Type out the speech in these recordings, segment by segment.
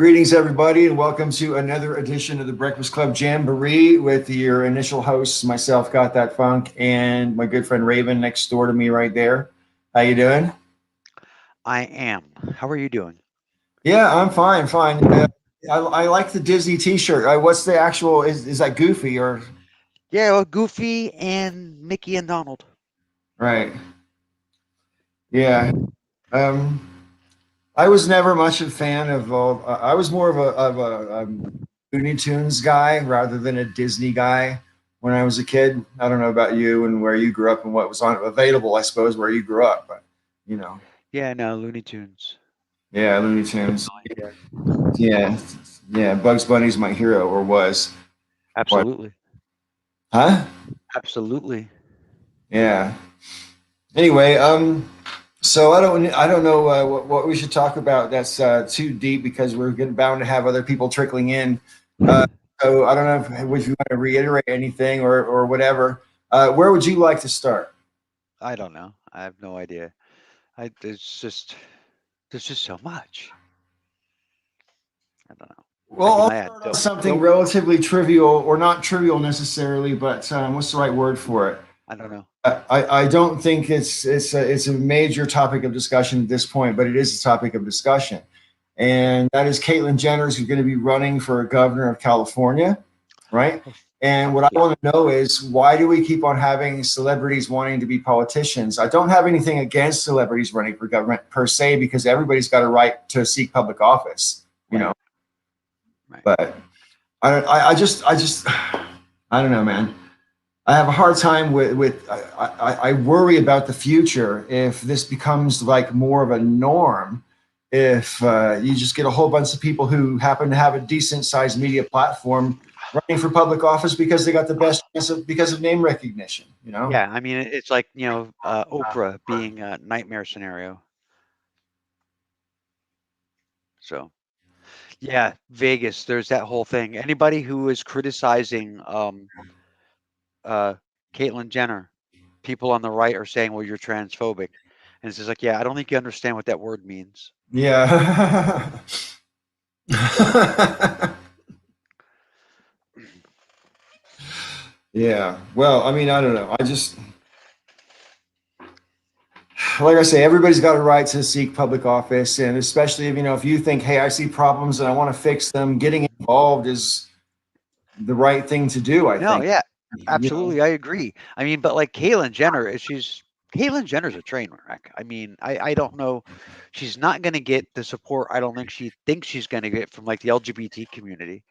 Greetings, everybody, and welcome to another edition of the Breakfast Club Jamboree with your initial hosts, myself, Got That Funk, and my good friend Raven next door to me right there. How you doing? I am. How are you doing? Yeah, I'm fine, fine. I like the Disney T-shirt. What's the actual? Is that Goofy or Yeah, well, Goofy and Mickey and Donald. right? Yeah. Um, I was never much a fan of all. I was more of a Looney Tunes guy rather than a Disney guy when I was a kid. I don't know about you and where you grew up and what was on available. I suppose where you grew up, but you know, Yeah, no, Looney Tunes. yeah, Looney Have Tunes. no idea. Yeah, yeah. Bugs Bunny's my hero or was. What? Absolutely. Huh? Absolutely. Yeah. Anyway, so I don't know what we should talk about that's too deep because we're getting bound to have other people trickling in. Uh, so I don't know if you want to reiterate anything or whatever. Where would you like to start? I don't know. I have no idea. There's just so much. I don't know. I Well, mean, I'll I had start on don't something don't relatively trivial or not trivial necessarily, but what's the right word for it? I don't know. I don't think it's a major topic of discussion at this point, but it is a topic of discussion, and that is Caitlyn Jenner is going to be running for governor of California, right? Oh, And fuck what I yeah. want to know is why do we keep on having celebrities wanting to be politicians? I don't have anything against celebrities running for government per se because everybody's got a right to seek public office, you Right. know. Right. But I don't. I just I don't know, man. I have a hard time with I worry about the future if this becomes like more of a norm. If you just get a whole bunch of people who happen to have a decent sized media platform running for public office because they got the best chance of because of name recognition, you know? Yeah, I mean, it's like, Oprah being a nightmare scenario. So, yeah, Vegas, there's that whole thing. Anybody who is criticizing uh, Caitlyn Jenner, people on the right are saying, "Well, you're transphobic," and it's just like, yeah, I don't think you understand what that word means. Yeah. Yeah. Well, I mean, I don't know. I just like I say, everybody's got a right to seek public office, and especially if if you think, hey, I see problems and I want to fix them, getting involved is the right thing to do. I No, think. yeah, You know. absolutely, I agree. I mean, but like Caitlyn Jenner's a train wreck. I mean, I don't know, she's not going to get the support. I don't think she thinks she's going to get from like the LGBT community.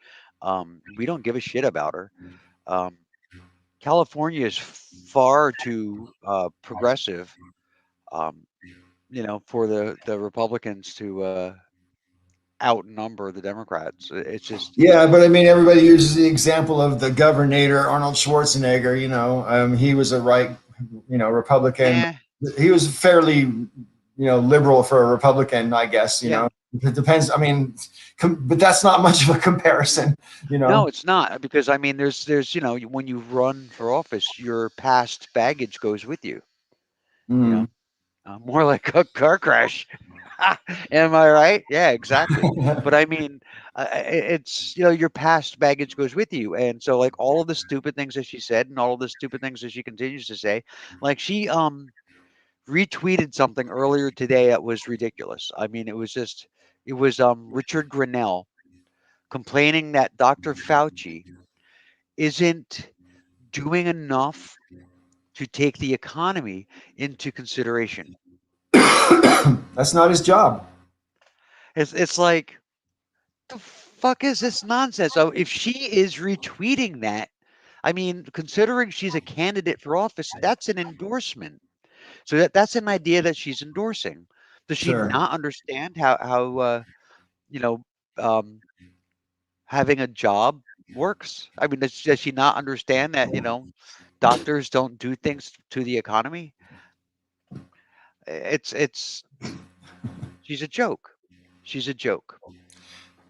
We don't give a shit about her. Um, California is far too progressive. Um, for the Republicans to outnumber the Democrats. It's just, Yeah, but I mean, everybody uses the example of the governor Arnold Schwarzenegger. He was a right, Republican. eh, He was fairly, liberal for a Republican, I guess. yeah. It depends. I mean, but that's not much of a comparison. You No, know. it's not because I mean, there's when you run for office, your past baggage goes with you. You Mm. know, more like a car crash. Am I right? Yeah, exactly. But I mean, it's your past baggage goes with you, and so like all of the stupid things that she said, and all of the stupid things that she continues to say, like she retweeted something earlier today that was ridiculous. I mean, it was Richard Grinnell complaining that Dr. Fauci isn't doing enough to take the economy into consideration. That's not his job. It's like the fuck is this nonsense? So if she is retweeting that, I mean, considering she's a candidate for office, that's an endorsement. So that's an idea that she's endorsing. Does she Sure. not understand how you know um, having a job works? I mean, does she not understand that doctors don't do things to the economy? It's she's a joke. She's a joke.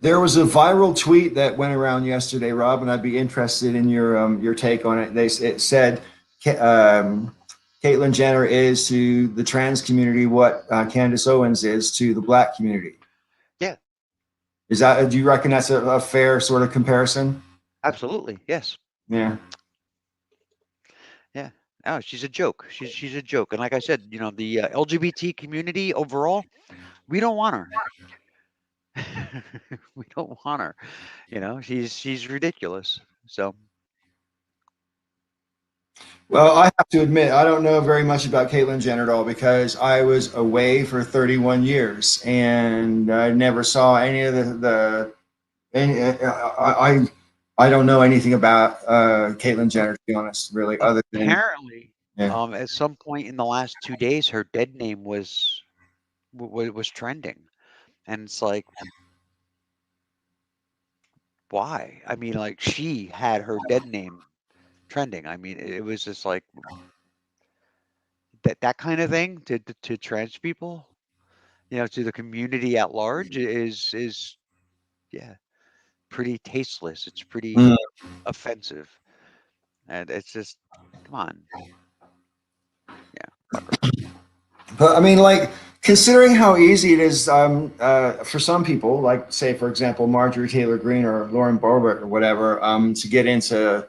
There was a viral tweet that went around yesterday, Rob, and I'd be interested in your take on it. It said, Caitlyn Jenner is to the trans community what Candace Owens is to the black community. Yeah, Is that, do you reckon that's a fair sort of comparison? Absolutely, yes. Yeah. Yeah. No, she's a joke. She's a joke. And like I said, the LGBT community overall, we don't want her. We don't want her. She's ridiculous. So Well, I have to admit, I don't know very much about Caitlyn Jenner at all because I was away for 31 years and I never saw any of any, I don't know anything about Caitlyn Jenner, to be honest, really, other than, apparently, yeah. at some point in the last 2 days, her dead name was trending, and it's like, why? I mean, like she had her dead name trending. I mean, it was just like that kind of thing to trans people, to the community at large is yeah, pretty tasteless. It's Mm. pretty offensive, and it's just, come on, yeah, fuck her. But I mean, like, considering how easy it is for some people, like, say, for example, Marjorie Taylor Greene or Lauren Boebert or whatever, to get into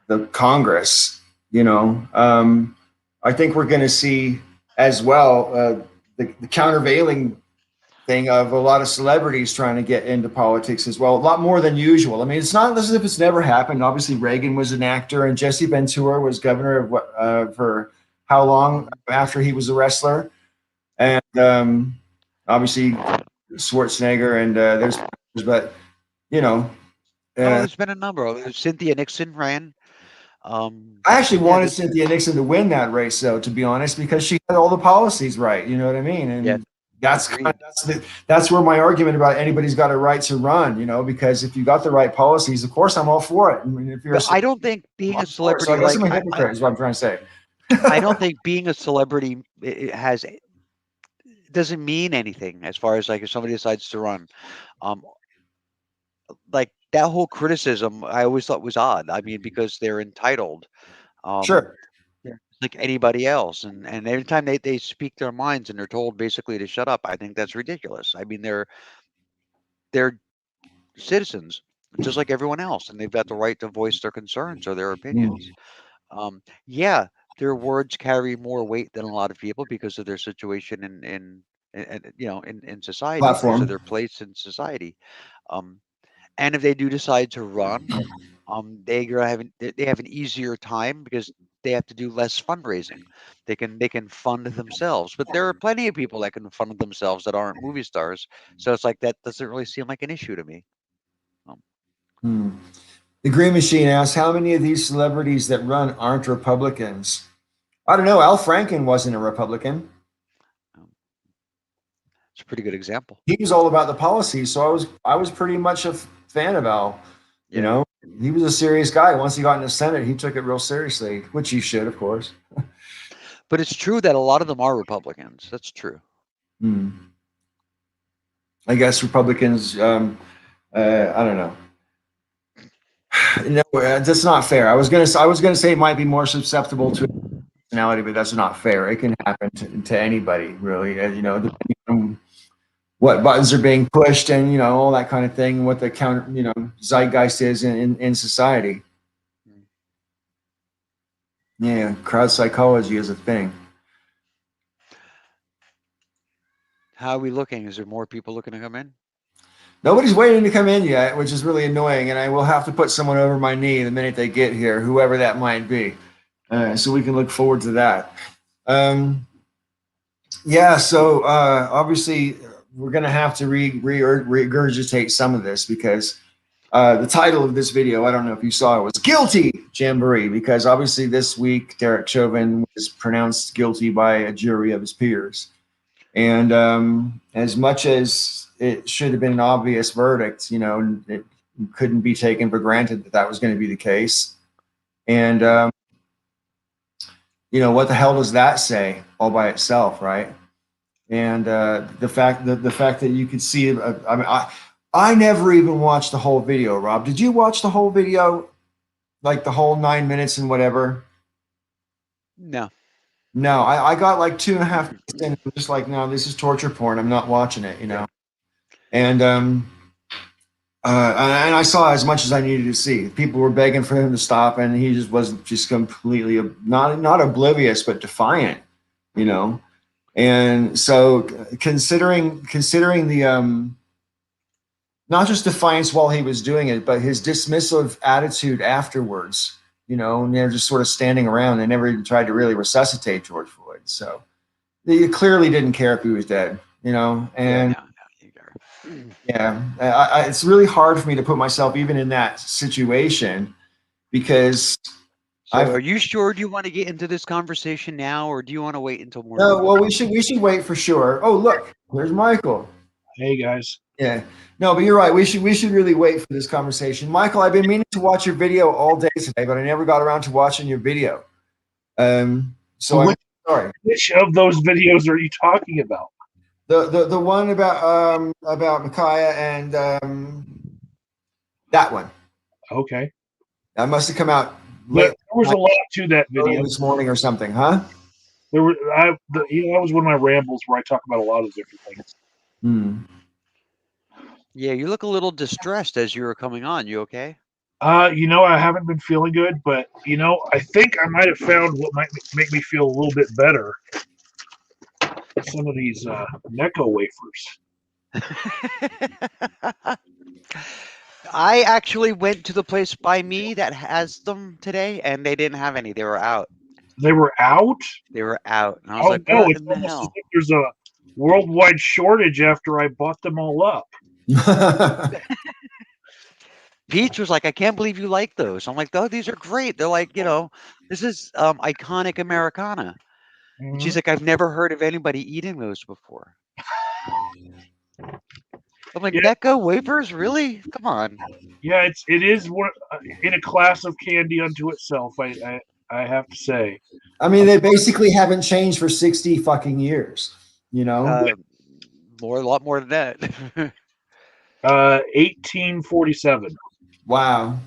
the Congress, I think we're going to see as well the countervailing thing of a lot of celebrities trying to get into politics as well, a lot more than usual. I mean, it's not as if it's never happened. Obviously, Reagan was an actor, and Jesse Ventura was governor of what for how long Mhm. after he was a wrestler, and obviously Schwarzenegger, and but you know, Oh, uh, there's been a number of Cynthia Nixon ran. I actually Yeah, wanted Cynthia Nixon to win that race, though, to be honest, because she had all the policies right. You know what I mean? yes, And that's kind of, agreed. that's where my argument about anybody's got a right to run. Because if you got the right policies, of course, I'm all for it. I mean, if you're a But I celebrity, don't think being I'm a for it. So I celebrity, guess I'm like a I hypocrite, is what I'm trying to say. I don't think being a celebrity doesn't mean anything as far as like if somebody decides to run. Um, like that whole criticism, I always thought was odd. I mean, because they're entitled, um, Sure. yeah, like anybody else, and every time they speak their minds and they're told basically to shut up, I think that's ridiculous. I mean, they're citizens just like everyone else, and they've got the right to voice their concerns or their opinions. Mm. Yeah, their words carry more weight than a lot of people because of their situation in society, because of Platform. their place in society. Um, and if they do decide to run, they have an easier time because they have to do less fundraising. They can fund themselves, but there are plenty of people that can fund themselves that aren't movie stars. So it's like that doesn't really seem like an issue to me. Um, Hmm. The Green Machine asks, how many of these celebrities that run aren't Republicans? I don't know. Al Franken wasn't a Republican. um, it's a pretty good example. He was all about the policies, so I was pretty much a fan of Al. You Yeah. know, he was a serious guy. Once he got in the Senate, he took it real seriously, which he should, of course. But it's true that a lot of them are Republicans. That's true. Hmm. I guess Republicans. I don't know. No, that's not fair. I was gonna say it might be more susceptible to personality, but that's not fair. It can happen to anybody, really. Depending on what buttons are being pushed, and all that kind of thing. What the counter, zeitgeist is in society. Mm. Yeah, crowd psychology is a thing. How are we looking? Is there more people looking to come in? Nobody's waiting to come in yet, which is really annoying. And I will have to put someone over my knee the minute they get here, whoever that might be, so we can look forward to that. Um, yeah, so obviously we're going to have to regurgitate some of this because the title of this video, I don't know if you saw it, was Guilty Jamboree, because obviously this week Derek Chauvin was pronounced guilty by a jury of his peers. And as much as it should have been an obvious verdict, it couldn't be taken for granted that that was going to be the case. And, what the hell does that say all by itself, right? And the fact that you could see, I mean, I never even watched the whole video. Rob, did you watch the whole video, like the whole 9 minutes and whatever? No. No, I got like 2.5 minutes in, and I'm just like, no, this is torture porn. I'm not watching it. Yeah. And and I saw as much as I needed to see. People were begging for him to stop, and he just wasn't just completely not oblivious, but defiant, you know. And so, considering the not just defiance while he was doing it, but his dismissive attitude afterwards, you know, and they're just sort of standing around. They never even tried to really resuscitate George Floyd. So they clearly didn't care if he was dead, you know. And Yeah, no, you got yeah, it's really hard for me to put myself even in that situation because So, I've are you sure? Do you want to get into this conversation now, or do you want to wait until more no. people Well, come we should wait for sure. Oh, look, there's Michael. Hey guys. Yeah, no, but you're right. We should really wait for this conversation. Michael, I've been meaning to watch your video all day today, but I never got around to watching your video. So I'm sorry. Which of those videos are you talking about? The one about Micaiah and that one. Okay. That must have come out There late was a lot to that video. this morning or something, huh? There were that was one of my rambles where I talk about a lot of different things. Hmm. Yeah, you look a little distressed as you were coming on. You okay? I haven't been feeling good, but I think I might have found what might make me feel a little bit better. Some of these Necco wafers. I actually went to the place by me that has them today, and they didn't have any. They were out. They were out? They were out, and I was Oh like, no, "What it's in the almost as hell?" if there's a worldwide shortage after I bought them all up. Peach was like, "I can't believe you like those." I'm like, "Oh, these are great. They're like, this is iconic Americana." And she's like, "I've never heard of anybody eating those before." I'm like, Yeah. "Necco wafers, really? Come on." Yeah, it is one in a class of candy unto itself. I have to say. I mean, they basically haven't changed for 60 fucking years, you know? A lot more than that. 1847. Wow.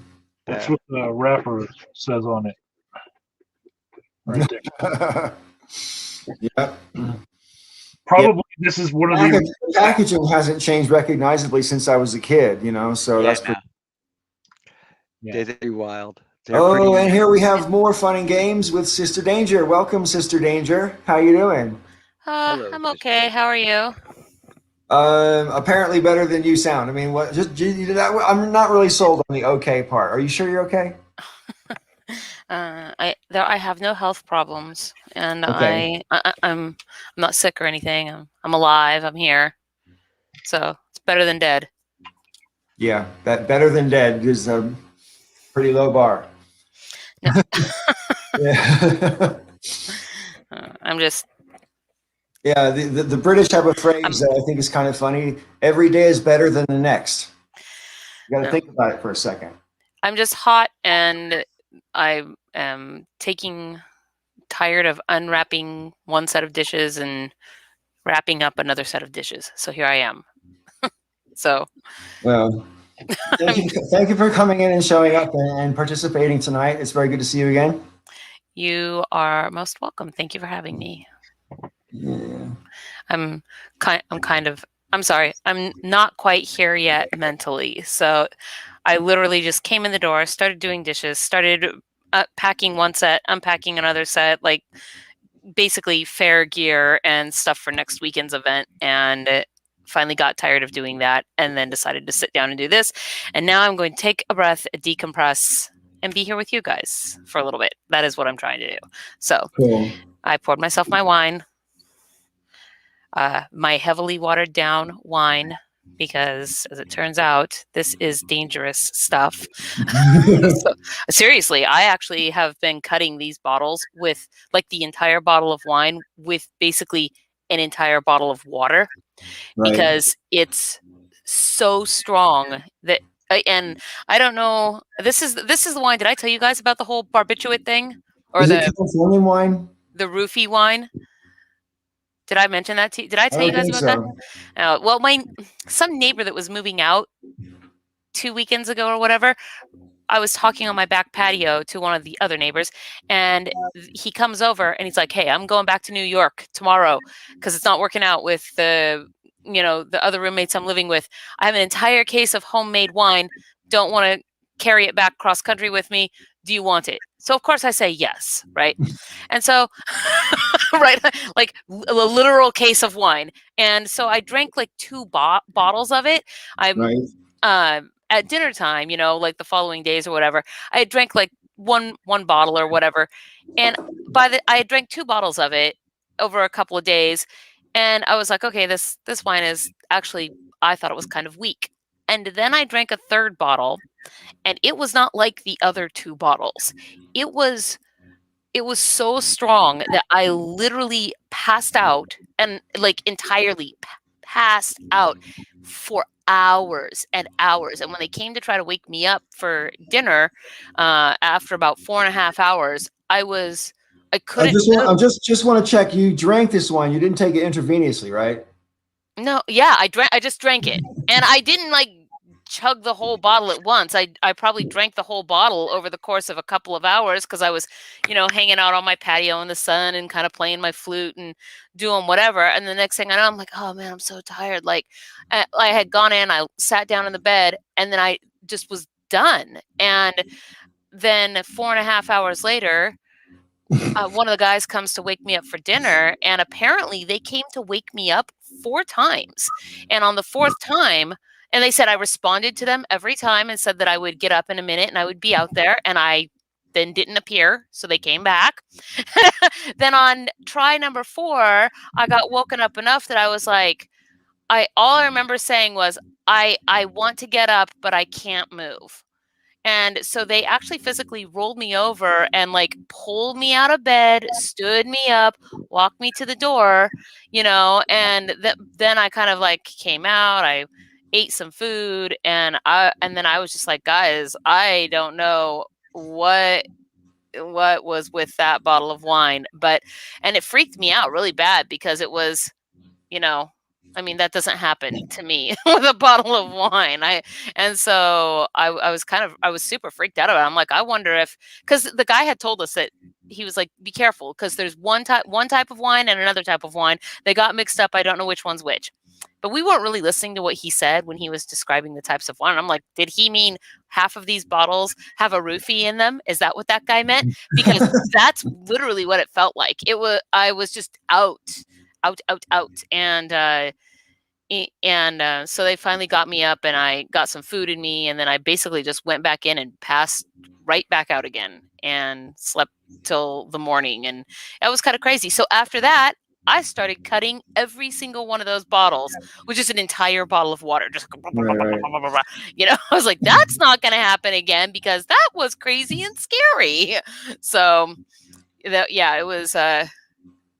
That's what the wrapper says on it. Right there. Yep. Probably this is one of The packaging hasn't changed recognizably since I was a kid, you know, so that's pretty. Yeah. They're pretty wild. And here we have more fun and games with Sister Danger. Welcome, Sister Danger. How you doing? Hello, I'm Sister okay. How are you? Apparently better than you sound. I mean, what? I'm not really sold on the okay part. Are you sure you're okay? I have no health problems, and Okay. I'm not sick or anything. I'm alive. I'm here, so it's better than dead. Yeah, that better than dead is a pretty low bar. No. Yeah. I'm just. Yeah, the British have a phrase that I think is kind of funny. Every day is better than the next. You got to think about it for a second. I'm just hot, and I am tired of unwrapping one set of dishes and wrapping up another set of dishes. So here I am. So. Well, thank you for coming in and showing up and participating tonight. It's very good to see you again. You are most welcome. Thank you for having me. Yeah. I'm sorry. I'm not quite here yet mentally. So I literally just came in the door, started doing dishes, started packing one set, unpacking another set, like basically fair gear and stuff for next weekend's event. And finally got tired of doing that and then decided to sit down and do this. And now I'm going to take a breath, decompress, and be here with you guys for a little bit. That is what I'm trying to do. So Cool. I poured myself my wine. My heavily watered down wine, because as it turns out, this is dangerous stuff. So, seriously, I actually have been cutting these bottles with like the entire bottle of wine with basically an entire bottle of water, because it's so strong that. And I don't know. This is the wine. Did I tell you guys about the whole barbiturate thing, or Is it Californian wine? The roofie wine? Did I mention that to you? Did I tell you guys about that? Well, some neighbor that was moving out 2 weekends ago or whatever, I was talking on my back patio to one of the other neighbors, and he comes over and he's like, "Hey, I'm going back to New York tomorrow because it's not working out with the the other roommates I'm living with, I have an entire case of homemade wine. Don't want to carry it back cross country with me. Do you want it? So of course I say yes, right? And so, right, like a literal case of wine. And so I drank like 2 bottles of it. I'm Right. at dinner time, like the following days or whatever. I drank like one bottle or whatever, and I drank 2 bottles of it over a couple of days, and I was like, okay, this wine is actually, I thought it was kind of weak. And then I drank a 3rd bottle, and it was not like the other 2 bottles. It was so strong that I literally passed out, and like entirely passed out for hours and hours. And when they came to try to wake me up for dinner, after about 4.5 hours, I couldn't move. I just want to check. You drank this wine. You didn't take it intravenously, right? No, yeah, I just drank it, and I didn't like chug the whole bottle at once. I probably drank the whole bottle over the course of a couple of hours, because I was, hanging out on my patio in the sun and kind of playing my flute and doing whatever. And the next thing I know, I'm like, oh man, I'm so tired. Like, I had gone in, I sat down in the bed, and then I just was done. And then 4.5 hours later, one of the guys comes to wake me up for dinner, and apparently they came to wake me up 4 times. And on the 4th time, and they said I responded to them every time and said that I would get up in a minute and I would be out there, and I then didn't appear, so they came back. Then on try number 4, I got woken up enough that I was like, all I remember saying was, I want to get up, but I can't move. And so they actually physically rolled me over and like pulled me out of bed, stood me up, walked me to the door, and then I kind of like came out, I ate some food, and then I was just like, guys, I don't know what was with that bottle of wine, and it freaked me out really bad, because it was, I mean, that doesn't happen to me with a bottle of wine. So I was super freaked out about it. I'm like, I wonder if, because the guy had told us that he was like, be careful, because there's one type of wine and another type of wine. They got mixed up. I don't know which one's which. But we weren't really listening to what he said when he was describing the types of wine. I'm like, did he mean half of these bottles have a roofie in them? Is that what that guy meant? Because that's literally what it felt like. I was just out. And so they finally got me up, and I got some food in me, and then I basically just went back in and passed right back out again and slept till the morning. And it was kind of crazy. So after that, I started cutting every single one of those bottles, which is an entire bottle of water. Just, Right. I was like, that's not going to happen again, because that was crazy and scary. So yeah, it was a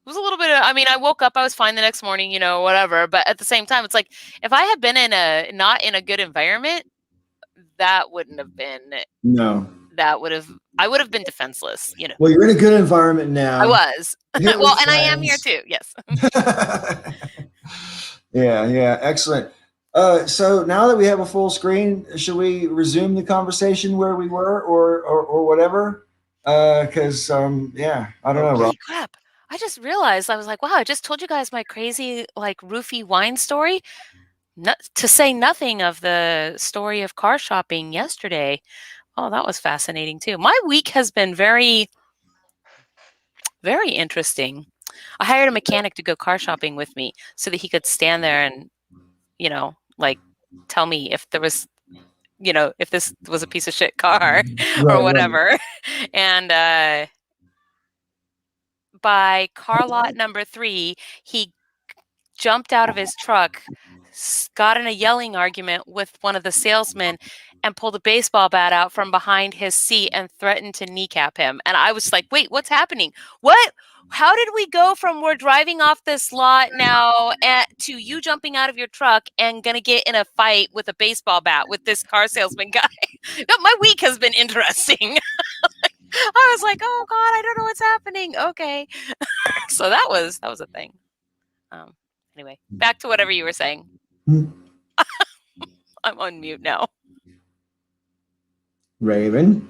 little bit of, I mean, I woke up, I was fine the next morning, whatever. But at the same time, it's like, if I had been not in a good environment, that wouldn't have been, No. I would have been defenseless, Well, you're in a good environment now. I was. Well, and I am here too. Yes. Yeah. Excellent. So now that we have a full screen, should we resume the conversation where we were, or whatever? Because yeah, I don't know, Rob. Holy crap. I just realized, I was like, wow, I just told you guys my crazy, like, roofie wine story. To say nothing of the story of car shopping yesterday. Oh, that was fascinating too. My week has been very, very interesting. I hired a mechanic to go car shopping with me so that he could stand there and, like, tell me if there was, if this was a piece of shit car or whatever. Right. And by car lot number 3, he jumped out of his truck, got in a yelling argument with one of the salesmen, and pulled a baseball bat out from behind his seat and threatened to kneecap him. And I was like, wait, what's happening? What? How did we go from we're driving off this lot now to you jumping out of your truck and going to get in a fight with a baseball bat with this car salesman guy? My week has been interesting. I was like, oh God, I don't know what's happening. Okay. So that was a thing. Anyway, back to whatever you were saying. I'm on mute now. Raven?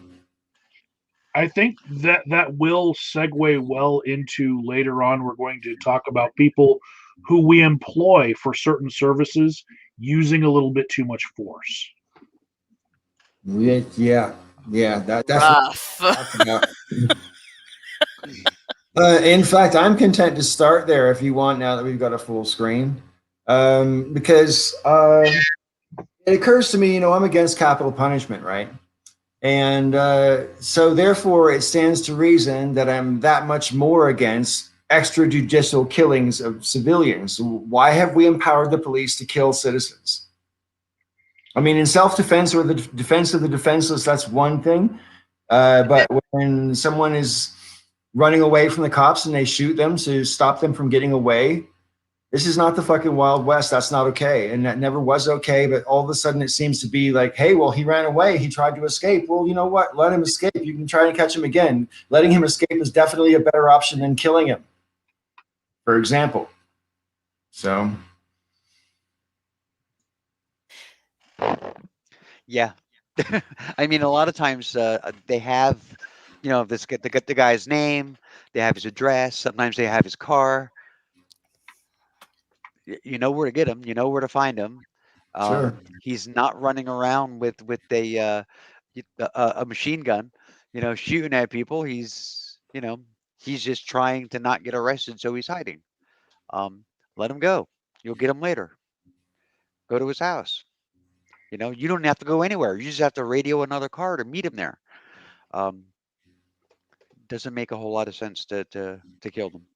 I think that will segue well into later on. We're going to talk about people who we employ for certain services using a little bit too much force. Yeah, that's what Rough. I'm talking about. In fact, I'm content to start there if you want. Now that we've got a full screen, because it occurs to me, I'm against capital punishment, right? And so, therefore, it stands to reason that I'm that much more against extrajudicial killings of civilians. Why have we empowered the police to kill citizens? I mean, in self-defense or the defense of the defenseless, that's one thing. But when someone is running away from the cops and they shoot them to stop them from getting away, this is not the fucking Wild West. That's not okay. And that never was okay. But all of a sudden it seems to be like, hey, well, he ran away. He tried to escape. Well, you know what? Let him escape. You can try and catch him again. Letting him escape is definitely a better option than killing him, for example. So. Yeah. I mean, a lot of times they have, the guy's name, they have his address, sometimes they have his car. You know where to get him, you know where to find him. Sure. He's not running around with a machine gun, shooting at people. He's just trying to not get arrested, so he's hiding. Let him go. You'll get him later. Go to his house. You don't have to go anywhere. You just have to radio another car to meet him there. Um, doesn't make a whole lot of sense to kill them.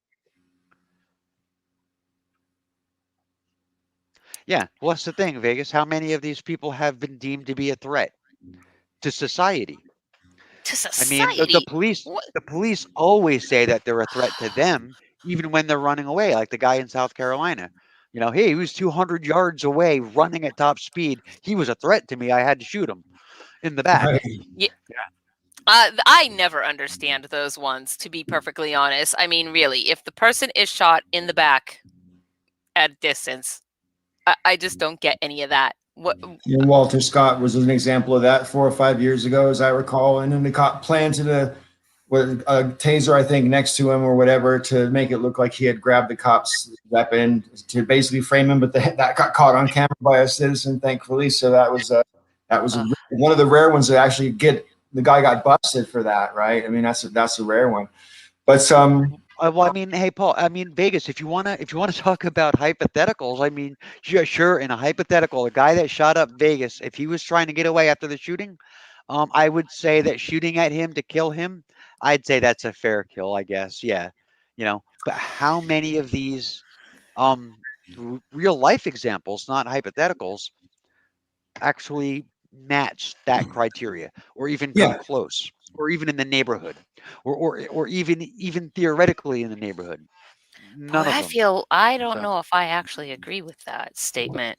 Yeah, well, that's the thing, Vegas. How many of these people have been deemed to be a threat to society? To I mean, the society. police What? the police always say that they're a threat to them, even when they're running away, like the guy in South Carolina. Hey, he was 200 yards away running at top speed. He was a threat to me. I had to shoot him in the back. Yeah. I never understand those ones, to be perfectly honest. I mean, really, if the person is shot in the back at a distance, I just don't get any of that. What? Walter Scott was an example of that 4 or 5 years ago, as I recall. And then the cop planted a taser, I think, next to him or whatever to make it look like he had grabbed the cop's weapon to basically frame him. But that got caught on camera by a citizen, thankfully. So that was one of the rare ones that actually the guy got busted for that, right? I mean, that's a rare one. But Well, I mean, hey, Paul. I mean, Vegas. If you wanna talk about hypotheticals, I mean, sure. In a hypothetical, a guy that shot up Vegas, if he was trying to get away after the shooting, I would say that shooting at him to kill him, I'd say that's a fair kill, I guess. Yeah, But how many of these real life examples, not hypotheticals, actually match that criteria, or even come yeah, close, or even in the neighborhood, or even theoretically in the neighborhood? Boy, None of them. I don't So know if I actually agree with that statement.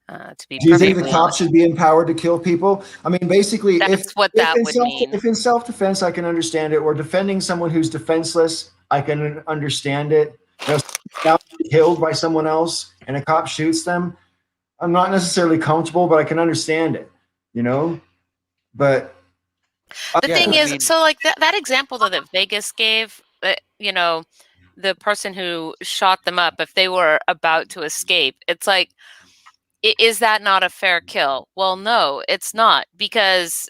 To be do you think the perfectly same. cops honest, should be empowered to kill people? I mean, basically, that's what that would mean. if in self defense, I can understand it, or defending someone who's defenseless, I can understand it. Now killed by someone else, and a cop shoots them. I'm not necessarily comfortable, but I can understand it. But The Yeah, thing I is, mean, so like that example that Vegas gave, the person who shot them up, if they were about to escape, it's like, is that not a fair kill? Well, no, it's not, because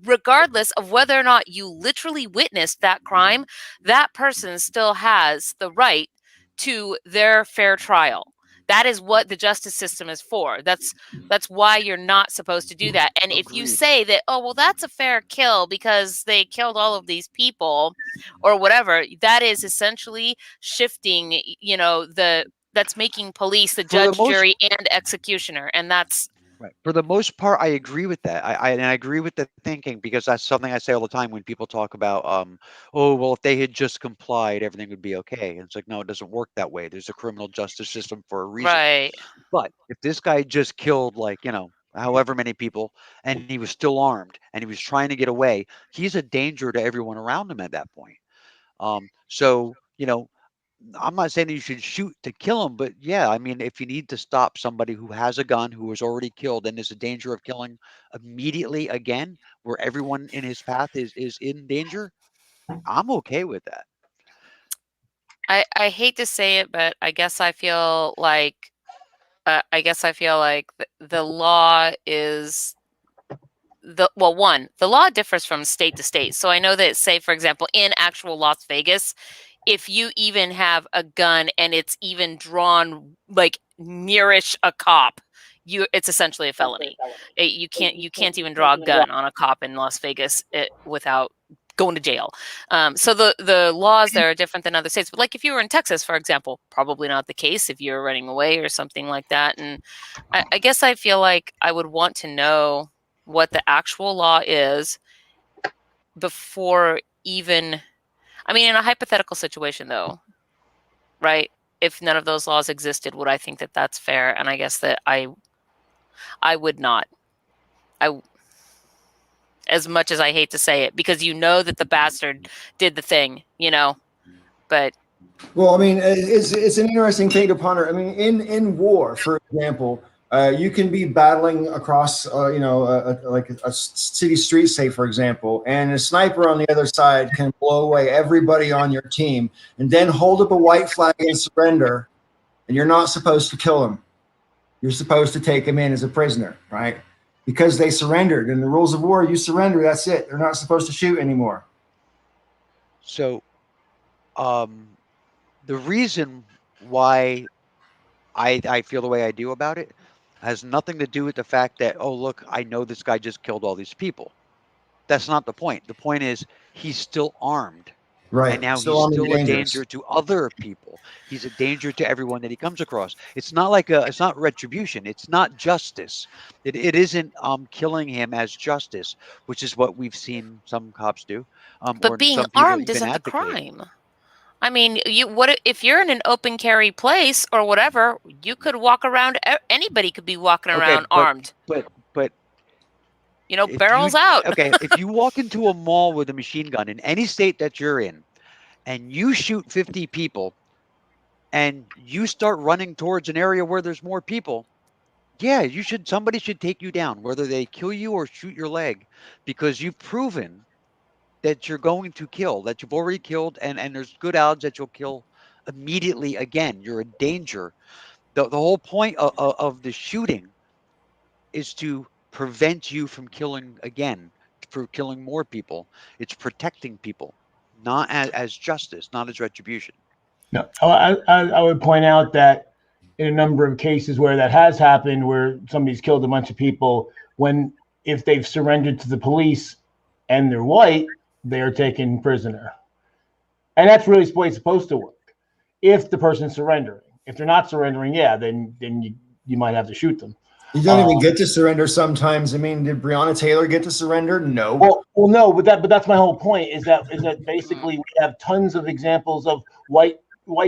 regardless of whether or not you literally witnessed that crime, that person still has the right to their fair trial. That is what the justice system is for. That's why you're not supposed to do that. And if you agreed. say that, oh, well, that's a fair kill because they killed all of these people or whatever, that is essentially shifting, that's making police the For the judge, most jury, and executioner. And that's Right. For the most part, I agree with that. And I agree with the thinking, because that's something I say all the time when people talk about, oh, well, if they had just complied, everything would be okay. And it's like, no, it doesn't work that way. There's a criminal justice system for a reason. right. But if this guy just killed, like, however many people, and he was still armed and he was trying to get away, he's a danger to everyone around him at that point. So, I'm not saying that you should shoot to kill him, but yeah, I mean, if you need to stop somebody who has a gun, who was already killed, and is a danger of killing immediately again, where everyone in his path is in danger, I'm okay with that. I hate to say it, but I guess I feel like the law is the law differs from state to state. So I know that, say, for example, in actual Las Vegas, if you even have a gun and it's even drawn like nearish a cop, it's essentially a felony. You can't even draw a gun on a cop in Las Vegas without going to jail. So the laws there are different than other states. But like if you were in Texas, for example, probably not the case if you're running away or something like that. And I guess I feel like I would want to know what the actual law is before even, I mean, in a hypothetical situation though, right? If none of those laws existed, would I think that that's fair? And I guess that I would not. As much as I hate to say it, because you know that the bastard did the thing, but. Well, I mean, it's an interesting thing to ponder. I mean, in war, for example, you can be battling across, like a city street, say, for example, and a sniper on the other side can blow away everybody on your team and then hold up a white flag and surrender, and you're not supposed to kill them. You're supposed to take them in as a prisoner, right? Because they surrendered. In the rules of war, you surrender, that's it. They're not supposed to shoot anymore. So, the reason why I feel the way I do about it has nothing to do with the fact that, oh, look, I know this guy just killed all these people. That's not the point. The point is he's still armed. Right. And now Still he's still a dangerous. danger to other people. He's a danger to everyone that he comes across. It's not like it's not retribution. It's not justice. It isn't killing him as justice, which is what we've seen some cops do. But or being some people armed even isn't the advocate. crime. I mean, if you're in an open carry place or whatever, you could walk around. Anybody could be walking around armed. But barrels out. Okay, if you walk into a mall with a machine gun in any state that you're in, and you shoot 50 people, and you start running towards an area where there's more people, yeah, somebody should take you down, whether they kill you or shoot your leg, because you've proven that you're going to kill, that you've already killed, and there's good odds that you'll kill immediately again. You're a danger. The whole point of the shooting is to prevent you from killing again, for killing more people. It's protecting people, not as justice, not as retribution. No, I would point out that in a number of cases where that has happened, where somebody's killed a bunch of people, if they've surrendered to the police and they're white, they are taken prisoner. And that's really the way it's supposed to work. If the person's surrendering. If they're not surrendering, yeah, then you might have to shoot them. You don't even get to surrender sometimes. I mean, did Breonna Taylor get to surrender? No. Well, no, but that's my whole point. Is that basically we have tons of examples of white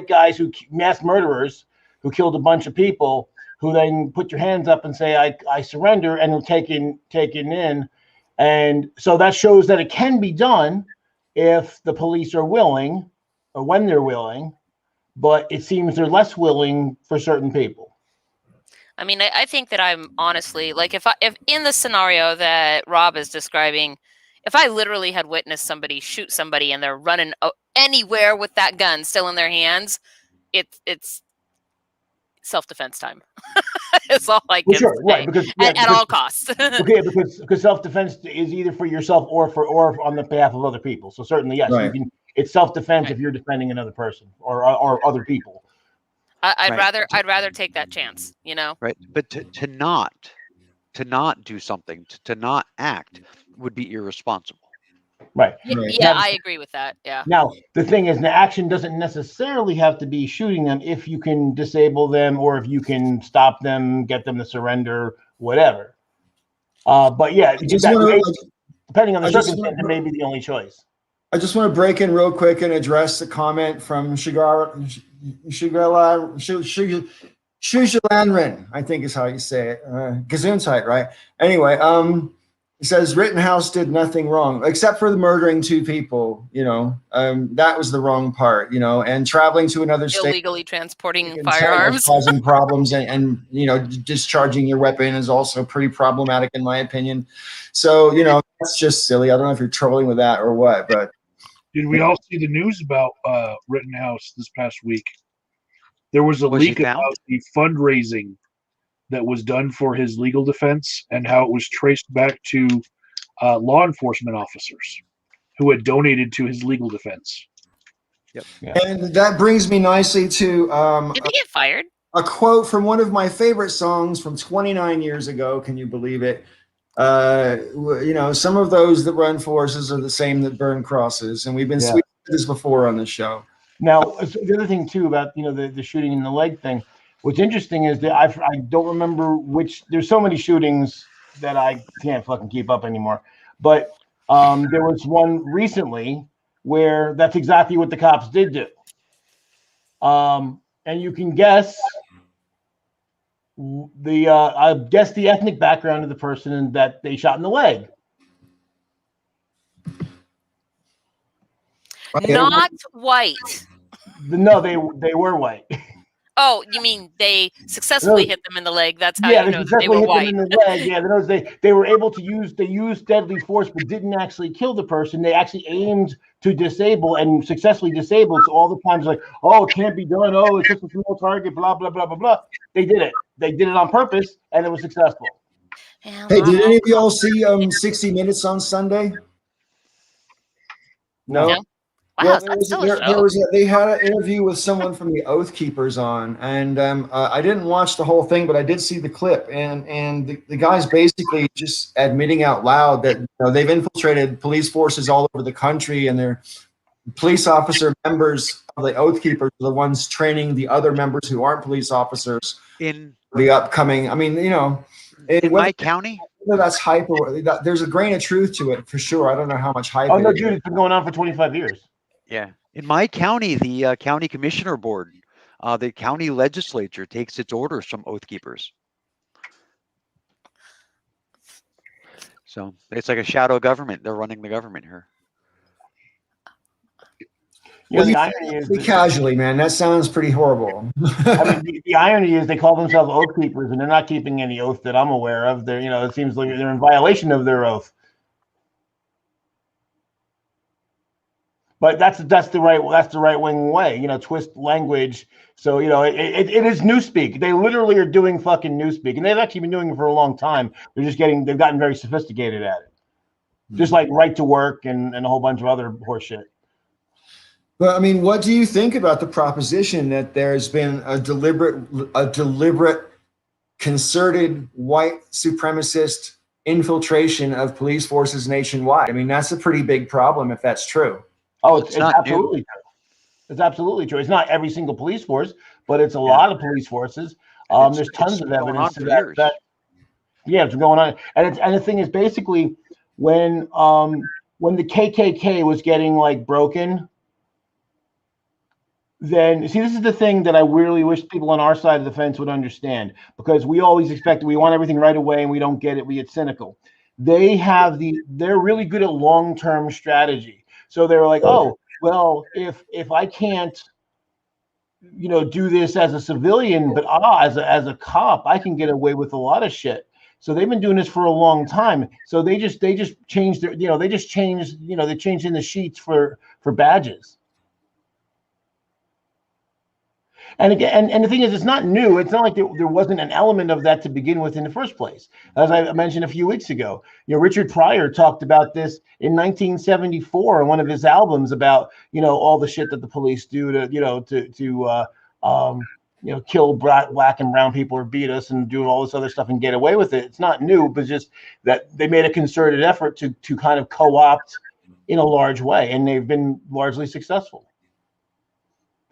guys mass murderers who killed a bunch of people, who then put your hands up and say I surrender, and are taken in. And so that shows that it can be done if the police are willing, or when they're willing, but it seems they're less willing for certain people. I mean, I think that I'm honestly, like, if in the scenario that Rob is describing, if I literally had witnessed somebody shoot somebody and they're running anywhere with that gun still in their hands, it's self-defense time. It's all I can say. Right, at all costs. Okay, because self-defense is either for yourself or on the behalf of other people. So certainly, yes, right. It's self-defense if you're defending another person or other people. I'd rather take that chance, Right, but to not do something, to not act, would be irresponsible. Right. Yeah, I agree with that. Yeah. Now, the thing is, the action doesn't necessarily have to be shooting them if you can disable them or if you can stop them, get them to surrender, whatever. But yeah, depending on the circumstance, it may be the only choice. I just want to break in real quick and address the comment from Shujalanran, I think is how you say it. Gesundheit, right? Anyway, it says Rittenhouse did nothing wrong except for the murdering 2 people. That was the wrong part. And traveling to another state, illegally transporting firearms, causing problems, and discharging your weapon is also pretty problematic in my opinion. So that's just silly. I don't know if you're trolling with that or what, but Did we all see the news about Rittenhouse this past week? There was a Was he leak found? about the fundraising that was done for his legal defense and how it was traced back to law enforcement officers who had donated to his legal defense. And that brings me nicely to Did they get fired? a quote from one of my favorite songs from 29 years ago. Can you believe it? You know, some of those that run forces are the same that burn crosses, and we've Yeah. said this before on the show. Now, the other thing too about the shooting in the leg thing, what's interesting is that I don't remember which. There's so many shootings that I can't fucking keep up anymore. But there was one recently where that's exactly what the cops did do. And you can guess I guess the ethnic background of the person that they shot in the leg. Not white. No, they were white. Oh, you mean they successfully hit them in the leg? That's how Yeah, you they know that they successfully were hit white. them in the leg. Yeah, they were able to use deadly force, but didn't actually kill the person. They actually aimed to disable and successfully disabled. So all the times like, oh, it can't be done. Oh, it's just a small target. Blah blah blah blah blah. They did it. They did it on purpose, and it was successful. Yeah, Hey, did well, any of you all see 60 Minutes on Sunday? No. No. Wow, Well, that's still a show. they had an interview with someone from the Oath Keepers on, and I didn't watch the whole thing, but I did see the clip, and the guy's basically just admitting out loud that they've infiltrated police forces all over the country, and they're police officer members of the Oath Keepers are the ones training the other members who aren't police officers In the upcoming. I mean, in my county, whether that's hype or there's a grain of truth to it for sure. I don't know how much hype. Oh no, it is. dude, it's been going on for 25 years. yeah, in my county, the county commissioner board, the county legislature takes its orders from Oath Keepers. So it's like a shadow government. They're running the government here. You know, Well, the irony is casually, man. That sounds pretty horrible. I mean, the irony is they call themselves oath keepers, and they're not keeping any oath that I'm aware of. They're, it seems like they're in violation of their oath. But that's the right wing way, twist language. So it is newspeak. They literally are doing fucking newspeak, and they've actually been doing it for a long time. They've gotten very sophisticated at it, just like right to work and a whole bunch of other horseshit. But I mean, what do you think about the proposition that there's been a deliberate, concerted white supremacist infiltration of police forces nationwide? I mean, that's a pretty big problem if that's true. Oh, it's absolutely true. It's absolutely true. It's not every single police force, but it's a lot of police forces. There's tons of evidence to that. Yeah, it's going on, and the thing is, basically, when the KKK was getting like broken, then see, this is the thing that I really wish people on our side of the fence would understand, because we always expect we want everything right away, and we don't get it. We get cynical. They're really good at long-term strategy. So they were like, oh, well, if I can't, do this as a civilian, but as a cop, I can get away with a lot of shit. So they've been doing this for a long time. So they just changed their, they changed in the sheets for badges. And again, and the thing is, it's not new. It's not like there wasn't an element of that to begin with in the first place. As I mentioned a few weeks ago, Richard Pryor talked about this in 1974 on one of his albums about all the shit that the police do to kill black and brown people or beat us and do all this other stuff and get away with it. It's not new, but just that they made a concerted effort to kind of co-opt in a large way, and they've been largely successful.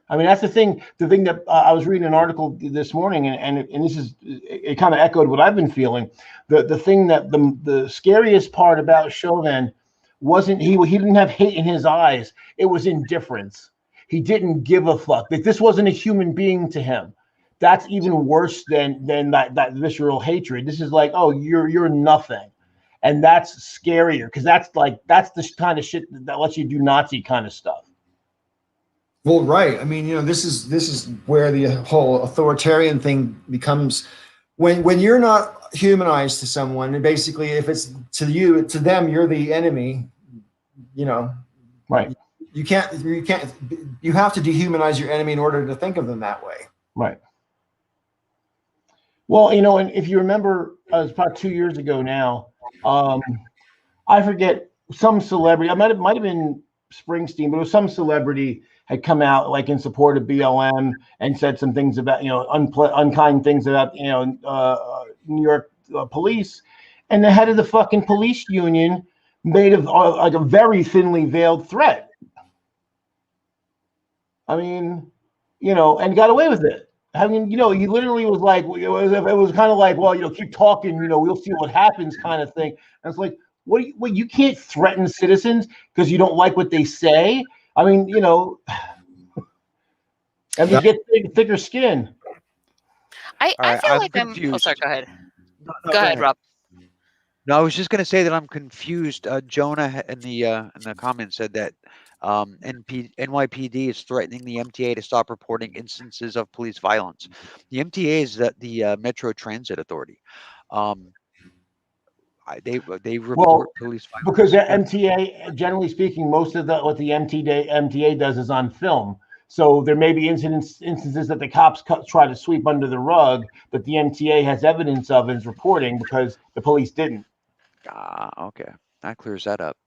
I mean, that's the thing. The thing that I was reading an article this morning, and this is it kind of echoed what I've been feeling. The thing that the scariest part about Chauvin wasn't he didn't have hate in his eyes. It was indifference. He didn't give a fuck. That this wasn't a human being to him. That's even worse than that visceral hatred. This is like, oh, you're nothing, and that's scarier because that's the kind of shit that lets you do Nazi kind of stuff. Well, right. I mean, this is where the whole authoritarian thing becomes when you're not humanized to someone, and basically if it's to them, you're the enemy, right. you have to dehumanize your enemy in order to think of them that way. Right. Well, you know, and if you remember, it was about 2 years ago now. I forget, some celebrity. Might have been Springsteen, but it was some celebrity had come out like in support of BLM and said some things about, you know, unkind things about, you know, New York police, and the head of the fucking police union made of like a very thinly veiled threat. I mean, you know, and got away with it. I mean, you know, he literally was like, it was kind of like, well, you know, keep talking, you know, we'll see what happens, kind of thing. And it's like, what? You can't threaten citizens because you don't like what they say. I mean, you know, and we get thicker skin. I All right, feel I'm like I'm. Oh, confused. sorry. Go ahead. No, Go ahead, Rob. No, I was just going to say that I'm confused. Jonah in the comments said that NYPD is threatening the MTA to stop reporting instances of police violence. The MTA is the Metro Transit Authority. They report police violence because the MTA, generally speaking, most of what the MTA does is on film. So there may be instances that the cops try to sweep under the rug, but the MTA has evidence of and is reporting because the police didn't. Okay, that clears that up.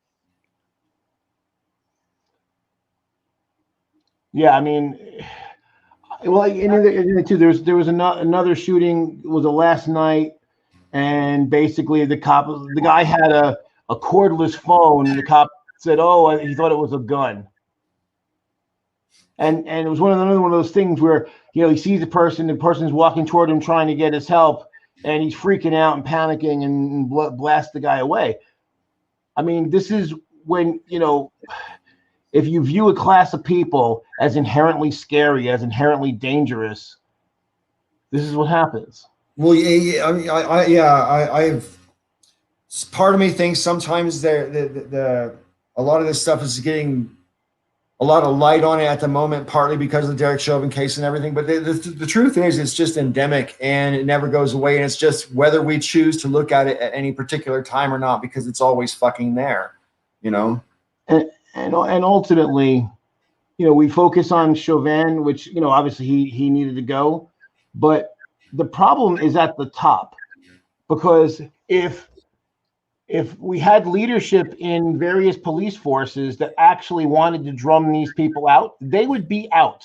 Yeah, I mean, well, too. There was another shooting. It was the last night, and basically the guy had a cordless phone, and the cop said, "Oh, he thought it was a gun." And it was another one of those things where, you know, he sees the person's walking toward him trying to get his help, and he's freaking out and panicking and blasts the guy away. I mean, this is when, you know, if you view a class of people as inherently scary, as inherently dangerous, this is what happens. Well, yeah, I mean, I've part of me thinks sometimes a lot of this stuff is getting a lot of light on it at the moment, partly because of the Derek Chauvin case and everything. But the truth is, it's just endemic and it never goes away. And it's just whether we choose to look at it at any particular time or not, because it's always fucking there, you know? And ultimately, you know, we focus on Chauvin, which, you know, obviously he needed to go. But the problem is at the top, because if we had leadership in various police forces that actually wanted to drum these people out, they would be out.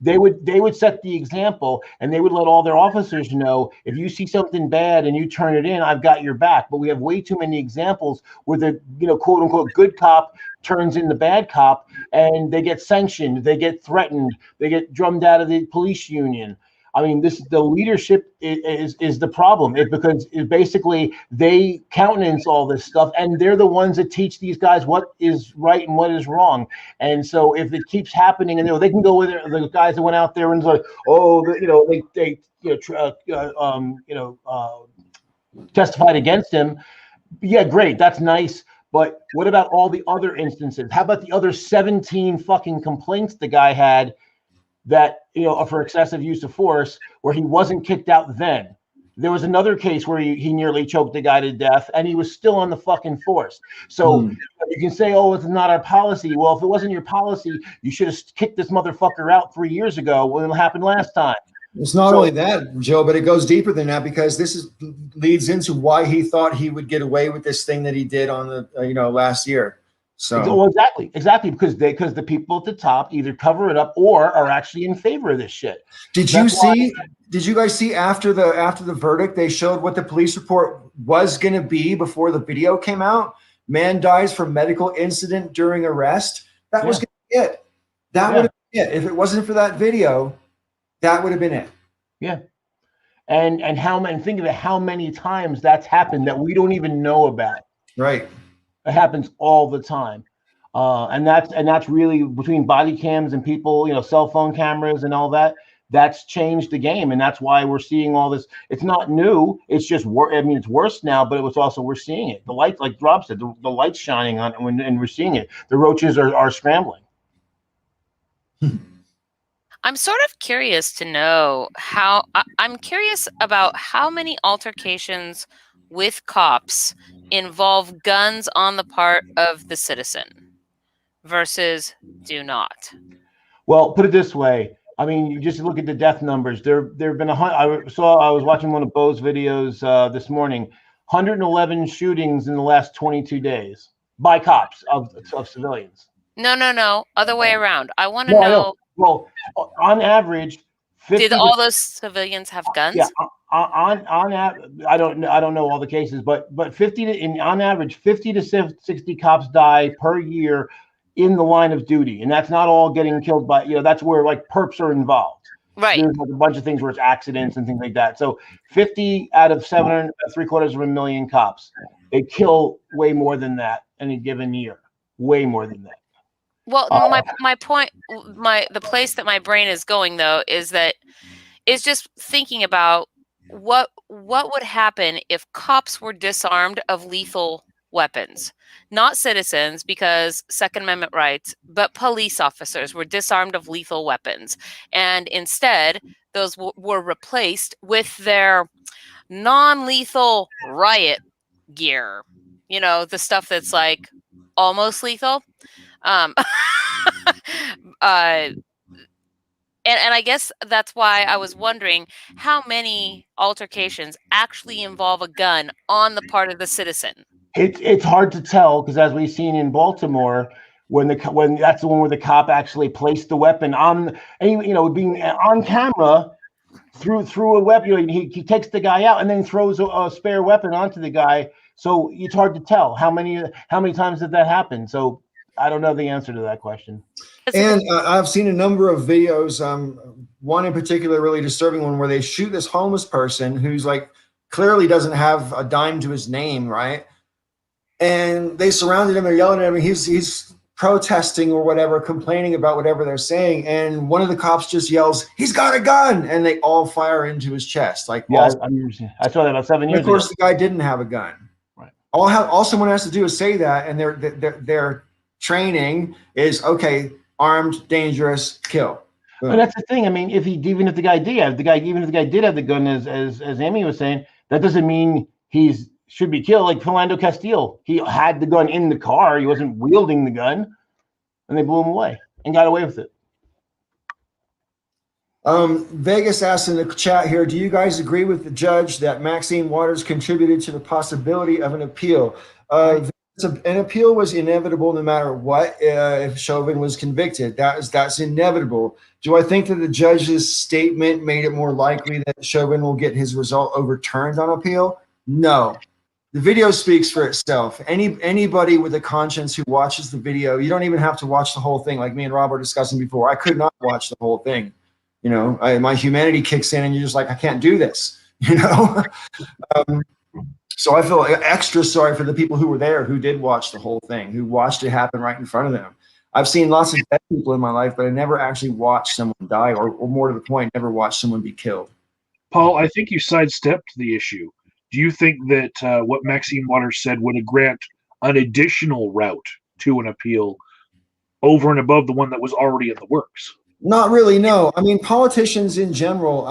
They would set the example, and they would let all their officers know, if you see something bad and you turn it in, I've got your back. But we have way too many examples where the, you know, quote unquote good cop turns in the bad cop, and they get sanctioned, they get threatened, they get drummed out of the police union. I mean, the leadership is the problem. Because basically they countenance all this stuff, and they're the ones that teach these guys what is right and what is wrong. And so if it keeps happening, and, you know, they can go with the guys that went out there and like, oh, you know, they testified against him. Yeah, great, that's nice. But what about all the other instances? How about the other 17 fucking complaints the guy had that, you know, for excessive use of force, where he wasn't kicked out then? There was another case where he nearly choked a guy to death, and he was still on the fucking force. So you can say, oh, it's not our policy. Well, if it wasn't your policy, you should have kicked this motherfucker out 3 years ago when it happened last time. It's not only that, Joe, but it goes deeper than that, because this leads into why he thought he would get away with this thing that he did on the last year. So well, exactly, because the people at the top either cover it up or are actually in favor of this shit. Did you guys see after the verdict, they showed what the police report was going to be before the video came out? Man dies from medical incident during arrest. That was going to be it. That would have been it. If it wasn't for that video, that would have been it. Yeah. And think of it, how many times that's happened that we don't even know about. Right. It happens all the time. And that's really, between body cams and people, you know, cell phone cameras and all that, that's changed the game. And that's why we're seeing all this. It's not new. It's just, it's worse now, but it was also, we're seeing it. The light, like Rob said, the light's shining on it, and we're seeing it. The roaches are scrambling. I'm sort of curious to know I'm curious about how many altercations with cops involve guns on the part of the citizen versus do not? Well, put it this way. I mean, you just look at the death numbers. There have been I was watching one of Bo's videos this morning. 111 shootings in the last 22 days by cops of civilians. No. Other way around. I want to No, I know. know. Well, on average, 50 Did all those civilians have guns? Yeah, I don't know all the cases, but 50 to, on average 50 to 60 cops die per year in the line of duty, and that's not all getting killed by, that's where like perps are involved. Right. There's like a bunch of things where it's accidents and things like that. So 50 out of 700, 750,000 cops, they kill way more than that any given year, way more than that. Well, my point, the place that my brain is going though is just thinking about what would happen if cops were disarmed of lethal weapons, not citizens because Second Amendment rights, but police officers were disarmed of lethal weapons, and instead those were replaced with their non-lethal riot gear. The stuff that's like almost lethal. And I guess that's why I was wondering how many altercations actually involve a gun on the part of the citizen. It's hard to tell because, as we've seen in Baltimore, when that's the one where the cop actually placed the weapon on, and being on camera through a weapon, he takes the guy out and then throws a spare weapon onto the guy. So it's hard to tell how many times did that happen. So I don't know the answer to that question. And I've seen a number of videos, one in particular, really disturbing one, where they shoot this homeless person who's like clearly doesn't have a dime to his name, right? And they surrounded him, they're yelling at him, he's protesting or whatever, complaining about whatever they're saying. And one of the cops just yells, "He's got a gun!" And they all fire into his chest. Like, yeah, I saw that about 7 years ago. Of course, the guy didn't have a gun. Right. All someone has to do is say that, and their training is, okay, armed, dangerous, kill. But that's the thing. I mean, even if the guy did have the gun, as Amy was saying, that doesn't mean should be killed. Like Philando Castile, he had the gun in the car. He wasn't wielding the gun, and they blew him away and got away with it. Vegas asked in the chat here, do you guys agree with the judge that Maxine Waters contributed to the possibility of an appeal? An appeal was inevitable no matter what. If Chauvin was convicted, that's inevitable. Do I think that the judge's statement made it more likely that Chauvin will get his result overturned on appeal? No. The video speaks for itself. Anybody with a conscience who watches the video, you don't even have to watch the whole thing. Like me and Rob were discussing before, I could not watch the whole thing. My humanity kicks in, and you're just like, I can't do this. So I feel extra sorry for the people who were there, who did watch the whole thing, who watched it happen right in front of them. I've seen lots of dead people in my life, but I never actually watched someone die, or more to the point, never watched someone be killed. Paul, I think you sidestepped the issue. Do you think that what Maxine Waters said would grant an additional route to an appeal over and above the one that was already in the works? Not really, no. I mean, politicians in general,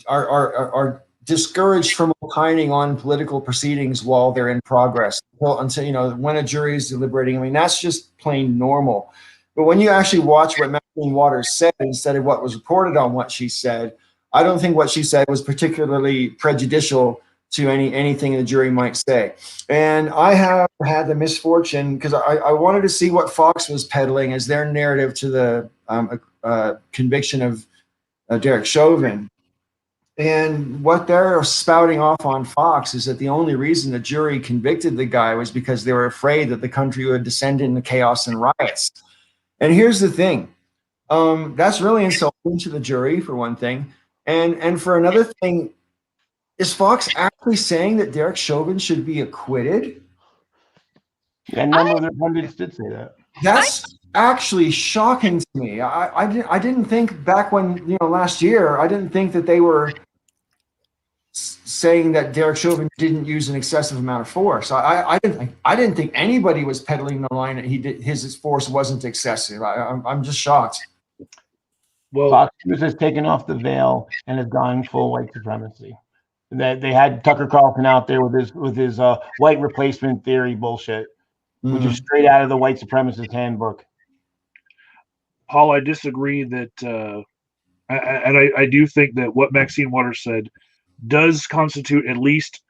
are discouraged from opining on political proceedings while they're in progress until when a jury is deliberating. I mean, that's just plain normal. But when you actually watch what Maxine Waters said instead of what was reported on what she said, I don't think what she said was particularly prejudicial to anything the jury might say. And I have had the misfortune, because I wanted to see what Fox was peddling as their narrative to the conviction of Derek Chauvin. And what they're spouting off on Fox is that the only reason the jury convicted the guy was because they were afraid that the country would descend into chaos and riots. And here's the thing. That's really insulting to the jury, for one thing. And for another thing, is Fox actually saying that Derek Chauvin should be acquitted? Yeah, a number of their pundits did say that. That's actually shocking to me. I didn't think back when, last year, I didn't think that they were saying that Derek Chauvin didn't use an excessive amount of force. I didn't think anybody was peddling the line that his force wasn't excessive. I'm just shocked. Well, Fox News has taken off the veil and has gone full white supremacy. They had Tucker Carlson out there with his white replacement theory bullshit, which is Mhm. straight out of the white supremacist handbook. Paul, I disagree that, and I do think that what Maxine Waters said does constitute at least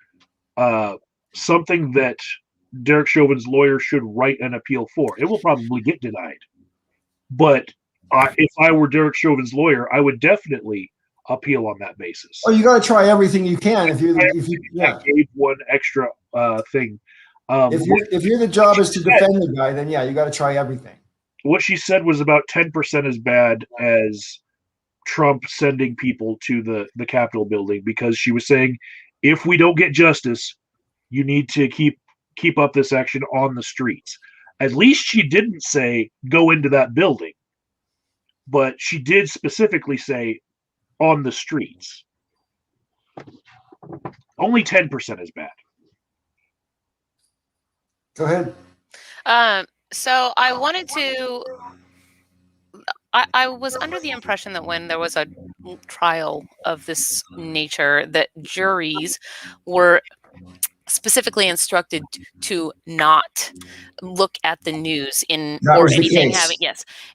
something that Derek Chauvin's lawyer should write an appeal for. It will probably get denied, but if I were Derek Chauvin's lawyer, I would definitely appeal on that basis. Oh, you got to try everything you can. If you I gave one extra thing. if your the job is to defend the guy, then yeah, you got to try everything. What she said was about 10% as bad as Trump sending people to the Capitol building, because she was saying, if we don't get justice, you need to keep up this action on the streets. At least she didn't say go into that building, but she did specifically say on the streets. Only 10% is bad. Go ahead. So I wanted to. I was under the impression that when there was a trial of this nature, that juries were specifically instructed to not look at the news That or was the anything case. having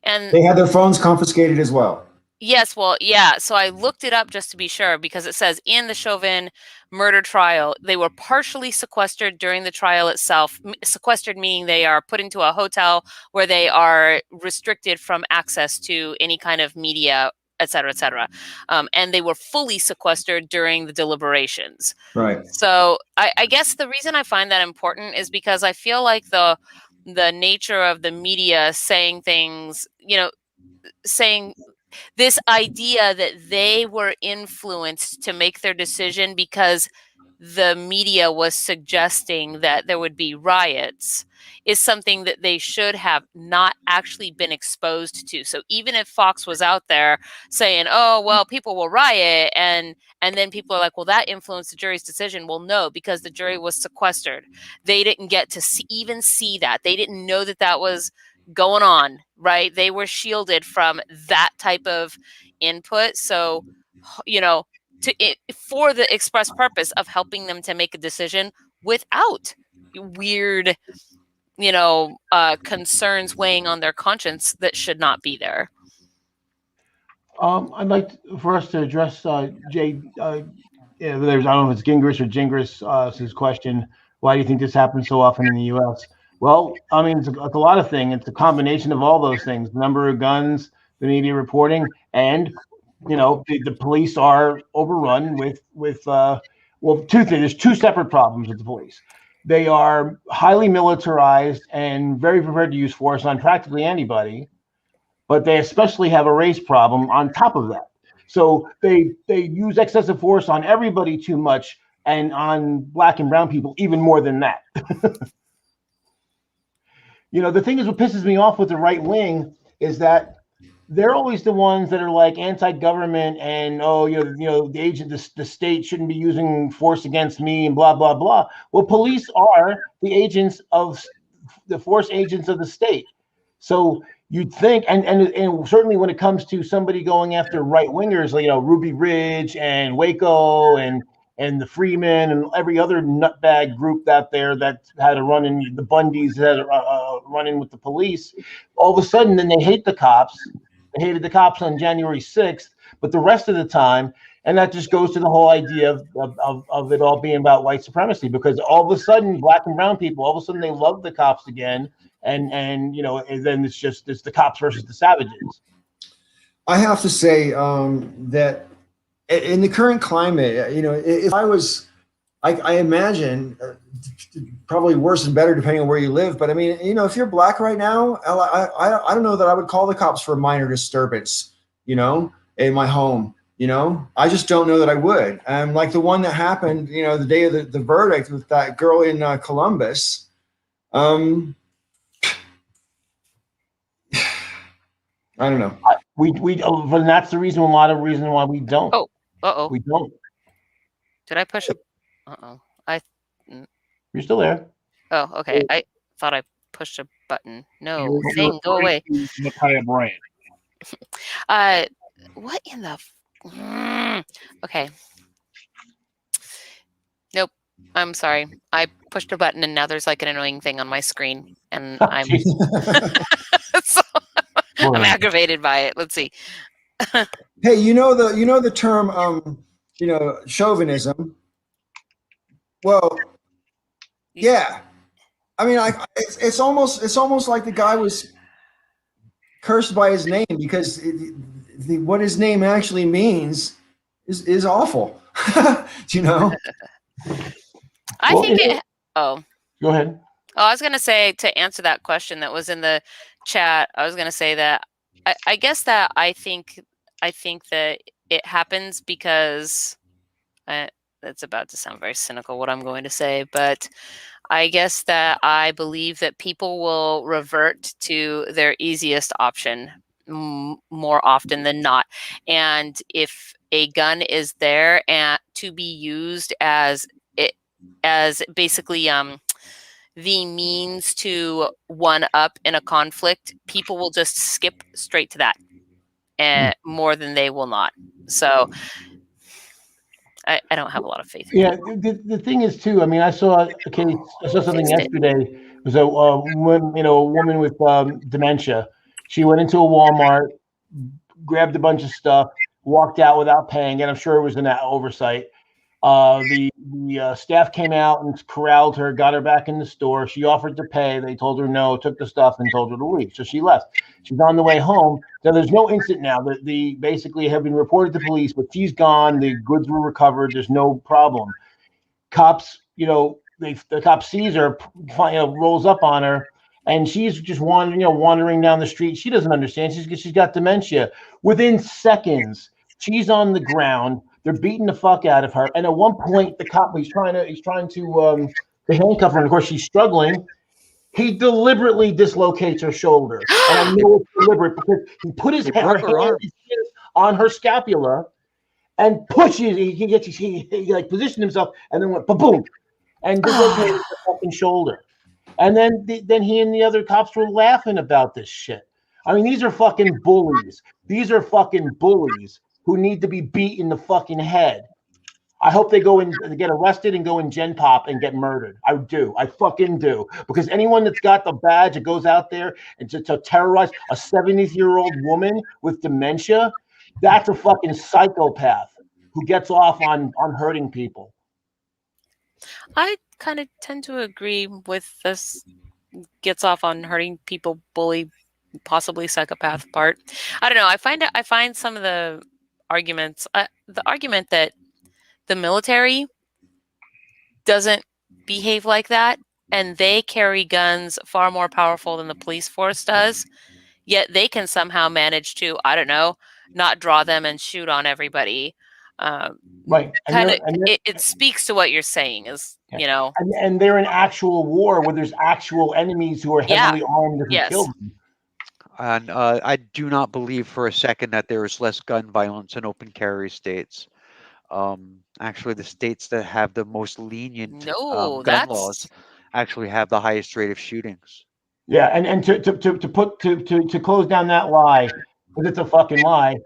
and They had their phones confiscated as well. yes, well, yeah. So I looked it up just to be sure, because it says in the Chauvin murder trial, they were partially sequestered during the trial itself. Sequestered meaning they are put into a hotel where they are restricted from access to any kind of media, et cetera, et cetera. And they were fully sequestered during the deliberations. Right. So I guess the reason I find that important is because I feel like the nature of the media saying things, saying this idea that they were influenced to make their decision because the media was suggesting that there would be riots is something that they should have not actually been exposed to. So even if Fox was out there saying, "Oh, well, people will riot," and then people are like, "Well, that influenced the jury's decision." Well, no, because the jury was sequestered. They didn't get to even see that. They didn't know that that was going on, right? They were shielded from that type of input. So, for the express purpose of helping them to make a decision without weird, concerns weighing on their conscience that should not be there. I'd like for us to address Jay. I don't know if it's Gingrich or Gingras, his question. Why do you think this happens so often in the U.S.? Well, I mean, it's a lot of things. It's a combination of all those things: the number of guns, the media reporting, and the police are overrun with two things. There's two separate problems with the police. They are highly militarized and very prepared to use force on practically anybody, but they especially have a race problem on top of that. So they use excessive force on everybody too much, and on black and brown people even more than that. The thing is, what pisses me off with the right wing is that they're always the ones that are like anti-government and the state shouldn't be using force against me and blah blah blah. Well, police are the force agents of the state. So you'd think, and certainly when it comes to somebody going after right wingers, Ruby Ridge and Waco and the Freemen and every other nutbag group out there that had a run in, the Bundys had a run in with the police, all of a sudden then they hate the cops. They hated the cops on January 6th, but the rest of the time, and that just goes to the whole idea of it all being about white supremacy, because all of a sudden black and brown people, all of a sudden they love the cops again. And then it's the cops versus the savages. I have to say that in the current climate, if I was, I imagine probably worse and better depending on where you live. But I mean, if you're black right now, I don't know that I would call the cops for a minor disturbance, in my home. I just don't know that I would. Like the one that happened, the day of the verdict with that girl in Columbus. I don't know. And that's the reason. A lot of reason why we don't. Oh, we don't. Did I push a? You're still there. Oh, okay. I thought I pushed a button. No, thing, go away. Micaiah Bryant. What in the? Okay. Nope. I'm sorry. I pushed a button and now there's like an annoying thing on my screen, and Oh, I'm jeez. so I'm Boy. aggravated by it. Let's see. Hey, the term chauvinism. Well, yeah. I mean, it's almost like the guy was cursed by his name, because what his name actually means is awful. You know? I Well, think it. Oh, go ahead. I was gonna say, to answer that question that was in the chat, I was gonna say that I guess that I think that it happens because it's about to sound very cynical what I'm going to say, but I guess that I believe that people will revert to their easiest option more often than not. And if a gun is there and to be used as it as basically the means to one up in a conflict, people will just skip straight to that more than they will not. So I don't have a lot of faith in Yeah, people. the thing is too. I mean, I saw a case. I saw something Fixed it. yesterday. It was a woman with dementia. She went into a Walmart, grabbed a bunch of stuff, walked out without paying, and I'm sure it was an oversight. The staff came out and corralled her, got her back in the store. She offered to pay. They told her no, took the stuff, and told her to leave. So she left. She's on the way home. So there's no incident now. The basically have been reported to police, but she's gone. The goods were recovered. There's no problem. Cops, the cop sees her, rolls up on her, and she's just wandering down the street. She doesn't understand. She's got dementia. Within seconds, she's on the ground. They're beating the fuck out of her. And at one point, the cop he's trying to handcuff her. And of course, she's struggling. He deliberately dislocates her shoulder, and I know it's deliberate because he put his hand on her scapula and pushes. He like positioned himself, and then went boom, and dislocated the fucking shoulder. And then he and the other cops were laughing about this shit. I mean, these are fucking bullies. These are fucking bullies who need to be beat in the fucking head. I hope they go and get arrested and go in Gen Pop and get murdered. I do. I fucking do. Because anyone that's got the badge that goes out there and to terrorize a 70-year-old woman with dementia, that's a fucking psychopath who gets off on hurting people. I kind of tend to agree with this gets off on hurting people, bully, possibly psychopath part. I don't know. I find some of the arguments, the argument that the military doesn't behave like that, and they carry guns far more powerful than the police force does, yet they can somehow manage to, I don't know, not draw them and shoot on everybody. Right. It speaks to what you're saying is, and they're in actual war where there's actual enemies who are heavily armed that can kill them. And I do not believe for a second that there is less gun violence in open carry states. Actually, the states that have the most lenient gun laws actually have the highest rate of shootings. Yeah, and to close down that lie, because it's a fucking lie.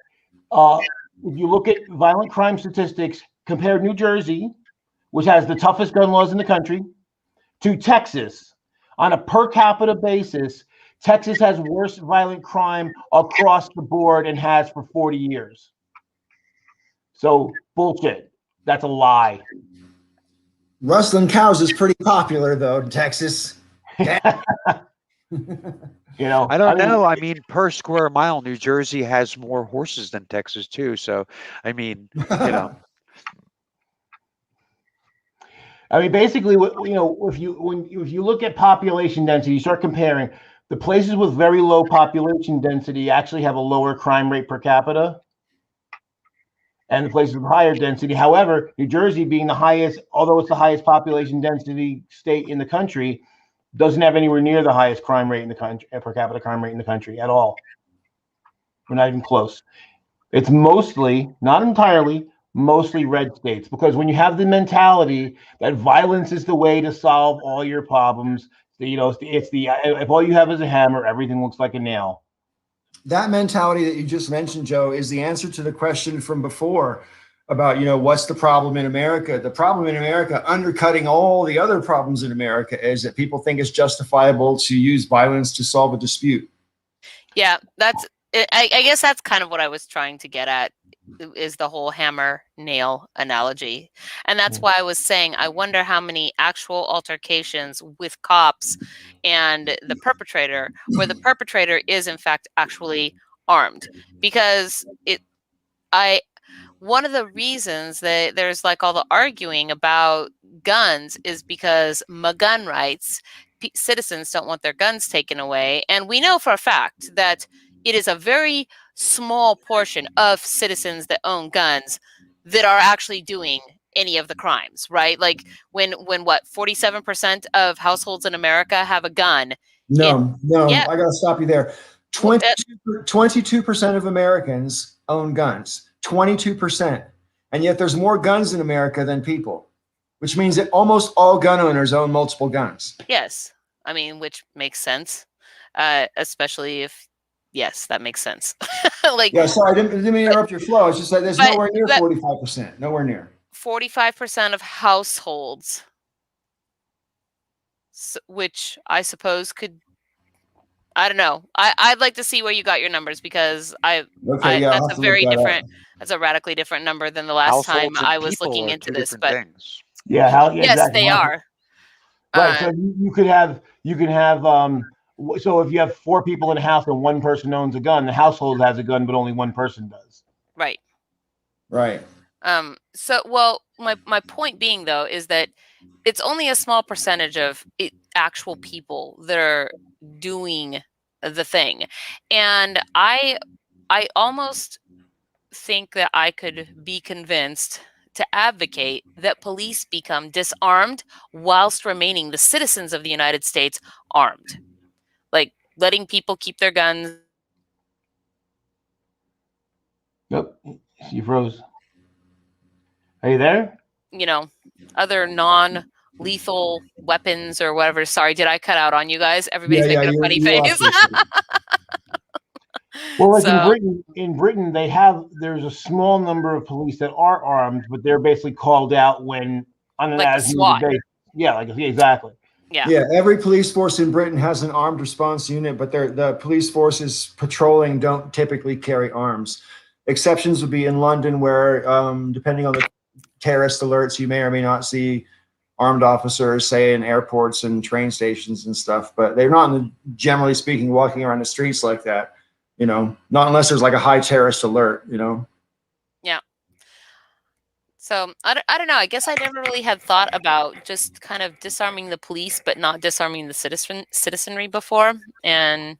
If you look at violent crime statistics, compare New Jersey, which has the toughest gun laws in the country, to Texas. On a per capita basis, Texas has worse violent crime across the board and has for 40 years. So bullshit. That's a lie. Rustling cows is pretty popular though in Texas. I don't know. I mean, per square mile, New Jersey has more horses than Texas too. So, I mean, I mean, basically, if you look at population density, you start comparing the places with very low population density actually have a lower crime rate per capita, and the places with higher density. However, New Jersey being the highest, although it's the highest population density state in the country, doesn't have anywhere near the highest crime rate in the country, per capita crime rate in the country at all. We're not even close. It's mostly, not entirely, mostly red states, because when you have the mentality that violence is the way to solve all your problems, if all you have is a hammer, everything looks like a nail. That mentality that you just mentioned, Joe, is the answer to the question from before. about, what's the problem in America. The problem in America, undercutting all the other problems in America, is that people think it's justifiable to use violence to solve a dispute. Yeah, that's. I guess that's kind of what I was trying to get at, is the whole hammer nail analogy, and that's why I was saying I wonder how many actual altercations with cops and the perpetrator, where the perpetrator is in fact actually armed, because one of the reasons that there's like all the arguing about guns is because gun rights, citizens don't want their guns taken away. And we know for a fact that it is a very small portion of citizens that own guns that are actually doing any of the crimes, right? Like when what, 47% of households in America have a gun. No, yeah. I got to stop you there. 22% of Americans own guns. 22%. And yet there's more guns in America than people, which means that almost all gun owners own multiple guns. Yes. I mean, which makes sense, especially if, yes, that makes sense. Like, yeah, sorry, I didn't mean to interrupt your flow. It's just that there's nowhere near 45%. Nowhere near. 45% of households, which I suppose could, I don't know. I'd like to see where you got your numbers, because that's a very different, that's a radically different number than the last time I was looking into this. But things. Yeah, yes, exactly. they are. Right. So you can have so if you have 4 people in a house and one person owns a gun, the household has a gun, but only one person does. Right. Right. So, well, my point being, though, is that it's only a small percentage of actual people that are doing the thing. And I almost think that I could be convinced to advocate that police become disarmed whilst remaining the citizens of the United States armed. Like letting people keep their guns. Yep. You froze. Are you there? Other non-lethal weapons or whatever. Sorry, did I cut out on you guys? Everybody's making a funny face. Well, like in Britain, there's a small number of police that are armed, but they're basically called out when on an as-needed basis. Yeah, exactly. Yeah, every police force in Britain has an armed response unit, but the police forces patrolling don't typically carry arms. Exceptions would be in London, where depending on the terrorist alerts, you may or may not see armed officers, say in airports and train stations and stuff, but they're not, generally speaking, walking around the streets like that. Not unless there's like a high terrorist alert. Yeah. So I don't know. I guess I never really had thought about just kind of disarming the police, but not disarming the citizenry before. And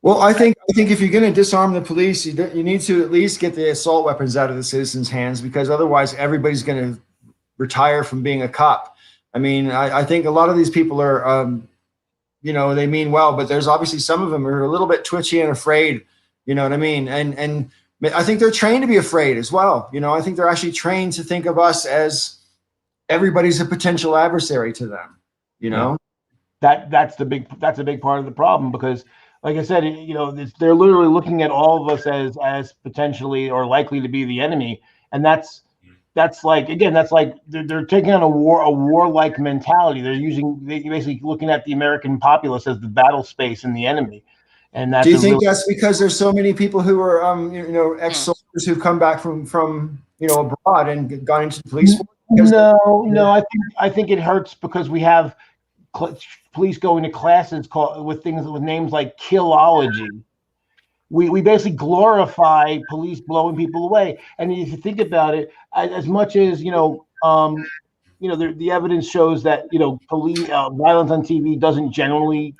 well, I think if you're going to disarm the police, you need to at least get the assault weapons out of the citizens' hands, because otherwise everybody's going to retire from being a cop. I mean, I think a lot of these people are, they mean well, but there's obviously some of them who are a little bit twitchy and afraid. You know what I mean? And I think they're trained to be afraid as well. I think they're actually trained to think of us as everybody's a potential adversary to them. That's a big part of the problem, because, like I said, they're literally looking at all of us as potentially or likely to be the enemy, and that's like, again, that's like they're taking on a warlike mentality. They're basically looking at the American populace as the battle space and the enemy. And that's, do you think that's because there's so many people who are ex-soldiers who've come back from abroad and gone into the police force? No, I think it hurts because we have police going to classes with names like killology. We basically glorify police blowing people away. And if you think about it, as much as the evidence shows that police violence on TV doesn't generally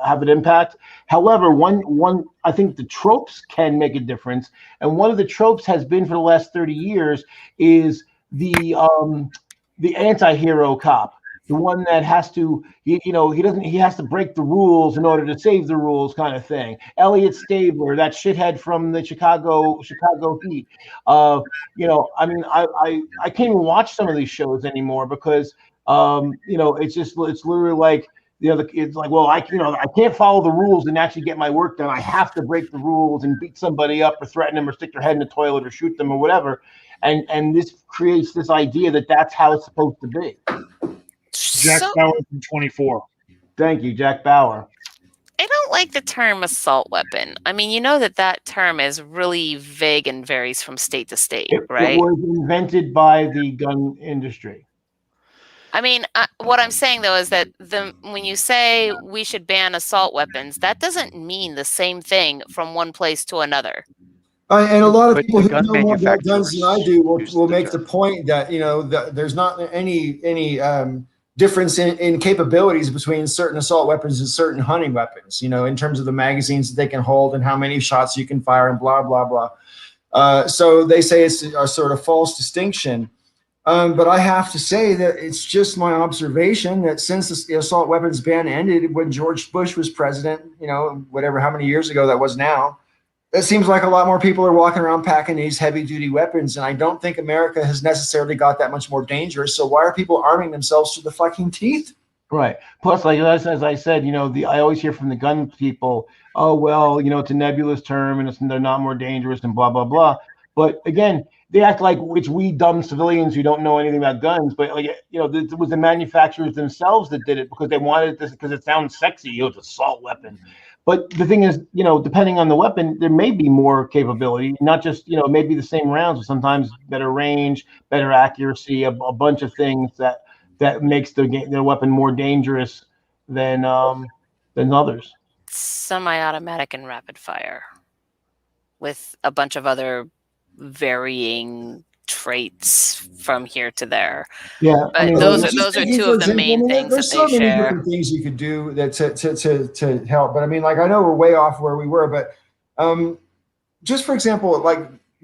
have an impact. However, one I think the tropes can make a difference, and one of the tropes has been for the last 30 years is the anti-hero cop. The one that has to, he has to break the rules in order to save the rules, kind of thing. Elliot Stabler, that shithead from the Chicago Heat. I mean, I can't even watch some of these shows anymore because, it's literally like, it's like, well, I can't follow the rules and actually get my work done. I have to break the rules and beat somebody up or threaten them or stick their head in the toilet or shoot them or whatever. and this creates this idea that that's how it's supposed to be. Jack So Bauer from 24. Thank you, Jack Bauer. I don't like the term assault weapon. I mean, you know that term is really vague and varies from state to state, It right? was invented by the gun industry. I mean, what I'm saying though is that when you say we should ban assault weapons, that doesn't mean the same thing from one place to another. And a lot of But people the who gun know more about guns than I manufacturers do will, use will the make the term. point that, you know, there's not any difference in capabilities between certain assault weapons and certain hunting weapons, you know, in terms of the magazines that they can hold and how many shots you can fire and blah, blah, blah. So they say it's a sort of false distinction. But I have to say that it's just my observation that since the assault weapons ban ended when George Bush was president, you know, whatever, how many years ago that was now, it seems like a lot more people are walking around packing these heavy duty weapons. And I don't think America has necessarily got that much more dangerous. So why are people arming themselves to the fucking teeth? Right. Plus, like as I said, you know, I always hear from the gun people, oh, well, you know, it's a nebulous term and they're not more dangerous and blah, blah, blah. But again, they act like it's we dumb civilians who don't know anything about guns. But, like, you know, it was the manufacturers themselves that did it because they wanted this because it sounds sexy. You know, it's an assault weapon. But the thing is, you know, depending on the weapon, there may be more capability, not just, you know, maybe the same rounds, but sometimes better range, better accuracy, a bunch of things that makes their weapon more dangerous than others. Semi-automatic and rapid fire with a bunch of other varying traits from here to there. Yeah, But I mean, those just are thinking, two for of the example, main things there's that so they many share. different things you could do that to help. But I mean, like, I know we're way off where we were, but just for example, like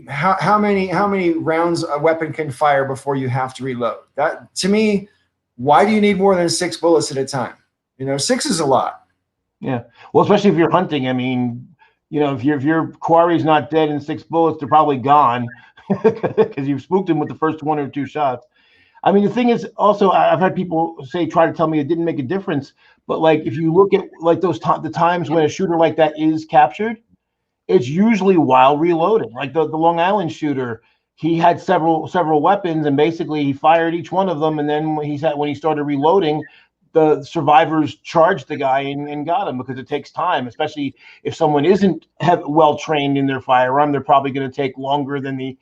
how many rounds a weapon can fire before you have to reload? That, to me, why do you need more than 6 bullets at a time? You know, 6 is a lot. Yeah, well, especially if you're hunting. I mean, you know, if your quarry's not dead in 6 bullets, they're probably gone because you've spooked them with the first 1 or 2 shots. I mean, the thing is, also, I've had people try to tell me it didn't make a difference. But, like, if you look at, like, the times when a shooter like that is captured, it's usually while reloading. Like the Long Island shooter, he had several weapons, and basically he fired each one of them. And then when he started reloading, the survivors charged the guy and got him, because it takes time, especially if someone isn't well trained in their firearm. They're probably going to take longer than than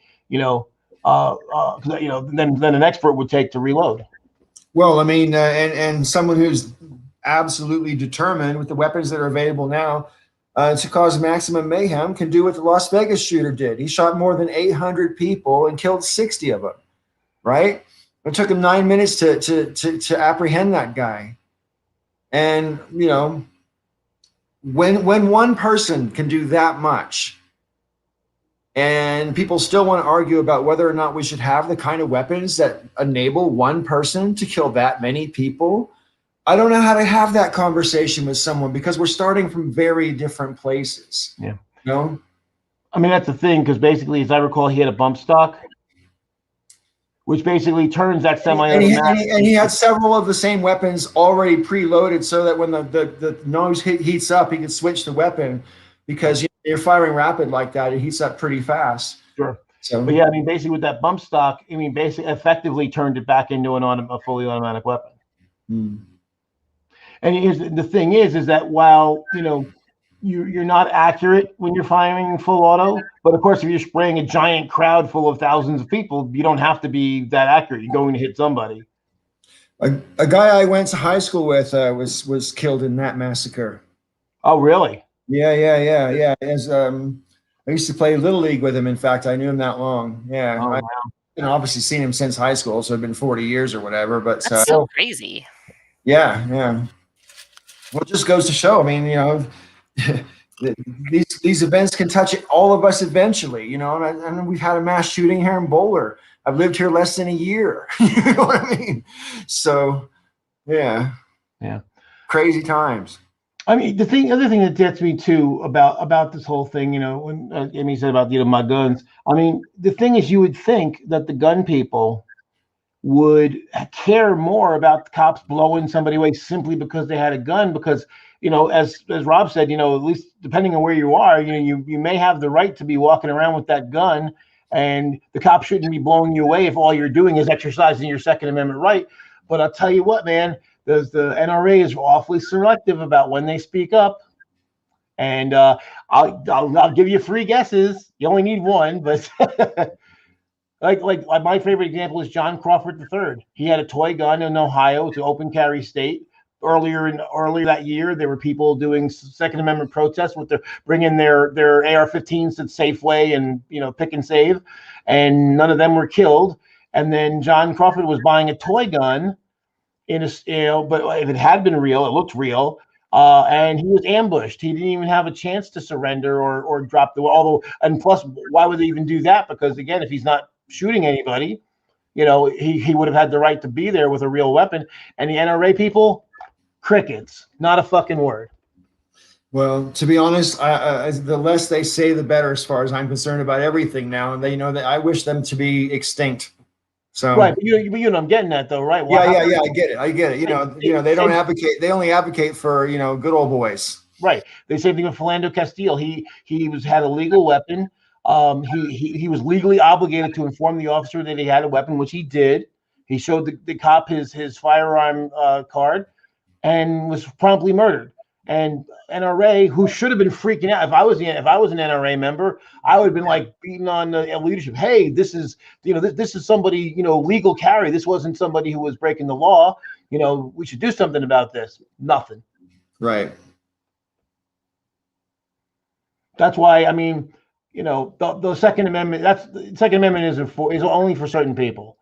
an expert would take to reload. Well, I mean, and someone who's absolutely determined with the weapons that are available now to cause maximum mayhem can do what the Las Vegas shooter did. He shot more than 800 people and killed 60 of them, right? It took him 9 minutes to apprehend that guy. And, you know, when one person can do that much, and people still want to argue about whether or not we should have the kind of weapons that enable one person to kill that many people, I don't know how to have that conversation with someone, because we're starting from very different places. Yeah. You know? I mean, that's the thing, because basically, as I recall, he had a bump stock, which basically turns that semi-automatic. And he had several of the same weapons already preloaded, so that when the nose heats up, he can switch the weapon, because you're firing rapid like that, it heats up pretty fast. Sure. So, but yeah, I mean, basically with that bump stock, I mean, basically effectively turned it back into a fully automatic weapon. And the thing is that while, you know, you're not accurate when you're firing full auto, but of course, if you're spraying a giant crowd full of thousands of people, you don't have to be that accurate. You're going to hit somebody. A guy I went to high school with was killed in that massacre. Oh, really? Yeah. As I used to play Little League with him. In fact, I knew him that long. Yeah. Oh, wow. I've obviously seen him since high school, so it's been 40 years or whatever. But That's so crazy. Yeah. Well, it just goes to show. I mean, you know, these events can touch all of us eventually. You know, and we've had a mass shooting here in Boulder. I've lived here less than a year. You know what I mean? So, yeah. Crazy times. I mean, other thing that gets me too about this whole thing, you know, when Amy said about, you know, my guns. I mean, the thing is, you would think that the gun people would care more about the cops blowing somebody away simply because they had a gun, because, you know, as Rob said, you know, at least depending on where you are, you know, you may have the right to be walking around with that gun, and the cop shouldn't be blowing you away if all you're doing is exercising your Second Amendment right. But I'll tell you what, man, the NRA is awfully selective about when they speak up. And I'll give you free guesses. You only need one, but like my favorite example is John Crawford III. He had a toy gun in Ohio. It's an open carry state. Earlier that year, there were people doing Second Amendment protests with bringing their AR-15s to Safeway and Pick and Save, and none of them were killed. And then John Crawford was buying a toy gun but if it had been real, it looked real. And he was ambushed. He didn't even have a chance to surrender or drop and plus, why would they even do that? Because again, if he's not shooting anybody, he would have had the right to be there with a real weapon. And the NRA people, crickets, not a fucking word. Well, to be honest, the less they say, the better, as far as I'm concerned about everything now. And they know that I wish them to be extinct. So right, but you know I'm getting that though, right? Yeah, I get it. They don't advocate. They only advocate for good old boys. Right. The same thing with Philando Castile. He had a legal weapon. He was legally obligated to inform the officer that he had a weapon, which he did. He showed the cop his firearm card, and was promptly murdered. And NRA, who should have been freaking out, if I was an NRA member, I would have been like beating on the leadership. Hey, this is this is somebody legal carry. This wasn't somebody who was breaking the law. We should do something about this. Nothing. Right. That's why the Second Amendment. The Second Amendment is only for certain people.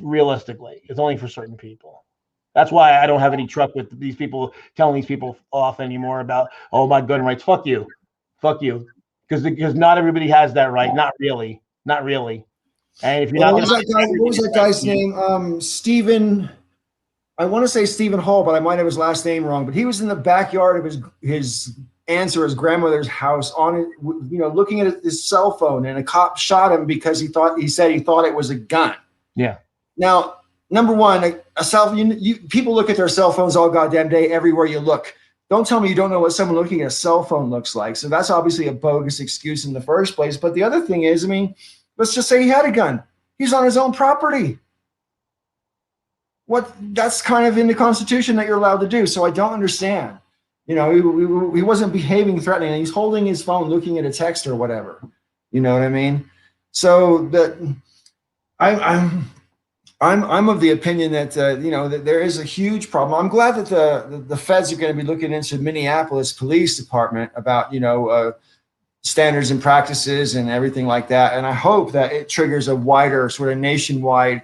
Realistically, it's only for certain people. That's why I don't have any truck with these people telling these people off anymore about, oh, my gun rights. Fuck you. Because not everybody has that right. Not really. And if you're what was that guy's name? Stephen. I want to say Stephen Hall, but I might have his last name wrong. But he was in the backyard of his aunt's or his grandmother's house looking at his cell phone, and a cop shot him because he thought it was a gun. Yeah. Now, number one, a cell phone. People look at their cell phones all goddamn day, everywhere you look. Don't tell me you don't know what someone looking at a cell phone looks like. So that's obviously a bogus excuse in the first place. But the other thing is, let's just say he had a gun. He's on his own property. That's kind of in the Constitution that you're allowed to do. So I don't understand. He wasn't behaving threatening. He's holding his phone, looking at a text or whatever. You know what I mean? So I'm of the opinion that that there is a huge problem. I'm glad that the feds are going to be looking into Minneapolis Police Department about standards and practices and everything like that. And I hope that it triggers a wider sort of nationwide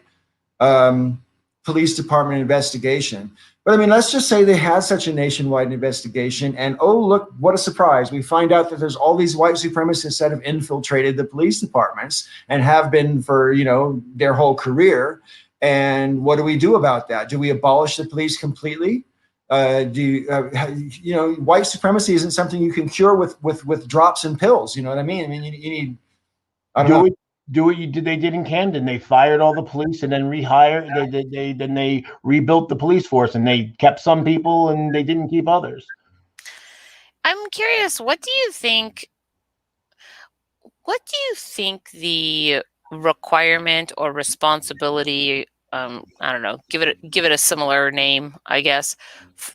police department investigation. But let's just say they had such a nationwide investigation, and oh, look, what a surprise. We find out that there's all these white supremacists that have infiltrated the police departments and have been for, their whole career. And what do we do about that? Do we abolish the police completely? White supremacy isn't something you can cure with drops and pills. You know what I mean? You need, I don't know. Do what they did in Camden. They fired all the police and then rehired. They rebuilt the police force, and they kept some people and they didn't keep others. I'm curious. What do you think the requirement or responsibility? I don't know. Give it a similar name, I guess.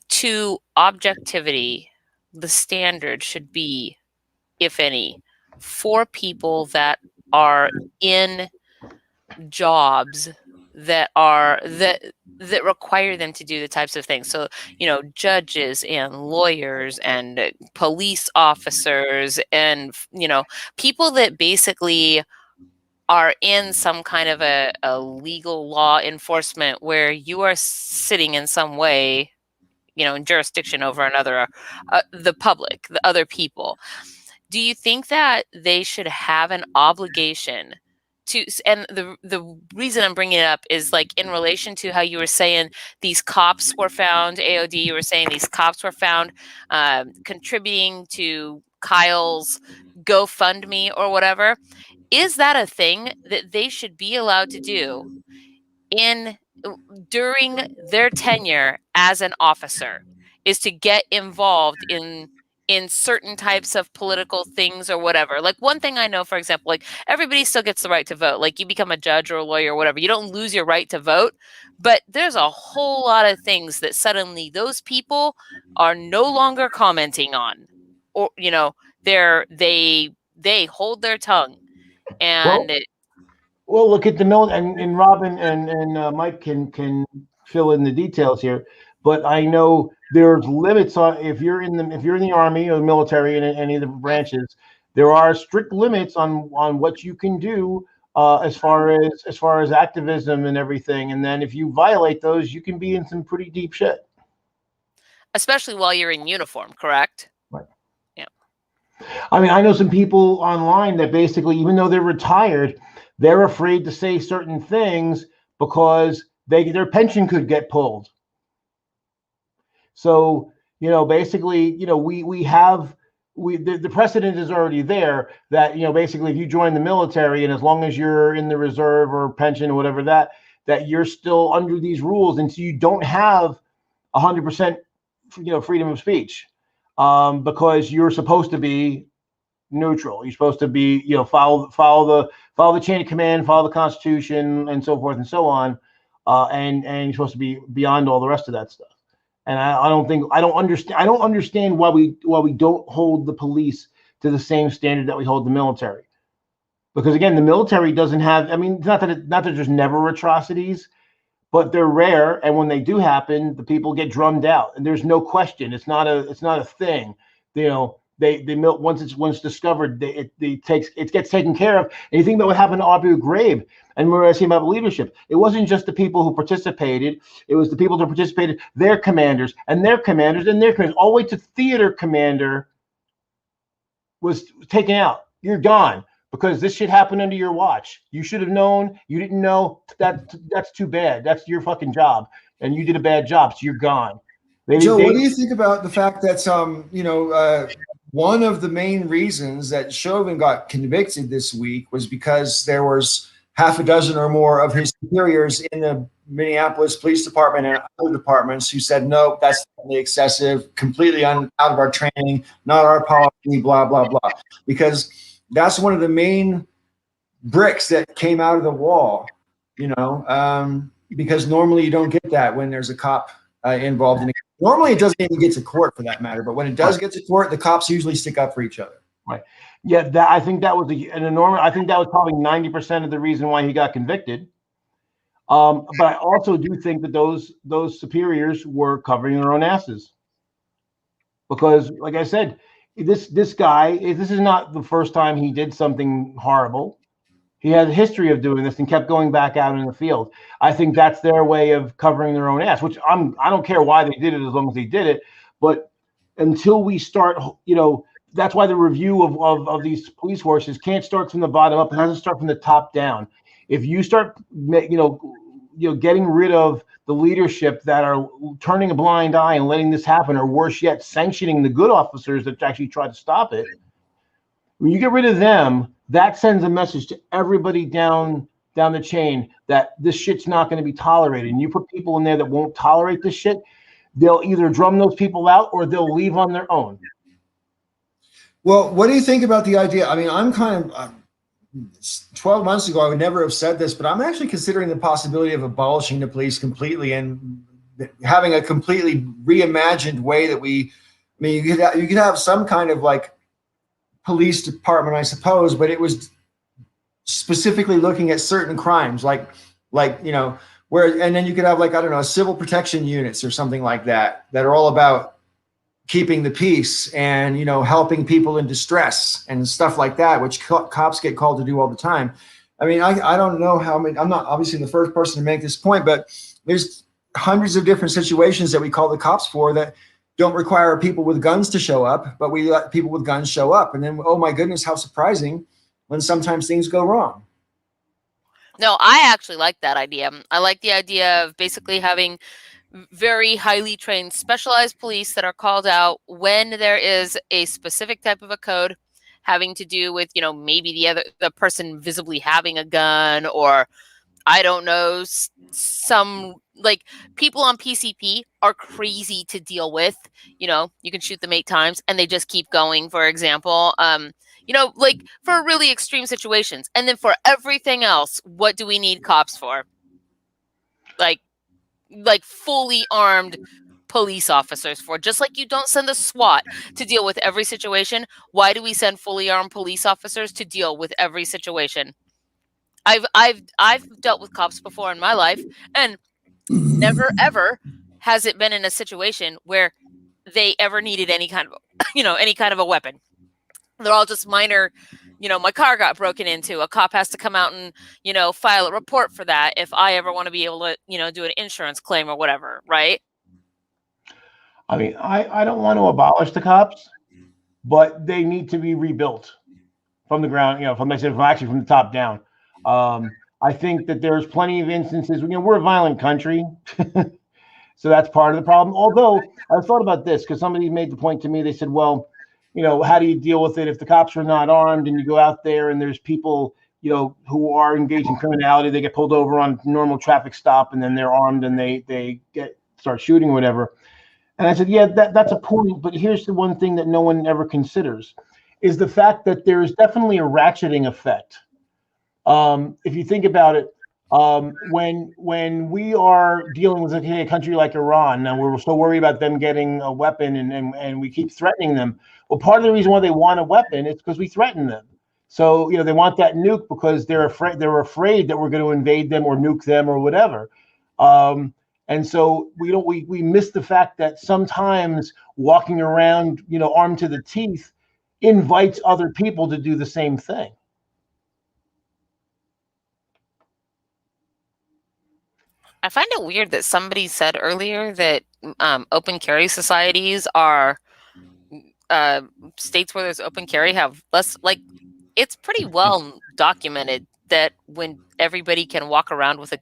To objectivity, the standard should be, if any, for people that are in jobs that require them to do the types of things. So, judges and lawyers and police officers and, people that basically are in some kind of a legal law enforcement where you are sitting in some way, in jurisdiction over another, the public, the other people. Do you think that they should have an obligation to, and the reason I'm bringing it up is like in relation to how you were saying these cops were found, AOD, you were saying these cops were found contributing to Kyle's GoFundMe or whatever. Is that a thing that they should be allowed to do during their tenure as an officer, is to get involved in in certain types of political things or whatever. Like one thing I know, for example, like everybody still gets the right to vote. Like you become a judge or a lawyer or whatever, you don't lose your right to vote. But there's a whole lot of things that suddenly those people are no longer commenting on, or they hold their tongue, Well, and well, look at the mill, and Robin and Mike can fill in the details here. But I know there's limits on if you're in the army or the military in any of the branches, there are strict limits on what you can do as far as activism and everything. And then if you violate those, you can be in some pretty deep shit. especially while you're in uniform, correct? Right. Yeah. I mean, I know some people online that basically, even though they're retired, they're afraid to say certain things because their pension could get pulled. So, basically, the precedent is already there that, basically if you join the military and as long as you're in the reserve or pension or whatever that you're still under these rules, and so you don't have 100% freedom of speech, because you're supposed to be neutral. You're supposed to be, follow the chain of command, follow the Constitution, and so forth and so on, and you're supposed to be beyond all the rest of that stuff. And I don't understand why we don't hold the police to the same standard that we hold the military. Because again, the military doesn't have. I mean, not that there's never atrocities, but they're rare, and when they do happen, the people get drummed out, and there's no question. It's not a thing. They once it's discovered, it gets taken care of. And you think about what happened to Abu Ghraib, and we're asking about leadership. It wasn't just the people who participated; it was the people who participated, their commanders, and their commanders, and their commanders, all the way to theater commander was taken out. You're gone because this shit happened under your watch. You should have known. You didn't know. That's too bad. That's your fucking job, and you did a bad job, so you're gone. Joe, what do you think about the fact that one of the main reasons that Chauvin got convicted this week was because there was half a dozen or more of his superiors in the Minneapolis Police Department and other departments who said, no, that's totally excessive, completely out of our training, not our policy, blah, blah, blah. Because that's one of the main bricks that came out of the wall, because normally you don't get that when there's a cop involved in it. Normally it doesn't even get to court for that matter, but when it does get to court, the cops usually stick up for each other. Right. Yeah, I think that was an enormous. I think that was probably 90% of the reason why he got convicted. But I also do think that those superiors were covering their own asses, because, like I said, this guy, this is not the first time he did something horrible. He has a history of doing this and kept going back out in the field. I think that's their way of covering their own ass, which I don't care why they did it as long as they did it. But until we start, that's why the review of these police forces can't start from the bottom up. It has to start from the top down. If you start, getting rid of the leadership that are turning a blind eye and letting this happen, or worse yet, sanctioning the good officers that actually try to stop it, when you get rid of them, that sends a message to everybody down the chain that this shit's not going to be tolerated. And you put people in there that won't tolerate this shit, they'll either drum those people out or they'll leave on their own. Well, what do you think about the idea? I mean, I'm kind of 12 months ago, I would never have said this, but I'm actually considering the possibility of abolishing the police completely and having a completely reimagined way that you could have some kind of like police department, I suppose, but it was specifically looking at certain crimes, like where, and then you could have like, I don't know, civil protection units or something like that are all about keeping the peace and, helping people in distress and stuff like that, which cops get called to do all the time. I mean, I don't know how many, I'm not obviously the first person to make this point, but there's hundreds of different situations that we call the cops for that don't require people with guns to show up, but we let people with guns show up. And then, oh my goodness, how surprising when sometimes things go wrong. No, I actually like that idea. I like the idea of basically having very highly trained, specialized police that are called out when there is a specific type of a code having to do with, maybe the person visibly having a gun, or I don't know, some like people on PCP are crazy to deal with. You know, you can shoot them 8 times and they just keep going, for example. You know, like for really extreme situations. And then for everything else, what do we need cops for? Like fully armed police officers for. Just like you don't send the SWAT to deal with every situation, why do we send fully armed police officers to deal with every situation? I've dealt with cops before in my life, and never ever has it been in a situation where they ever needed any kind of any kind of a weapon. They're all just minor, my car got broken into. A cop has to come out and, file a report for that if I ever want to be able to, do an insurance claim or whatever, right? I mean, I don't want to abolish the cops, but they need to be rebuilt from the ground, from the top down. I think that there's plenty of instances, we're a violent country. So that's part of the problem. Although I thought about this because somebody made the point to me. They said, well, how do you deal with it if the cops are not armed and you go out there and there's people, who are engaged in criminality, they get pulled over on normal traffic stop and then they're armed and they start shooting or whatever. And I said, yeah, that's a point. But here's the one thing that no one ever considers is the fact that there is definitely a ratcheting effect. If you think about it, when we are dealing with a country like Iran, and we're so worried about them getting a weapon and we keep threatening them. Well, part of the reason why they want a weapon is because we threaten them. So, they want that nuke because they're afraid that we're going to invade them or nuke them or whatever. And so we miss the fact that sometimes walking around, armed to the teeth invites other people to do the same thing. I find it weird that somebody said earlier that open carry societies are states where there's open carry have less, it's pretty well documented that when everybody can walk around with a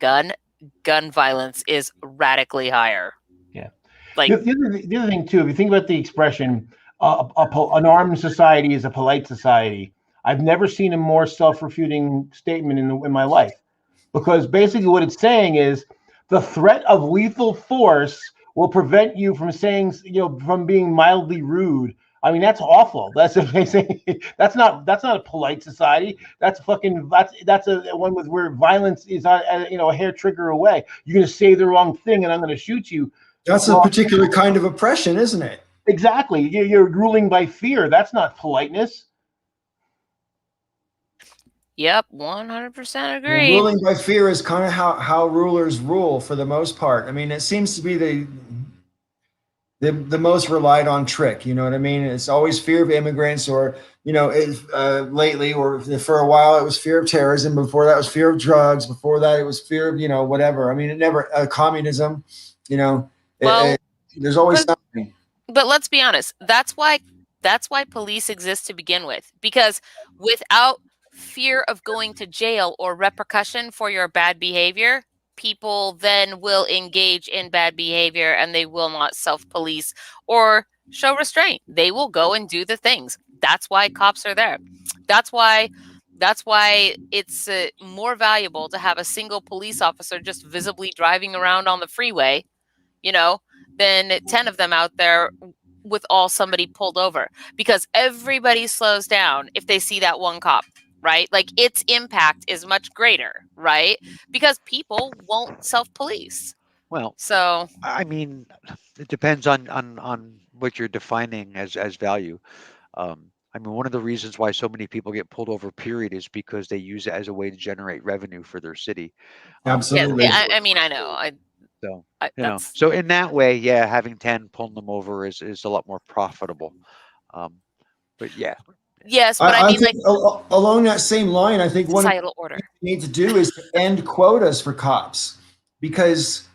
gun violence is radically higher. Yeah. The other thing too, if you think about the expression, an armed society is a polite society, I've never seen a more self-refuting statement in my life, because basically what it's saying is the threat of lethal force will prevent you from saying, from being mildly rude. I mean, that's awful. That's not a polite society. That's a one where violence is a hair trigger away. You're going to say the wrong thing, and I'm going to shoot you. That's a particular kind of oppression, isn't it? Exactly. You're ruling by fear. That's not politeness. Yep, 100% agree. Ruling by fear is kind of how rulers rule for the most part. I mean, it seems to be the most relied on trick. You know what I mean? It's always fear of immigrants, or lately, or for a while, it was fear of terrorism. Before that, was fear of drugs. Before that, it was fear of whatever. I mean, it never communism. There's always something. But let's be honest. That's why police exist to begin with, because without fear of going to jail or repercussion for your bad behavior, people then will engage in bad behavior and they will not self-police or show restraint. They will go and do the things. That's why cops are there. That's why it's more valuable to have a single police officer just visibly driving around on the freeway, than 10 of them out there with somebody pulled over, because everybody slows down if they see that one cop. Right? Its impact is much greater, right? Because people won't self-police. Well, so I mean, it depends on what you're defining as value. I mean, one of the reasons why so many people get pulled over, period, is because they use it as a way to generate revenue for their city. Absolutely. Yeah, I mean, I know. So in that way, yeah, having 10 pulling them over is a lot more profitable. But yeah. Yes, but I mean, think along that same line, I think one societal order we need to do is to end quotas for cops, because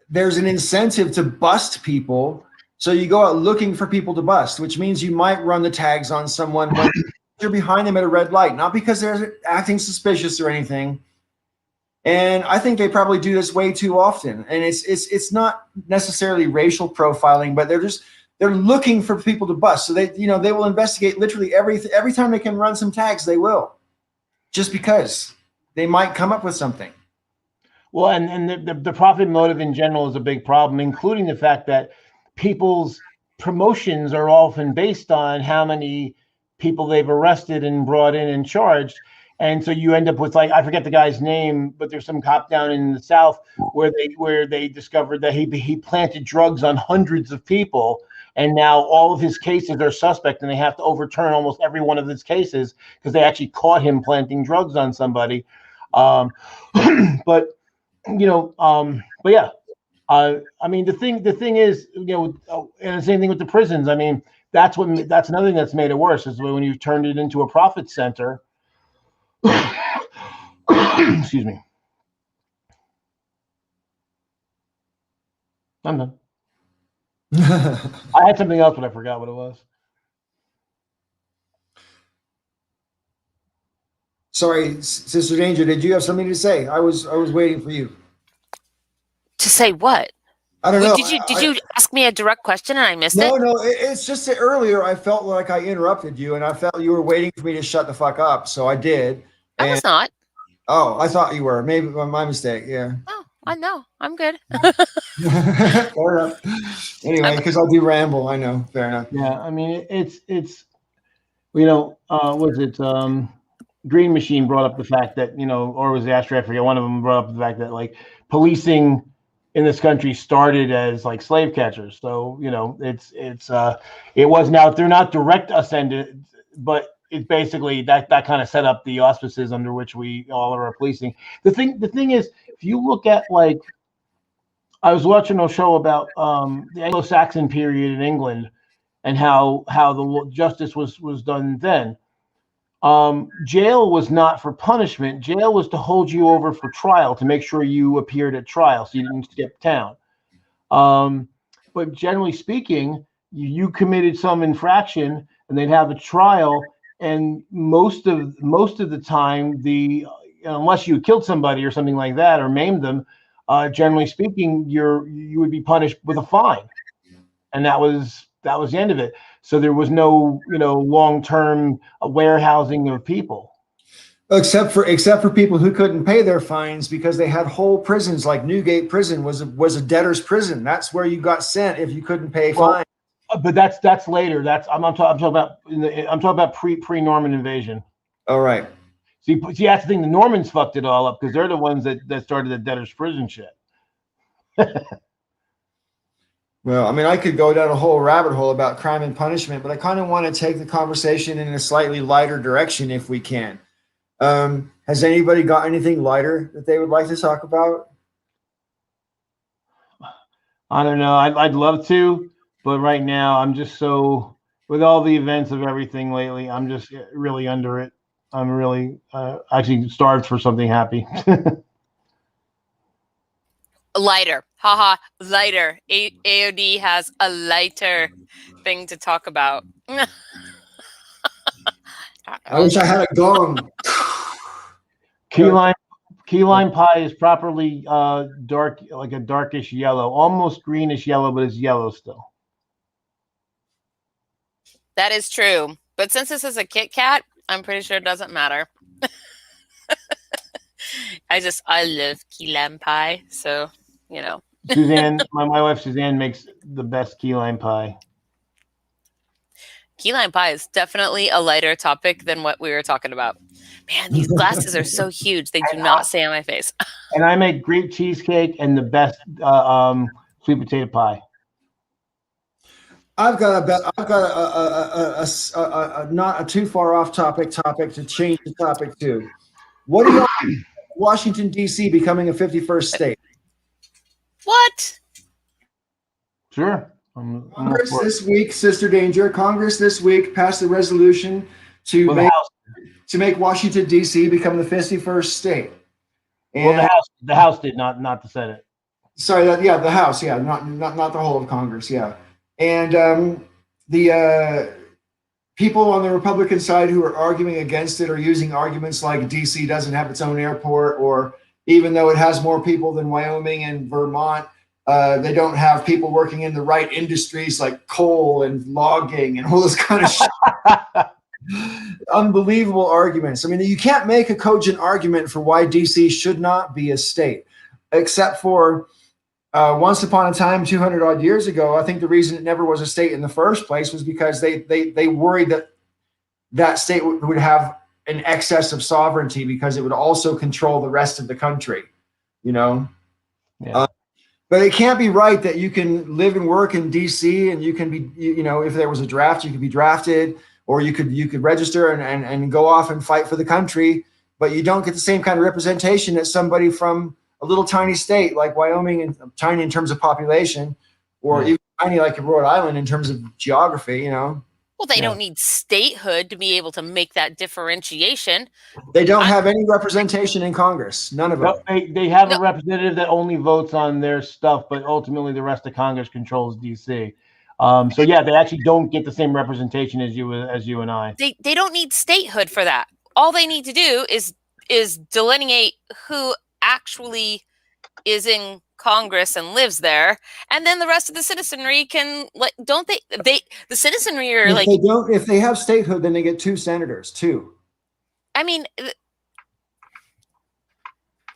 there's an incentive to bust people. So you go out looking for people to bust, which means you might run the tags on someone when you're behind them at a red light, not because they're acting suspicious or anything. And I think they probably do this way too often. And it's not necessarily racial profiling, but they're looking for people to bust. So they will investigate literally every time they can run some tags, they will, just because. they might come up with something. Well, and the profit motive in general is a big problem, including the fact that people's promotions are often based on how many people they've arrested and brought in and charged. And so you end up with, like, I forget the guy's name, but there's some cop down in the South where they discovered that he planted drugs on hundreds of people, and now all of his cases are suspect, and they have to overturn almost every one of his cases because they actually caught him planting drugs on somebody. But but yeah, I mean, the thing is, and the same thing with the prisons. I mean, that's another thing that's made it worse is when you've turned it into a profit center. Excuse me. I'm done. I had something else, but I forgot what it was. Sorry, Sister Danger, did you have something to say? I was waiting for you. To say what? I don't know. Did you ask me a direct question and I missed it? No, it's just that earlier I felt like I interrupted you, and I felt you were waiting for me to shut the fuck up, so I did. I was not. Oh, I thought you were. Maybe my mistake. Yeah. Oh, I know. I'm good. Fair enough. Anyway, because I do ramble. I know. Fair enough. Yeah, I mean, it's was it Green Machine brought up the fact that, or was it Astro? I forget. One of them brought up the fact that, like, policing in this country started as like slave catchers. So, it wasn't out. They're not direct ascendant, but it's basically that kind of set up the auspices under which we all are policing. The thing is, if you look at, like, I was watching a show about the Anglo-Saxon period in England and how the justice was done then. Jail was not for punishment. Jail was to hold you over for trial, to make sure you appeared at trial so you didn't skip town. But generally speaking, you committed some infraction and they'd have a trial, and most of the time, unless you killed somebody or something like that or maimed them, generally speaking, you would be punished with a fine, and that was the end of it. So there was no long-term warehousing of people, except for people who couldn't pay their fines because they had whole prisons. Like Newgate Prison was a debtor's prison. That's where you got sent if you couldn't pay fines. But that's later. I'm talking about pre-Norman invasion. All right. See, that's the thing. The Normans fucked it all up because they're the ones that started the debtor's prison shit. Well, I mean, I could go down a whole rabbit hole about crime and punishment, but I kind of want to take the conversation in a slightly lighter direction if we can. Has anybody got anything lighter that they would like to talk about? I don't know. I'd love to, but right now I'm just so, with all the events of everything lately, I'm just really under it. I'm really actually starved for something happy. Lighter. Haha, lighter. AOD has a lighter thing to talk about. I wish I had a gong. Key lime pie is properly dark, like a darkish yellow, almost greenish yellow, but it's yellow still. That is true. But since this is a Kit Kat, I'm pretty sure it doesn't matter. I love key lime pie, so Suzanne, my wife Suzanne makes the best key lime pie. Key lime pie is definitely a lighter topic than what we were talking about. Man, these glasses are so huge; they do not stay on my face. And I make great cheesecake and the best sweet potato pie. I've got a not a too far off topic to change the topic to. What do you think Washington D.C. becoming a 51st state? What? Sure. Congress this week, Sister Danger. Congress this week passed a resolution to make Washington D.C. become the 51st state. And well, the House did, not the Senate. Sorry, the House, not the whole of Congress, And the people on the Republican side who are arguing against it are using arguments like D.C. doesn't have its own airport, or even though it has more people than Wyoming and Vermont, they don't have people working in the right industries like coal and logging and all this kind of shit. Unbelievable arguments. I mean, you can't make a cogent argument for why DC should not be a state, except for once upon a time, 200 odd years ago. I think the reason it never was a state in the first place was because they worried that that state would have an excess of sovereignty because it would also control the rest of the country, you know? Yeah. But it can't be right that you can live and work in DC and you can be, you know, if there was a draft, you could be drafted, or you could register and go off and fight for the country, but you don't get the same kind of representation as somebody from a little tiny state like Wyoming, and tiny in terms of population, or even tiny like Rhode Island in terms of geography, you know? Well, they don't need statehood to be able to make that differentiation. They don't have any representation in Congress. None of them. No, they have a representative that only votes on their stuff, but ultimately the rest of Congress controls DC. So yeah, they actually don't get the same representation as you and I. They don't need statehood for that. All they need to do is delineate who actually is in Congress and lives there, and then the rest of the citizenry can, like, don't they the citizenry are like, if they have statehood, then they get 2 senators. 2. I mean,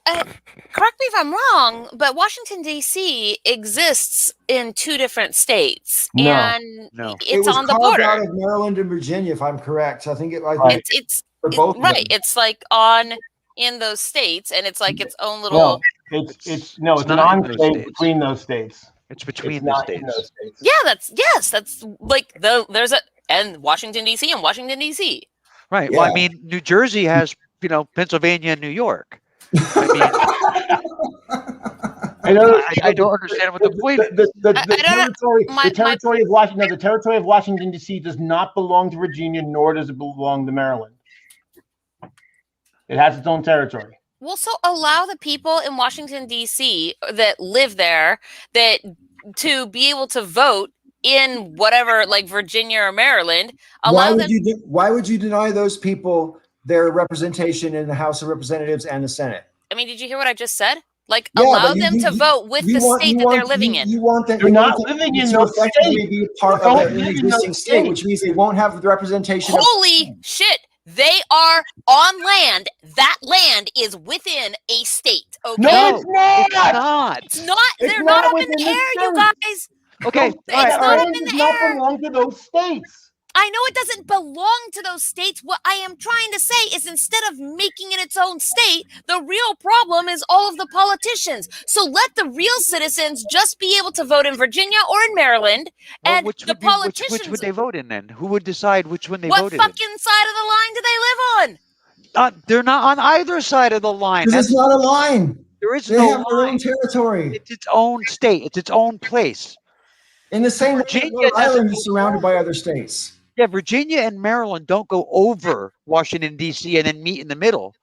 correct me if I'm wrong, but Washington D.C. exists in 2 different states, and it's on the border. Out of Maryland and Virginia, if I'm correct. I think it's both right. It's like in those states, and it's like its own little. It's an enclave between those states. It's between those states. Yeah, that's like there's and Washington D.C. and Washington D.C. Right. Yeah. Well, I mean, New Jersey has, you know, Pennsylvania and New York. I mean, I don't understand what the point is. The territory of Washington. The territory of Washington D.C. does not belong to Virginia, nor does it belong to Maryland. It has its own territory. Well, so allow the people in Washington, D.C. that live there to be able to vote in whatever, like Virginia or Maryland. Why would you deny those people their representation in the House of Representatives and the Senate? I mean, did you hear what I just said? Like, allow them to vote with the state that they're living in. You want them. They're not living in those states. Be part of an existing state, which means they won't have the representation. Holy shit! They are on land. That land is within a state. Okay? No, it's not. It's not. It's not. They're not up in the air, you guys. Okay. It's not up in the air. It does not belong to those states. I know it doesn't belong to those states. What I am trying to say is, instead of making it its own state, the real problem is all of the politicians. So let the real citizens just be able to vote in Virginia or in Maryland, and the politicians. Which would they vote in then? Who would decide which one they voted in? What fucking side of the line do they live on? They're not on either side of the line. Because it's not a line. There is no line. They have their own territory. It's its own state. It's its own place. In the same way, Rhode Island is surrounded by other states. Yeah, Virginia and Maryland don't go over Washington, D.C. and then meet in the middle.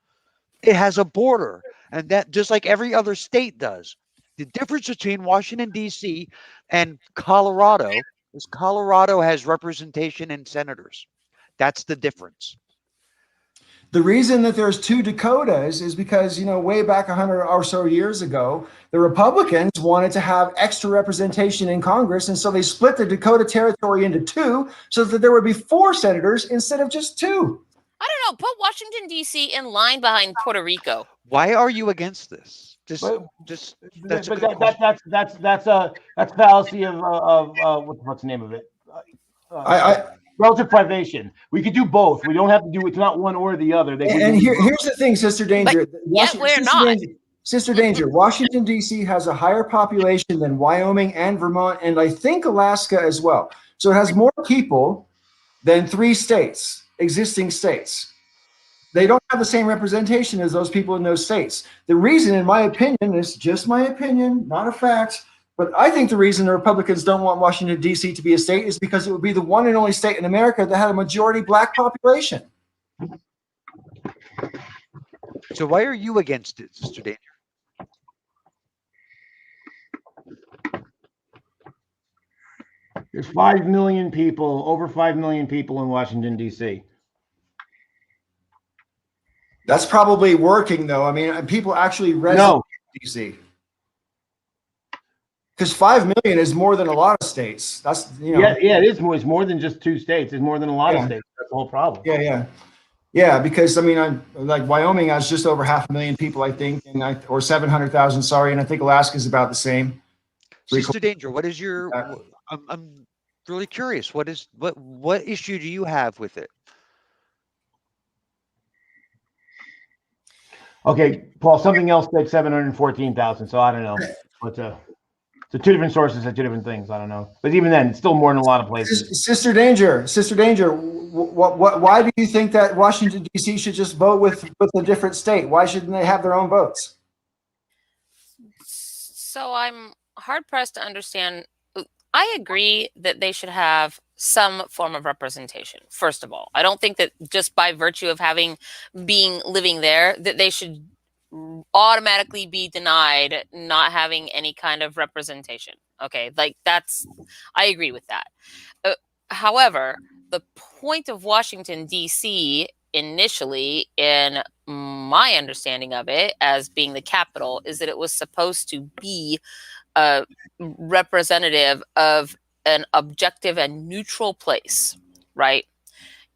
It has a border, and that just like every other state does. The difference between Washington, D.C. and Colorado is Colorado has representation in senators. That's the difference. The reason that there's 2 Dakotas is because, you know, way back 100 or so years ago, the Republicans wanted to have extra representation in Congress. And so they split the Dakota territory into 2 so that there would be 4 senators instead of just 2. I don't know. Put Washington, D.C. in line behind Puerto Rico. Why are you against this? That's fallacy of what's the name of it? Relative privation. We could do both. We don't have to do. It's not one or the other. Here's the thing, Sister Danger. We're not. Sister Danger. Washington D.C. has a higher population than Wyoming and Vermont, and I think Alaska as well. So it has more people than 3 states, existing states. They don't have the same representation as those people in those states. The reason, in my opinion, is just my opinion, not a fact. But I think the reason the Republicans don't want Washington, D.C. to be a state is because it would be the one and only state in America that had a majority Black population. So why are you against it, Sister Danger? There's 5 million people, over 5 million people in Washington, D.C. That's probably working, though. I mean, people actually reside in D.C. Because 5 million is more than a lot of states. That's, you know. Yeah, it is more. It's more than just 2 states. It's more than a lot of states. That's the whole problem. Yeah, because I mean, I'm like Wyoming has just over 500,000 people, I think, or 700,000. Sorry, and I think Alaska is about the same. Sister Danger, what is your? I'm really curious. What issue do you have with it? Okay, Paul. Something else said 714,000. So I don't know. But so two different sources said two different things. I don't know. But even then, it's still more than a lot of places. Sister Danger. Why do you think that Washington D.C. should just vote with a different state? Why shouldn't they have their own votes? So I'm hard pressed to understand. I agree that they should have some form of representation. First of all, I don't think that just by virtue of living there, that they should automatically be denied not having any kind of representation. Okay, like I agree with that. However, the point of Washington, D.C. initially, in my understanding of it as being the capital, is that it was supposed to be a representative of an objective and neutral place, right?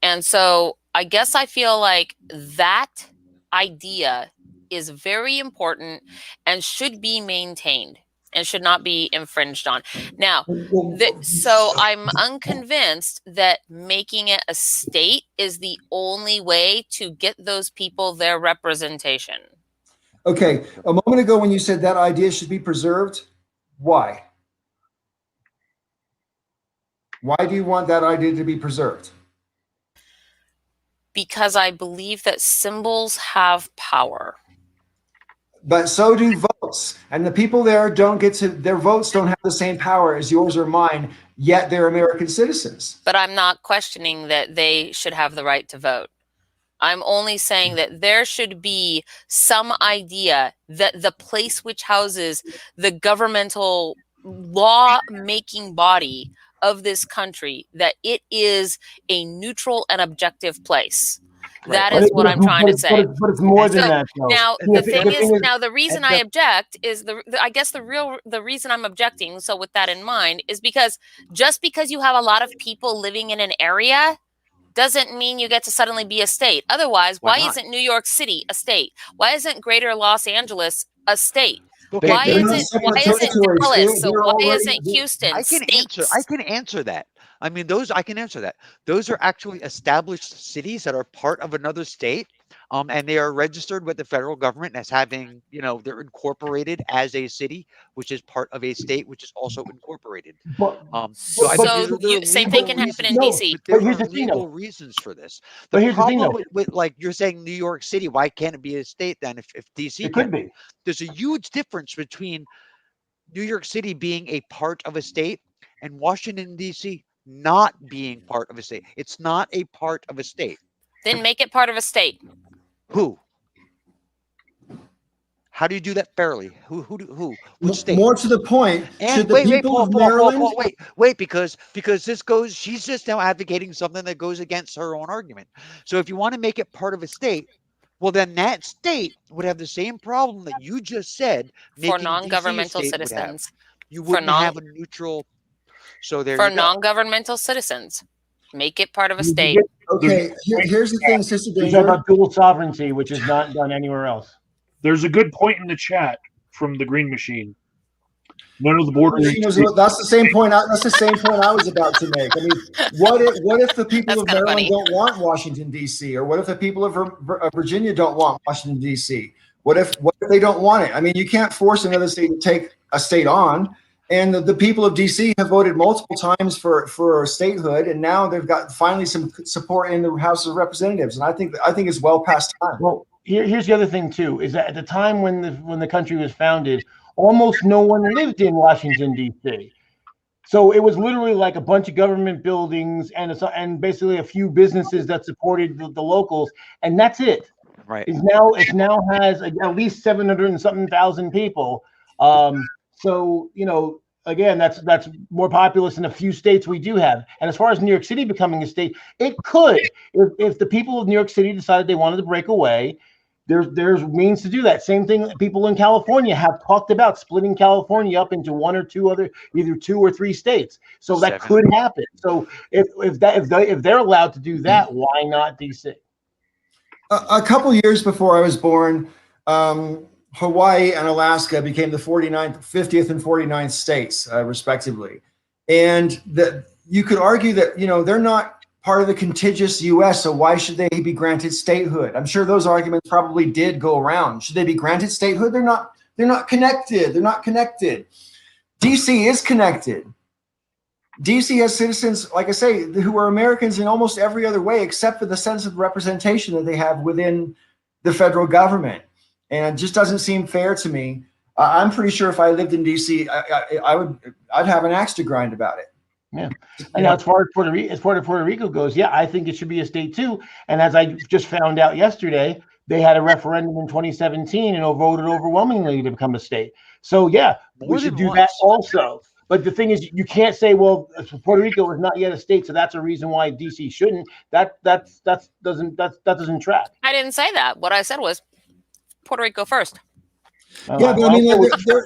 And so I guess I feel like that idea is very important and should be maintained and should not be infringed on. Now, so I'm unconvinced that making it a state is the only way to get those people their representation. Okay, a moment ago when you said that idea should be preserved, why? Why do you want that idea to be preserved? Because I believe that symbols have power. But so do votes. And the people there their votes don't have the same power as yours or mine, yet they're American citizens. But I'm not questioning that they should have the right to vote. I'm only saying that there should be some idea that the place which houses the governmental law-making body of this country, that it is a neutral and objective place. Right. That is what I'm trying to say. But it's more than that. Though. Now the thing is, the reason I object is I guess the reason I'm objecting. So with that in mind, is because just because you have a lot of people living in an area doesn't mean you get to suddenly be a state. Otherwise, why isn't New York City a state? Why isn't Greater Los Angeles a state? Why isn't Dallas? So why isn't Houston? I can answer that. I mean, I can answer that. Those are actually established cities that are part of another state, and they are registered with the federal government as having, they're incorporated as a city, which is part of a state, which is also incorporated. Same thing can happen in DC. But there are legal reasons for this. The problem with like you're saying New York City, why can't it be a state then if DC it could be? There's a huge difference between New York City being a part of a state and Washington, D.C. not being part of a state. It's not a part of a state. Then make it part of a state. Who? How do you do that fairly? Who? Which state? More to the point. And wait, Paul, because this goes. She's just now advocating something that goes against her own argument. So if you want to make it part of a state, well, then that state would have the same problem that you just said for non-governmental citizens. You wouldn't have a neutral. So there. For non-governmental citizens, make it part of a state. Okay, here's the thing, Sister Danger. You're talking about dual sovereignty, which is not done anywhere else. There's a good point in the chat from the Green Machine. None of the borders. That's the same point. That's the same point I was about to make. I mean, what if the people of Maryland don't want Washington D.C. or what if the people of Virginia don't want Washington D.C.? What if they don't want it? I mean, you can't force another state to take a state on. And the people of D.C. have voted multiple times for statehood, and now they've got finally some support in the House of Representatives. And I think it's well past time. Well, here's the other thing too: is that at the time when the country was founded, almost no one lived in Washington D.C. So it was literally like a bunch of government buildings and basically a few businesses that supported the locals, and that's it. Right. It now has at least 700 and something thousand people. So, again, that's more populous than a few states we do have. And as far as New York City becoming a state, it could. If the people of New York City decided they wanted to break away, there's means to do that. Same thing that people in California have talked about, splitting California up into one or two other, either 2 or 3 states. So that could happen. So if they're allowed to do that, why not DC? A couple years before I was born, Hawaii and Alaska became the 50th and 49th states, respectively. And you could argue that, they're not part of the contiguous U.S., so why should they be granted statehood? I'm sure those arguments probably did go around. Should they be granted statehood? They're not connected. They're not connected. DC is connected. DC has citizens, like I say, who are Americans in almost every other way, except for the sense of representation that they have within the federal government. And it just doesn't seem fair to me. I'm pretty sure if I lived in DC, I'd have an axe to grind about it. Yeah. And now as far as Puerto Rico goes, yeah, I think it should be a state too. And as I just found out yesterday, they had a referendum in 2017 and voted overwhelmingly to become a state. So yeah, we should do that also. But the thing is, you can't say, well, Puerto Rico is not yet a state, so that's a reason why DC shouldn't. That doesn't track. I didn't say that. What I said was Puerto Rico first. Yeah, but I mean,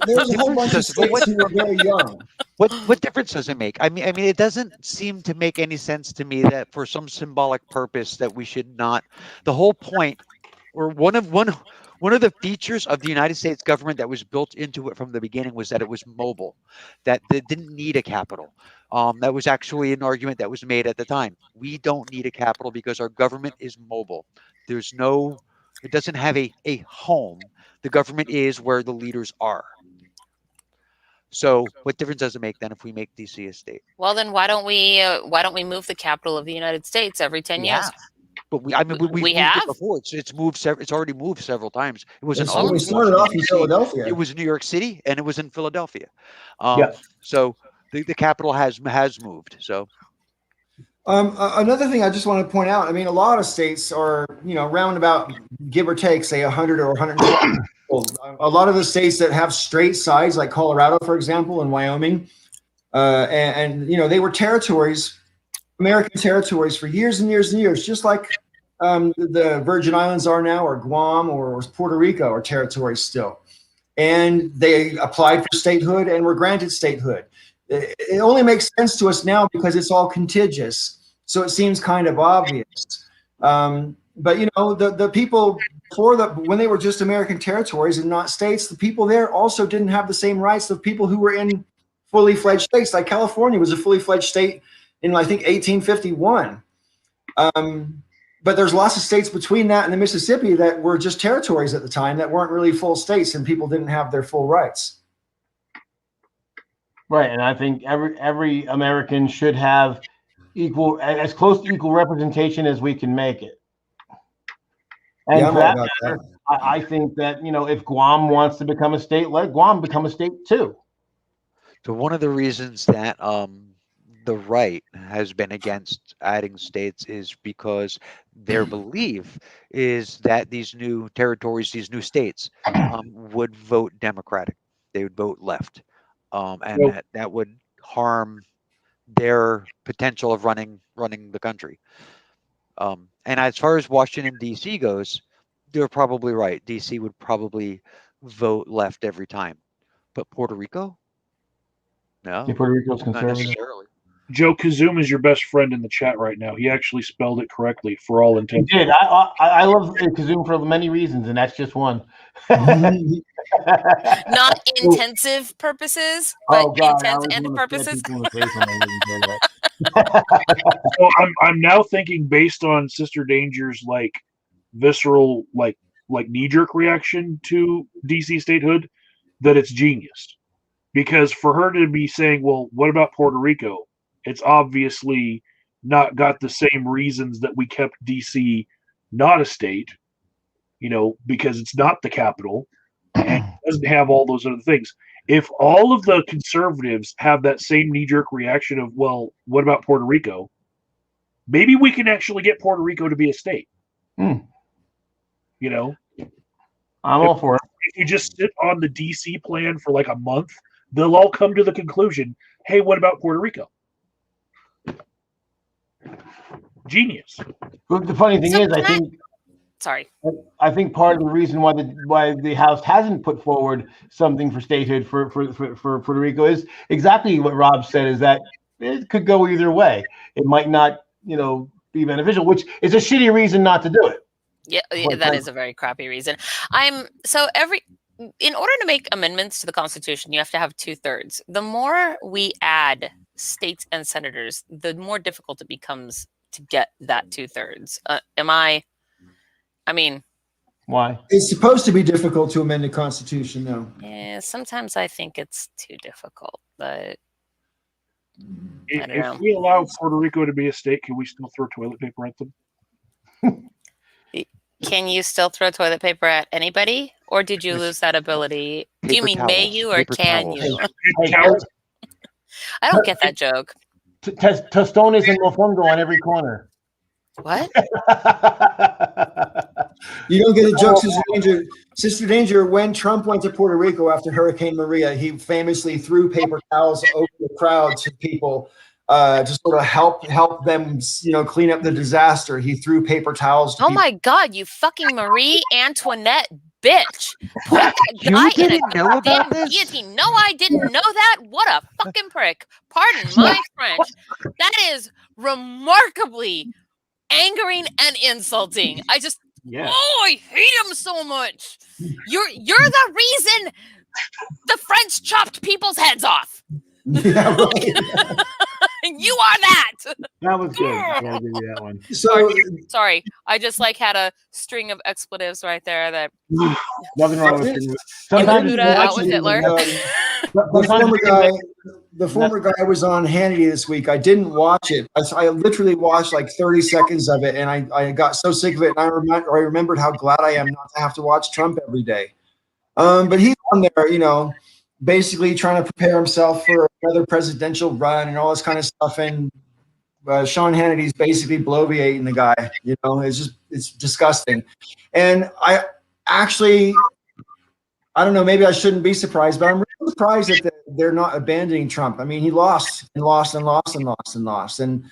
there's a whole bunch of states who are very young. What difference does it make? I mean, it doesn't seem to make any sense to me that for some symbolic purpose that we should not. The whole point, or one of the features of the United States government that was built into it from the beginning was that it was mobile, that it didn't need a capital. That was actually an argument that was made at the time. We don't need a capital because our government is mobile. It doesn't have a home. The government is where the leaders are. So what difference does it make then if we make DC a state? Well, then why don't we move the capital of the United States every 10 years? But we have moved it before. It's already moved several times. It was we started off in Philadelphia. It was in New York City and it was in Philadelphia. Yeah. So the capital has moved. So another thing I just want to point out, I mean, a lot of states are, round about, give or take, say 100 or 120. A lot of the states that have straight sides, like Colorado, for example, and Wyoming, and they were territories, American territories for years and years and years, just like the Virgin Islands are now, or Guam, or Puerto Rico are territories still. And they applied for statehood and were granted statehood. It only makes sense to us now because it's all contiguous, so it seems kind of obvious. But the people when they were just American territories and not states, the people there also didn't have the same rights of people who were in fully fledged states. Like California was a fully fledged state in, I think, 1851. But there's lots of states between that and the Mississippi that were just territories at the time that weren't really full states, and people didn't have their full rights. Right, and I think every American should have as close to equal representation as we can make it. And yeah, for that matter, I think that if Guam wants to become a state, let Guam become a state too. So one of the reasons that the right has been against adding states is because their belief is that these new territories, these new states, would vote Democratic. They would vote left. And that would harm their potential of running the country. And as far as Washington, D.C. goes, they're probably right. D.C. would probably vote left every time. But Puerto Rico? No. Yeah, Puerto Rico's not conservative. necessarily. Joe Kazum is your best friend in the chat right now. He actually spelled it correctly for all intents. He did. I love Kazum for many reasons, and that's just one. Not intensive purposes, but intense and purposes. So I'm now thinking, based on Sister Danger's visceral knee-jerk reaction to DC statehood, that it's genius. Because for her to be saying, well, what about Puerto Rico? It's obviously not got the same reasons that we kept DC not a state, because it's not the capital and it doesn't have all those other things. If all of the conservatives have that same knee-jerk reaction of, well, what about Puerto Rico? Maybe we can actually get Puerto Rico to be a state. I'm all for it. If you just sit on the DC plan for a month, they'll all come to the conclusion, hey, what about Puerto Rico? Genius. But the funny thing is, I think sorry. I think part of the reason why the House hasn't put forward something for statehood for Puerto Rico is exactly what Rob said, is that it could go either way. It might not, be beneficial, which is a shitty reason not to do it. Yeah, that is a very crappy reason. In order to make amendments to the Constitution, you have to have 2/3. The more we add states and senators, the more difficult it becomes to get that 2/3. I mean, Why? It's supposed to be difficult to amend the Constitution, though. yeah, sometimes I think it's too difficult, but I don't know. If we allow Puerto Rico to be a state, can we still throw toilet paper at them? Can you still throw toilet paper at anybody, or did you lose that ability? Do you Paper mean may towels, you or paper can towels. you? Hey, Cowards. I don't get that joke. Tostones and mofongo on every corner. What? You don't get the joke, Sister Danger. Sister Danger, when Trump went to Puerto Rico after Hurricane Maria, he famously threw paper towels over the crowd to people to sort of help them, clean up the disaster. He threw paper towels to Oh people. my God, you fucking Marie Antoinette bitch. Put that You guy in a didn't know about goddamn this? guillotine. No, I didn't know that. What a fucking prick. Pardon my French. That is remarkably angering and insulting. Yeah. I hate him so much. You're the reason the French chopped people's heads off. Yeah, right. You are that. That was good. I gotta give you that one. So Sorry, I just had a string of expletives right there that Nothing wrong with it. Buddha Sometimes out with Hitler. The former guy was on Hannity this week. I didn't watch it. I literally watched like 30 seconds of it, and I got so sick of it. And I remembered how glad I am not to have to watch Trump every day. But he's on there, basically trying to prepare himself for another presidential run and all this kind of stuff. And Sean Hannity's basically bloviating the guy. It's disgusting. And I don't know, maybe I shouldn't be surprised, but I'm really surprised that they're not abandoning Trump. I mean, he lost and lost and lost and lost and lost. And,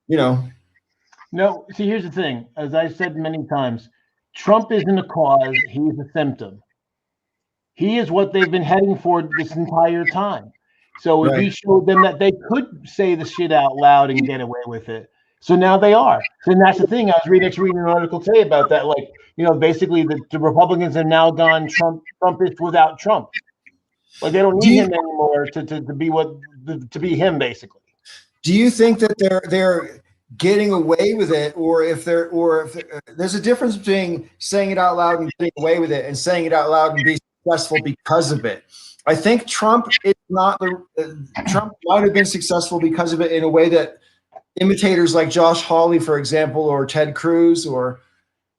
No, see, here's the thing. As I said many times, Trump isn't a cause, he's a symptom. He is what they've been heading for this entire time. So if he showed them that they could say the shit out loud and get away with it. So now they are. And that's the thing. I was reading an article today about that. Like, basically the Republicans have now gone Trumpist without Trump. Like they don't need him anymore to be him, basically. Do you think that they're getting away with it, or if there's a difference between saying it out loud and getting away with it and saying it out loud and being successful because of it? I think Trump is not Trump might have been successful because of it in a way that imitators like Josh Hawley, for example, or Ted Cruz, or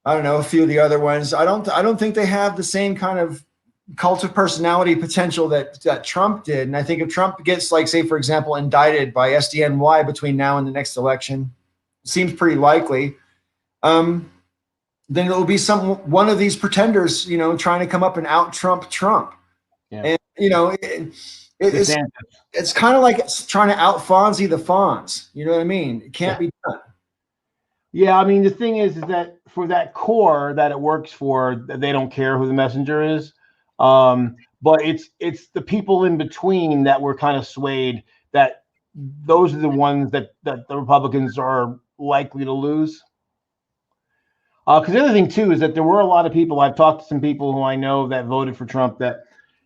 I don't know, a few of the other ones. I don't think they have the same kind of cult of personality potential that Trump did. And I think if Trump gets, like, say, for example, indicted by SDNY between now and the next election, seems pretty likely, then it will be one of these pretenders, trying to come up and out Trump. Yeah. And it's kind of like it's trying to out Fonzie the Fonz. You know what I mean? It can't be done. Yeah, I mean, the thing is that for that core that it works for, they don't care who the messenger is. But it's the people in between that were kind of swayed, that those are the ones that the Republicans are likely to lose. Because the other thing too is that there were a lot of people, I've talked to some people who I know that voted for Trump that,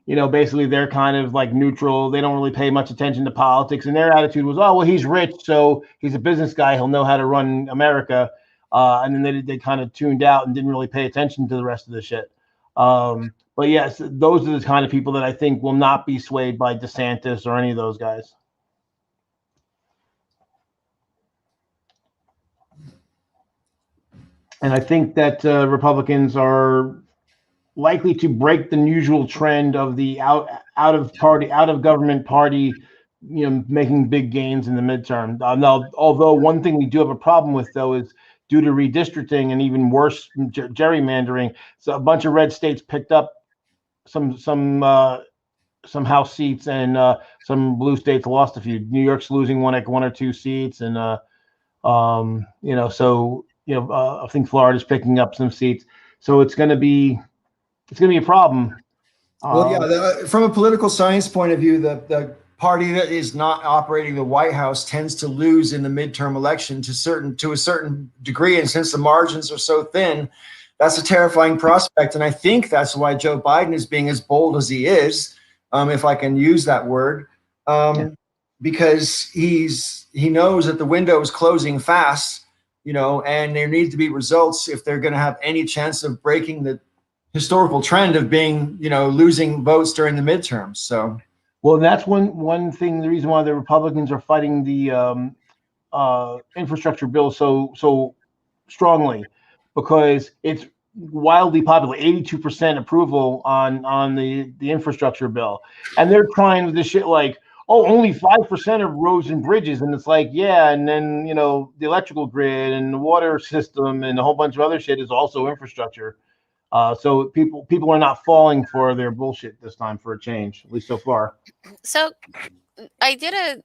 basically they're kind of like neutral. They don't really pay much attention to politics. And their attitude was, oh, well, he's rich, so he's a business guy. He'll know how to run America. And then they kind of tuned out and didn't really pay attention to the rest of the shit. But yes, those are the kind of people that I think will not be swayed by DeSantis or any of those guys. And I think that Republicans are likely to break the usual trend of the out of government party, making big gains in the midterm. Now, although one thing we do have a problem with, though, is due to redistricting and even worse, gerrymandering. So a bunch of red states picked up some House seats, and some blue states lost a few. New York's losing one or two seats, and so I think Florida's picking up some seats, so it's going to be a problem. Well, yeah, from a political science point of view, the party that is not operating the White House tends to lose in the midterm election to a certain degree. And since the margins are so thin, that's a terrifying prospect. And I think that's why Joe Biden is being as bold as he is, if I can use that word, because he knows that the window is closing fast, and there needs to be results if they're going to have any chance of breaking the historical trend of being, losing votes during the midterms. So, well, that's one thing. The reason why the Republicans are fighting the infrastructure bill so strongly, because it's wildly popular, 82% approval on the infrastructure bill, and they're trying with this shit like, oh, only 5% of roads and bridges, and it's like, yeah, and then the electrical grid and the water system and a whole bunch of other shit is also infrastructure. So people are not falling for their bullshit this time, for a change, at least so far. So I did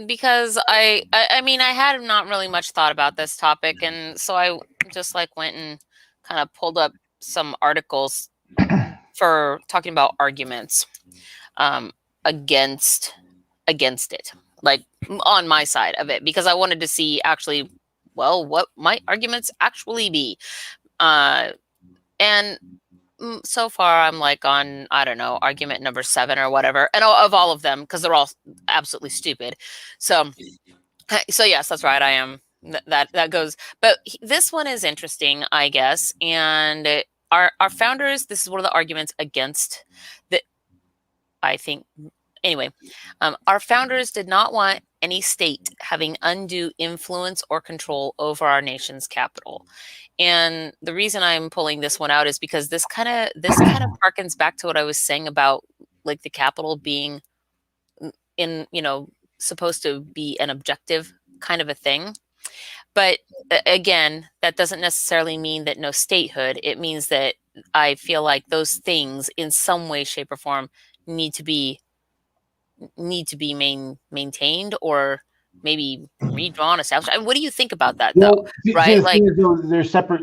because I mean, I had not really much thought about this topic, and so I just went and kind of pulled up some articles for talking about arguments against it, like on my side of it, because I wanted to see actually, well, what might arguments actually be. And so far, I'm on, I don't know, argument number 7 or whatever, and of all of them, because they're all absolutely stupid. So yes, that's right. I am. That goes. But this one is interesting, I guess. And our founders, this is one of the arguments against that, I think. Anyway, our founders did not want any state having undue influence or control over our nation's capital. And the reason I'm pulling this one out is because this kind of harkens back to what I was saying about the capital being in, supposed to be an objective kind of a thing. But again, that doesn't necessarily mean that no statehood. It means that I feel like those things in some way, shape, or form need to be maintained, or maybe redrawn, established. I mean, what do you think about that, though? Right? They're separate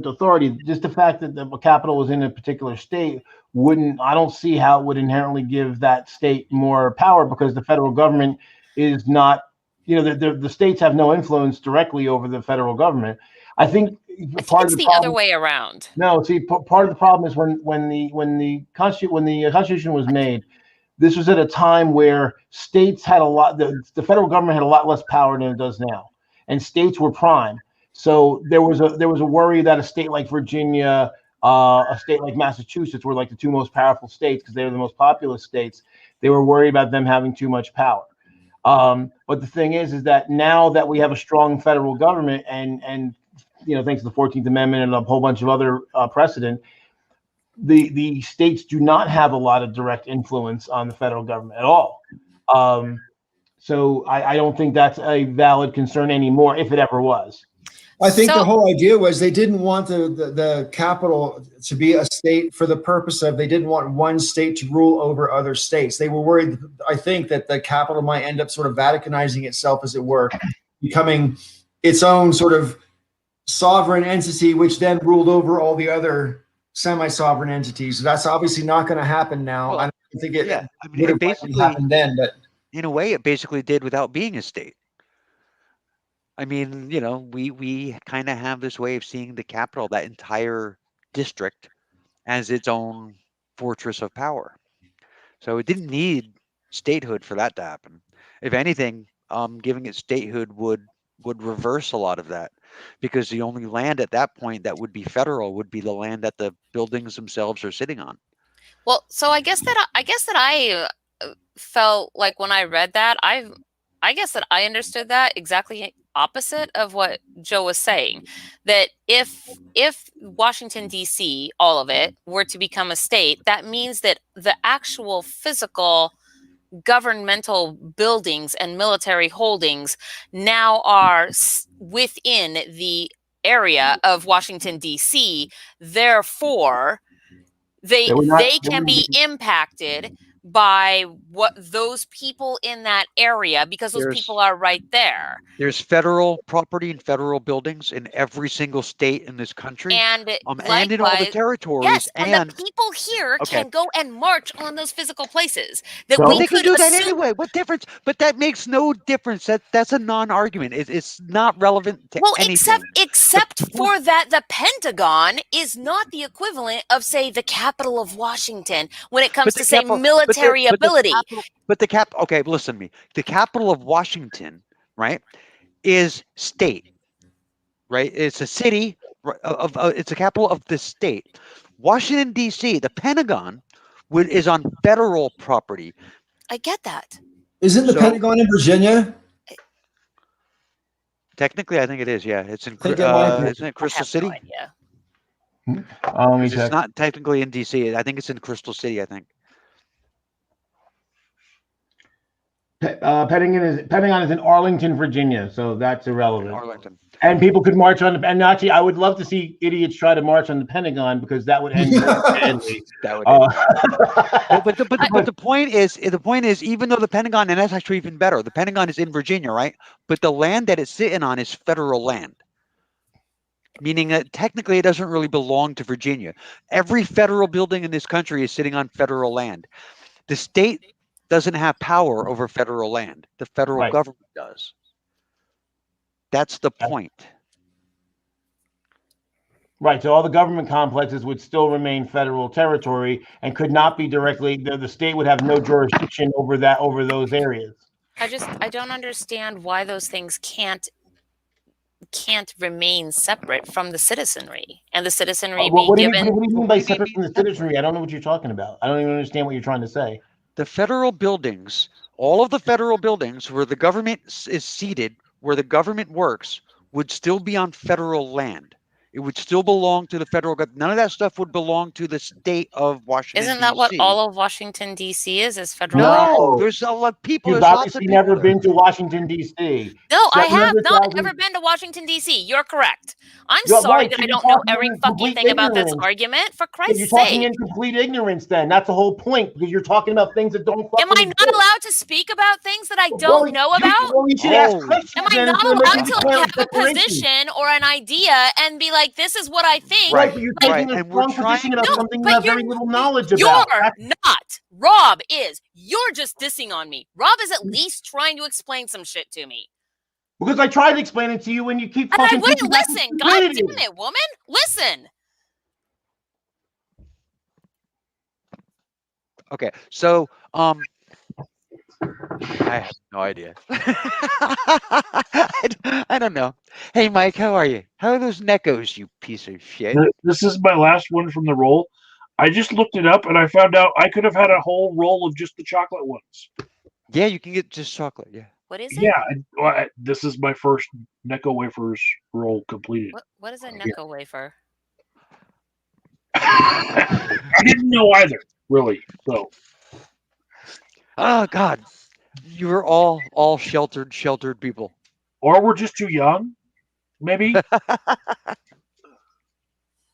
authority. Just the fact that the capital was in a particular state I don't see how it would inherently give that state more power, because the federal government is not, the states have no influence directly over the federal government. I think part it's of the other way around. No, see, part of the problem is when the Constitution was made. This was at a time where states had the federal government had a lot less power than it does now, and states were prime. So there was a worry that a state like Virginia, a state like Massachusetts were the two most powerful states because they were the most populous states. They were worried about them having too much power. But the thing is that now that we have a strong federal government and thanks to the 14th Amendment and a whole bunch of other precedent, the states do not have a lot of direct influence on the federal government at all. So I don't think that's a valid concern anymore, if it ever was. I think the whole idea was they didn't want the capital to be a state for the purpose of, they didn't want one state to rule over other states. They were worried, I think, that the capital might end up sort of Vaticanizing itself, as it were, becoming its own sort of sovereign entity, which then ruled over all the other semi-sovereign entities. So that's obviously not going to happen now. Well, I don't think it would have basically happened then, but in a way it basically did without being a state. I mean, we kind of have this way of seeing the capital, that entire district, as its own fortress of power. So it didn't need statehood for that to happen. If anything, giving it statehood would reverse a lot of that, because the only land at that point that would be federal would be the land that the buildings themselves are sitting on. Well, so I guess that I felt like when I read that, I guess that I understood that exactly opposite of what Joe was saying. That if Washington, D.C., all of it, were to become a state, that means that the actual physical governmental buildings and military holdings now are within the area of Washington, D.C. Therefore, they can be impacted by what those people in that area, because those There's- people are right there. There's federal property and federal buildings in every single state in this country, And and in all the likewise, territories. yes, and the people here Okay. can go and march on those physical places that So- Well, we they can could do that assume. anyway. What difference? But that makes no difference. That's a non-argument. It's not relevant to Well, anything. except for that, the Pentagon is not the equivalent of, say, the capital of Washington when it comes But to, the say, capital- military ability. Okay, listen to me. The capital of Washington, right, is state, right? It's a city it's a capital of the state. Washington D.C., the Pentagon, is on federal property. I get that. Isn't the So- Pentagon in Virginia? Technically, I think it is. Yeah, it's in. Think it might be. Isn't it I Crystal have City? no idea. Let me 'Cause check. it's not technically in D.C. I think it's in Crystal City. I think. Pentagon is in Arlington, Virginia, so that's irrelevant. Arlington. And people could march on the. And actually, I would love to see idiots try to march on the Pentagon because that would end very badly. That would. Uh, But the point is, even though the Pentagon, and that's actually even better, the Pentagon is in Virginia, right? But the land that it's sitting on is federal land, meaning that technically it doesn't really belong to Virginia. Every federal building in this country is sitting on federal land. The state doesn't have power over federal land. The federal Right. government does. That's the point. Right, so all the government complexes would still remain federal territory and could not be directly. The state would have no jurisdiction over those areas. I don't understand why those things can't remain separate from the citizenry, and the citizenry What do being you given. mean by separate from the citizenry? I don't know what you're talking about. I don't even understand what you're trying to say. The federal buildings, all of the federal buildings where the government is seated, where the government works, would still be on federal land. It would still belong to the federal government. None of that stuff would belong to the state of Washington. Isn't that what DC. all of Washington D.C. is federal? No. There's a lot of people. You've There's lots of obviously people never there. been to Washington, D.C. No, I have not 700,000 ever been to Washington D.C. You're correct. I'm You're sorry right, that so I you're don't know talking every in fucking complete thing about this ignorance. argument. For You're Christ's talking sake, in complete ignorance then. That's the whole point because you're talking about things that don't fucking am I not exist. allowed to speak about things that I Well, don't know about? Well, you should ask Oh. questions. Am I then not instead of making allowed to like, declarative have a declarations. position or an idea and be like, "This is what I think"? Right. But you're Right, taking a and we're strong position trying- about No, something but you have you're- very little knowledge You're about. That's- not. Rob is. You're just dissing on me. Rob is at least trying to explain some shit to me. Because I tried to explain it to you and you keep And I fucking wouldn't pushing back listen. with God damn stupidity. it, woman. Listen. Okay, so I have no idea. I don't know. Hey, Mike, how are you? How are those Neckos, you piece of shit? This is my last one from the roll. I just looked it up and I found out I could have had a whole roll of just the chocolate ones. Yeah, you can get just chocolate. Yeah. What is it? Yeah, this is my first Necco wafers roll completed. What is a Necco wafer? I didn't know either, really. So Oh God, you were all sheltered people. or we're just too young, maybe.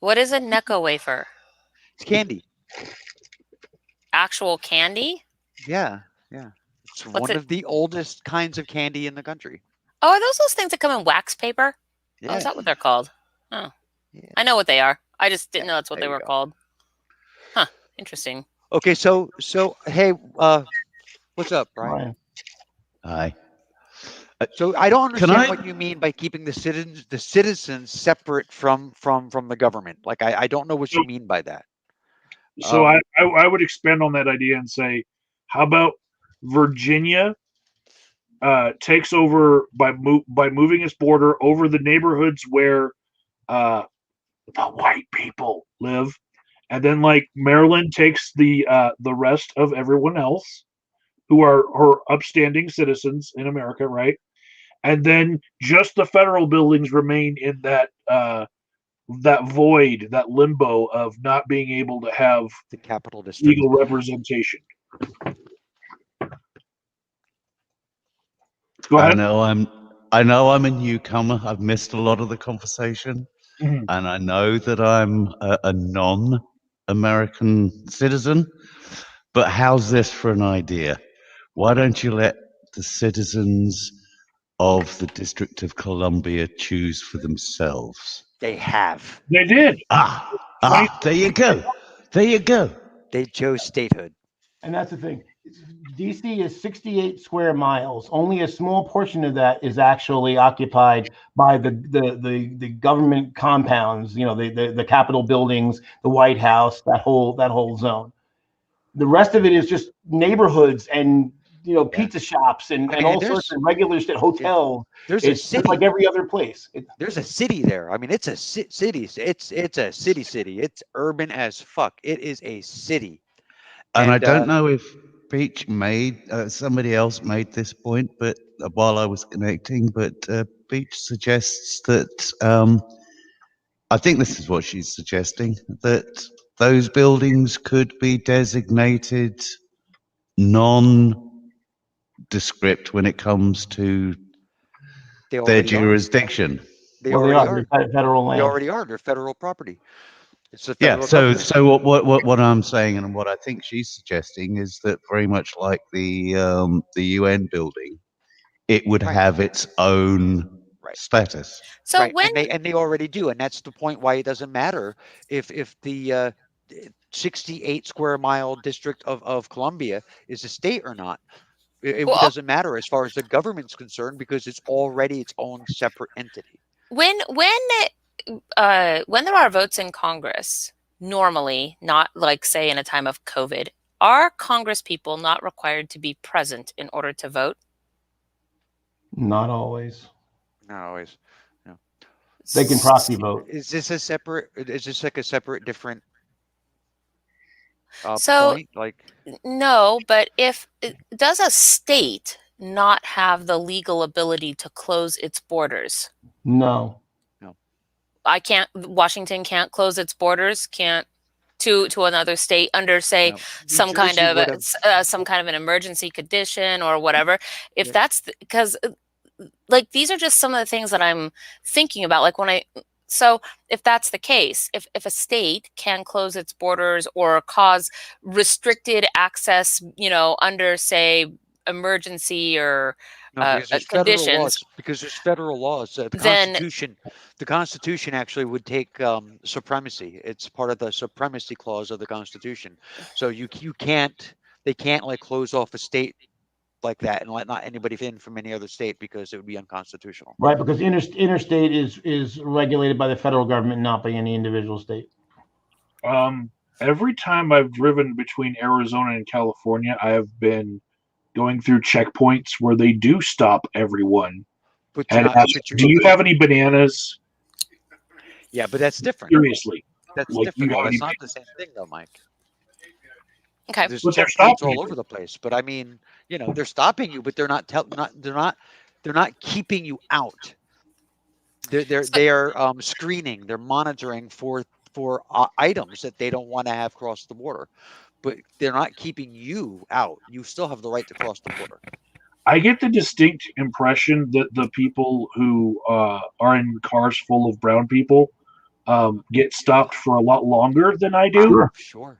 What is a Necco wafer? It's candy. Actual candy? Yeah. It's What's one it- of the oldest kinds of candy in the country. Oh, are those things that come in wax paper? Yeah. Oh, is that what they're called? Oh, Yeah. I know what they are. I just didn't know that's what there they you were go. called. Huh. Interesting. Okay, so hey, what's up, Brian? Brian. Hi. So I don't Can understand I- what you mean by keeping the citizens separate from the government. Like I don't know what you mean by that. So Um, I would expand on that idea and say, how about Virginia takes over by moving its border over the neighborhoods where the white people live, and then like Maryland takes the rest of everyone else who are her upstanding citizens in America, right? And then just the federal buildings remain in that that void, that limbo of not being able to have the capital district. legal representation. Go I ahead. know I'm a newcomer. I've missed a lot of the conversation, Mhm. and I know that I'm a non-American citizen. But how's this for an idea? Why don't you let the citizens of the District of Columbia choose for themselves? They have. They did. There you go. There you go. They chose statehood. And that's the thing. DC is 68 square miles. Only a small portion of that is actually occupied by the government compounds. You know, the Capitol buildings, the White House, that whole zone. The rest of it is just neighborhoods and pizza shops and all sorts of regular hotels. There's it's a city. just like every other place. There's a city there. I mean, it's a city. It's a city. It's urban as fuck. It is a city. And I don't know if Peach made somebody else made this point, but while I was connecting, but Peach suggests that I think this is what she's suggesting, that those buildings could be designated nondescript when it comes to their jurisdiction. They already are. They're federal land. They already are. They're federal property. It's a Yeah. federal So what I'm saying and what I think she's suggesting is that very much like the UN building, it would have its own status. So right. and they already do, and that's the point why it doesn't matter if the 68 square mile District of Columbia is a state or not. It doesn't matter as far as the government's concerned because it's already its own separate entity. When there are votes in Congress, normally, not like say in a time of COVID, are Congress people not required to be present in order to vote? Not always. Not always. No. They can proxy vote. Is this like a separate different so point? Like no, but does a state not have the legal ability to close its borders? No. Washington can't close its borders, can't to another state under, say, some kind of an emergency condition or whatever. If that's because like these are just some of the things that I'm thinking about. Like so if that's the case, if a state can close its borders or cause restricted access, under say emergency or conditions, because there's federal laws. The Constitution actually would take supremacy. It's part of the supremacy clause of the Constitution. So they can't like close off a state like that and let not anybody in from any other state because it would be unconstitutional. Right, because interstate is regulated by the federal government, not by any individual state. Every time I've driven between Arizona and California, I have been going through checkpoints where they do stop everyone and ask, do you have any bananas? Yeah, but that's different. Seriously. That's different. It's not the same thing though, Mike. Okay. There's checkpoints all over the place. But I mean, they're stopping you, but they're not keeping you out. They are screening, they're monitoring for items that they don't want to have cross the border. But they're not keeping you out. You still have the right to cross the border. I get the distinct impression that the people who are in cars full of brown people get stopped for a lot longer than I do. Sure.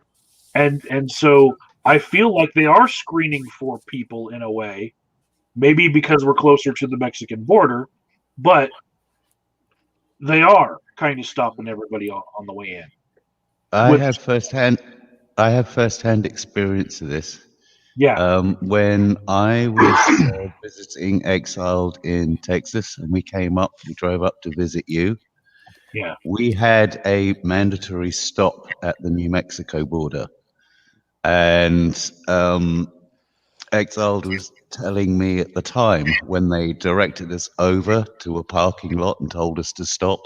And so I feel like they are screening for people in a way, maybe because we're closer to the Mexican border, but they are kind of stopping everybody on the way in. I have firsthand experience of this. Yeah. When I was visiting exiled in Texas, and we drove up to visit you. Yeah. We had a mandatory stop at the New Mexico border, and exiled was telling me at the time when they directed us over to a parking lot and told us to stop,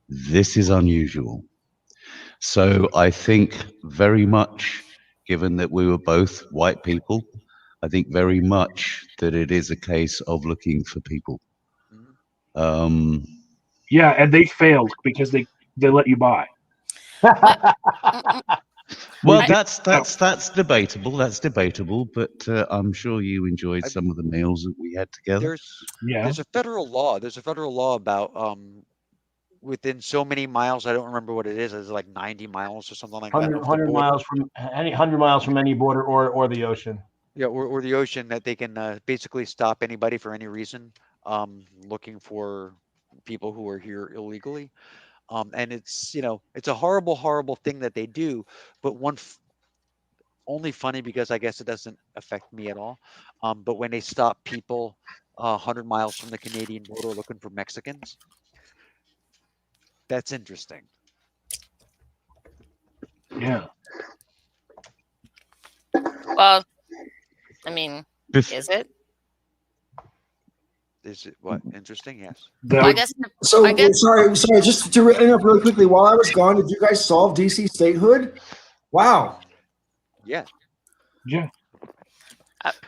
this is unusual. So I think very much, given that we were both white people, I think very much that it is a case of looking for people. Yeah, and they failed because they let you by. Well, that's debatable. That's debatable, but I'm sure you enjoyed some of the meals that we had together. There's a federal law. There's a federal law about within so many miles. I don't remember what it is. It's like 90 miles or something like that. 100, Of the 100 border. miles from any 100 miles from any border or the ocean. Yeah, or the ocean, that they can basically stop anybody for any reason looking for people who are here illegally. And it's, it's a horrible, horrible thing that they do. But only funny because I guess it doesn't affect me at all. But when they stop people 100 miles from the Canadian border looking for Mexicans, that's interesting. Yeah. Well, I mean, Bef- is it? Is it what interesting? Yes. That Well, I would- guess. So I guess- sorry, just to interrupt really quickly. While I was gone, did you guys solve DC statehood? Wow. Yeah. yeah.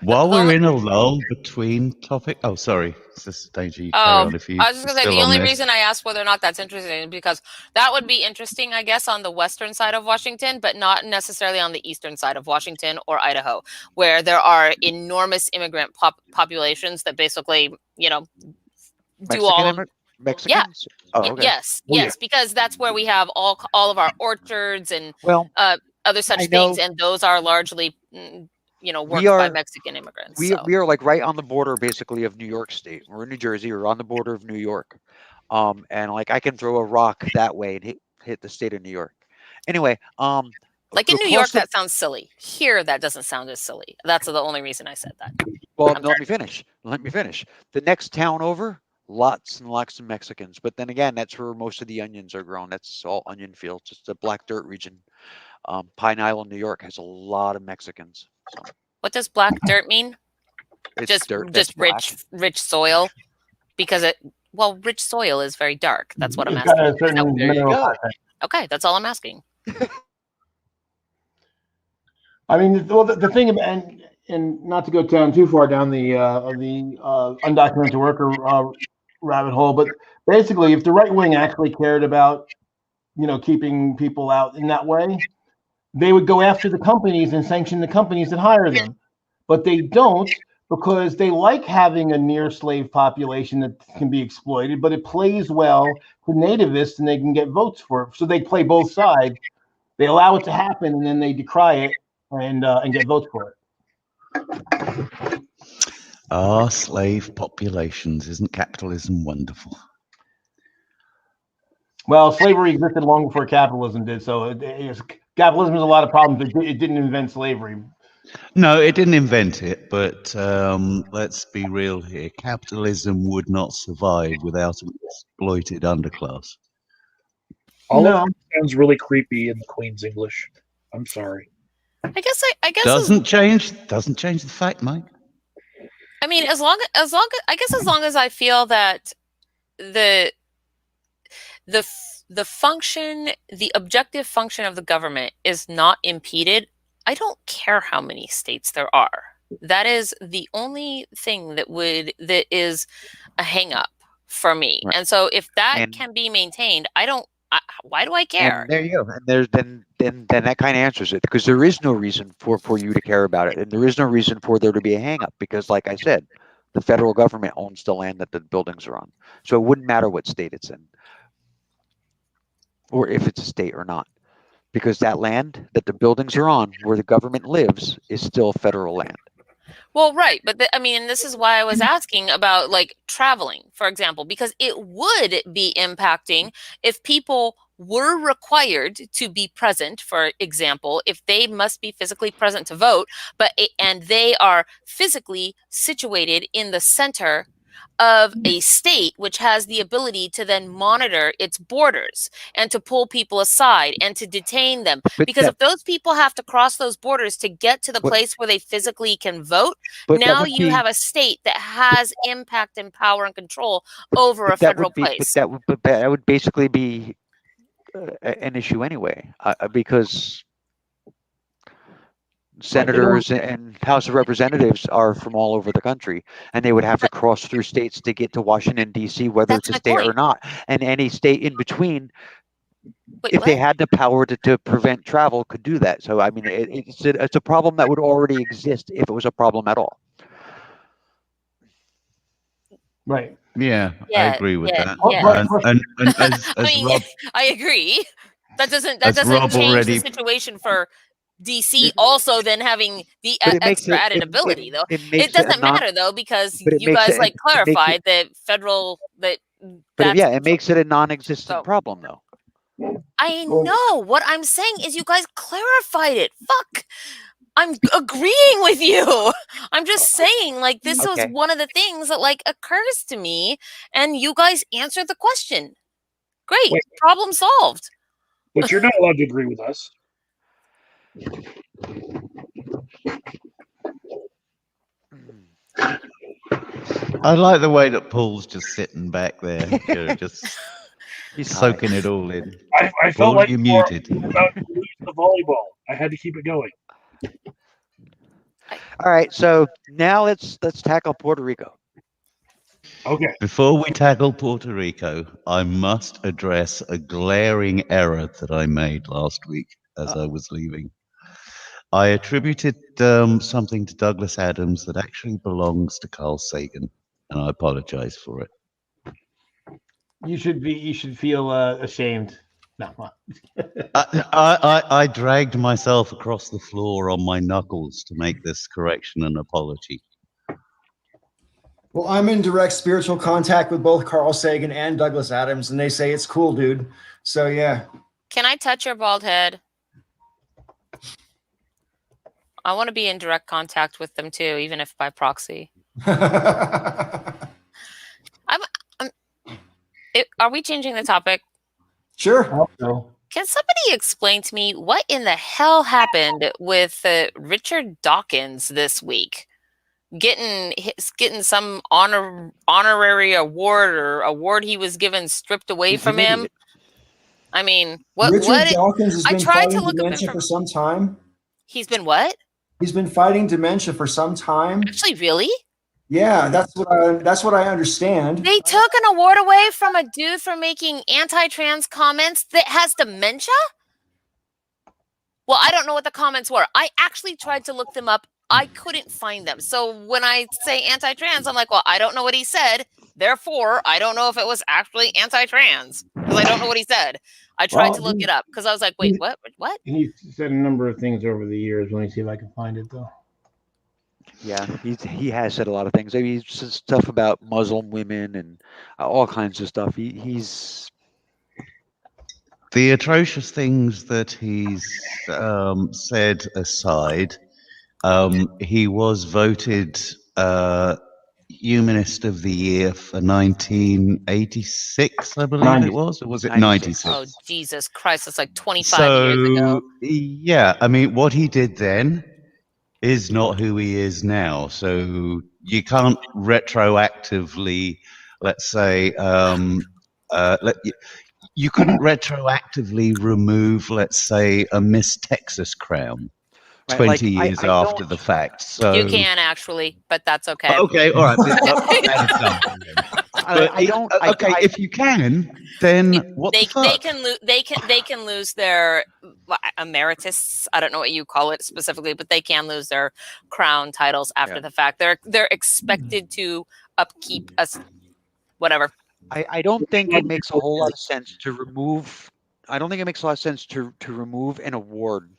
While the we're only- in a lull between topic, oh sorry, Sister Danger, you carry Oh, on if you. I was just gonna say still the on only this. reason I asked whether or not that's interesting is because that would be interesting, I guess, on the western side of Washington, but not necessarily on the eastern side of Washington or Idaho, where there are enormous immigrant populations that basically, do all of Mexicans? Oh, okay. yes, Oh, yeah. yes, because that's where we have all of our orchards and Well, other such I things, know- and those are largely worked by are- Mexican immigrants. we so. we are like right on the border basically of New York State. We're in New Jersey. We're on the border of New York. And like I can throw a rock that way and hit the state of New York. Anyway, Like in New across York, the- that sounds silly. Here, that doesn't sound as silly. That's the only reason I said that. Well, I'm let me finish. Let me finish. The next town over, lots and lots of Mexicans. But then again, that's where most of the onions are grown. That's all onion fields. It's the black dirt region. Pine Island, New York has a lot of Mexicans. So What does black dirt mean? it's Just dirt. that's just black. rich soil, because rich soil is very dark. That's what I'm It's got asking. a Is that- certain There you mineral go. content. okay, that's all I'm asking. I mean, well, the thing about, and not to go down too far down the undocumented worker rabbit hole, but basically, if the right wing actually cared about, keeping people out in that way, they would go after the companies and sanction the companies that hire them. But they don't, because they like having a near slave population that can be exploited, but it plays well to nativists and they can get votes for it. So they play both sides. They allow it to happen and then they decry it and get votes for it. Ah, slave populations. Isn't capitalism wonderful? Well, slavery existed long before capitalism did. So capitalism has a lot of problems. It didn't invent slavery. No, it didn't invent it, but let's be real here. Capitalism would not survive without an exploited underclass. All No. of it sounds really creepy in the Queen's English. I'm sorry. I guess Doesn't change the fact, Mike. I mean, as long as I feel that the function, the objective function of the government is not impeded, I don't care how many states there are. That is the only thing that is a hang up for me. Right. And so if that And- can be maintained, why do I care? And there you go. And there's then that kind of answers it, because there is no reason for you to care about it, and there is no reason for there to be a hang up, because like I said, the federal government owns the land that the buildings are on. So it wouldn't matter what state it's in, or if it's a state or not, because that land that the buildings are on, where the government lives, is still federal land. Well, right. But this is why I was asking about like traveling, for example, because it would be impacting if people were required to be present, for example, if they must be physically present to vote, and they are physically situated in the center of a state which has the ability to then monitor its borders and to pull people aside and to detain them. But Because that- if those people have to cross those borders to get to the But- place where they physically can vote, but that now would you be- have a state that has impact and power and control over a but that federal would be, place. but that would basically be an issue anyway, because senators and House of Representatives are from all over the country, and they would have to cross through states to get to Washington, D.C., whether That's it's a my state or point. not. And any state in between, Wait, if they what? had the power to prevent travel, could do that. So, I mean, it's a problem that would already exist if it was a problem at all. Right. Yeah, I Yeah, agree with yeah, that. yeah. And as I mean, Rob I agree. That doesn't Rob change the already situation for DC It- also then having the but it makes extra it added ability though. it It makes it a doesn't non matter though because but it you makes guys it like it makes it clarified that federal that but it, that's yeah, it makes it a non-existent so problem though. I Well, know what I'm saying is you guys clarified it. Fuck. I'm agreeing with you. I'm just saying like this was Okay. one of the things that like occurs to me and you guys answered the question. Great. Wait. Problem solved. But you're not allowed to agree with us. I like the way that Paul's just sitting back there, just He's high. soaking it all in. I felt Paul, like you're we were muted. about to lose the volleyball. I had to keep it going. All right, so now let's tackle Puerto Rico. Okay. Before we tackle Puerto Rico, I must address a glaring error that I made last week as I was leaving. I attributed something to Douglas Adams that actually belongs to Carl Sagan, and I apologize for it. you should feel ashamed. No, I dragged myself across the floor on my knuckles to make this correction and apology. Well, I'm in direct spiritual contact with both Carl Sagan and Douglas Adams, and they say it's cool, dude. So yeah. Can I touch your bald head? I want to be in direct contact with them too, even if by proxy. Are we changing the topic? Sure. so. Can somebody explain to me what in the hell happened with Richard Dawkins this week? Getting some honorary award or award he was given stripped away He's from an him. idiot. I mean, what? Richard Dawkins has I been tried to fighting look up dementia for some time. He's been what? He's been fighting dementia for some time. Actually, really? Yeah, that's what I understand. They took an award away from a dude for making anti-trans comments that has dementia? Well, I don't know what the comments were. I actually tried to look them up. I couldn't find them. So when I say anti-trans, I'm like, well, I don't know what he said. Therefore, I don't know if it was actually anti-trans because I don't know what he said. I tried to look it up because I was like, wait, what? What? He's said a number of things over the years. Let me see if I can find it though. Yeah, he has said a lot of things. I mean, he's said stuff about Muslim women and all kinds of stuff. He's The atrocious things that he's said aside, he was voted Humanist of the Year for 1986, I believe 90. it was, or was it 96? 96? Oh, Jesus Christ. That's like 25 years ago. Yeah, I mean, what he did then is not who he is now. So you can't retroactively, let's say, you couldn't retroactively remove, let's say, a Miss Texas crown Right, 20 like, years I after don't- the fact. So You can actually, but that's okay. okay, all right. Bad example then. But I don't. okay, if you can, then what They the fuck? they can lose their emeritus. I don't know what you call it specifically, but they can lose their crown titles after Yeah. the fact. They're expected to upkeep us, whatever. I don't think it makes a whole lot of sense to remove. I don't think it makes a lot of sense to remove an award,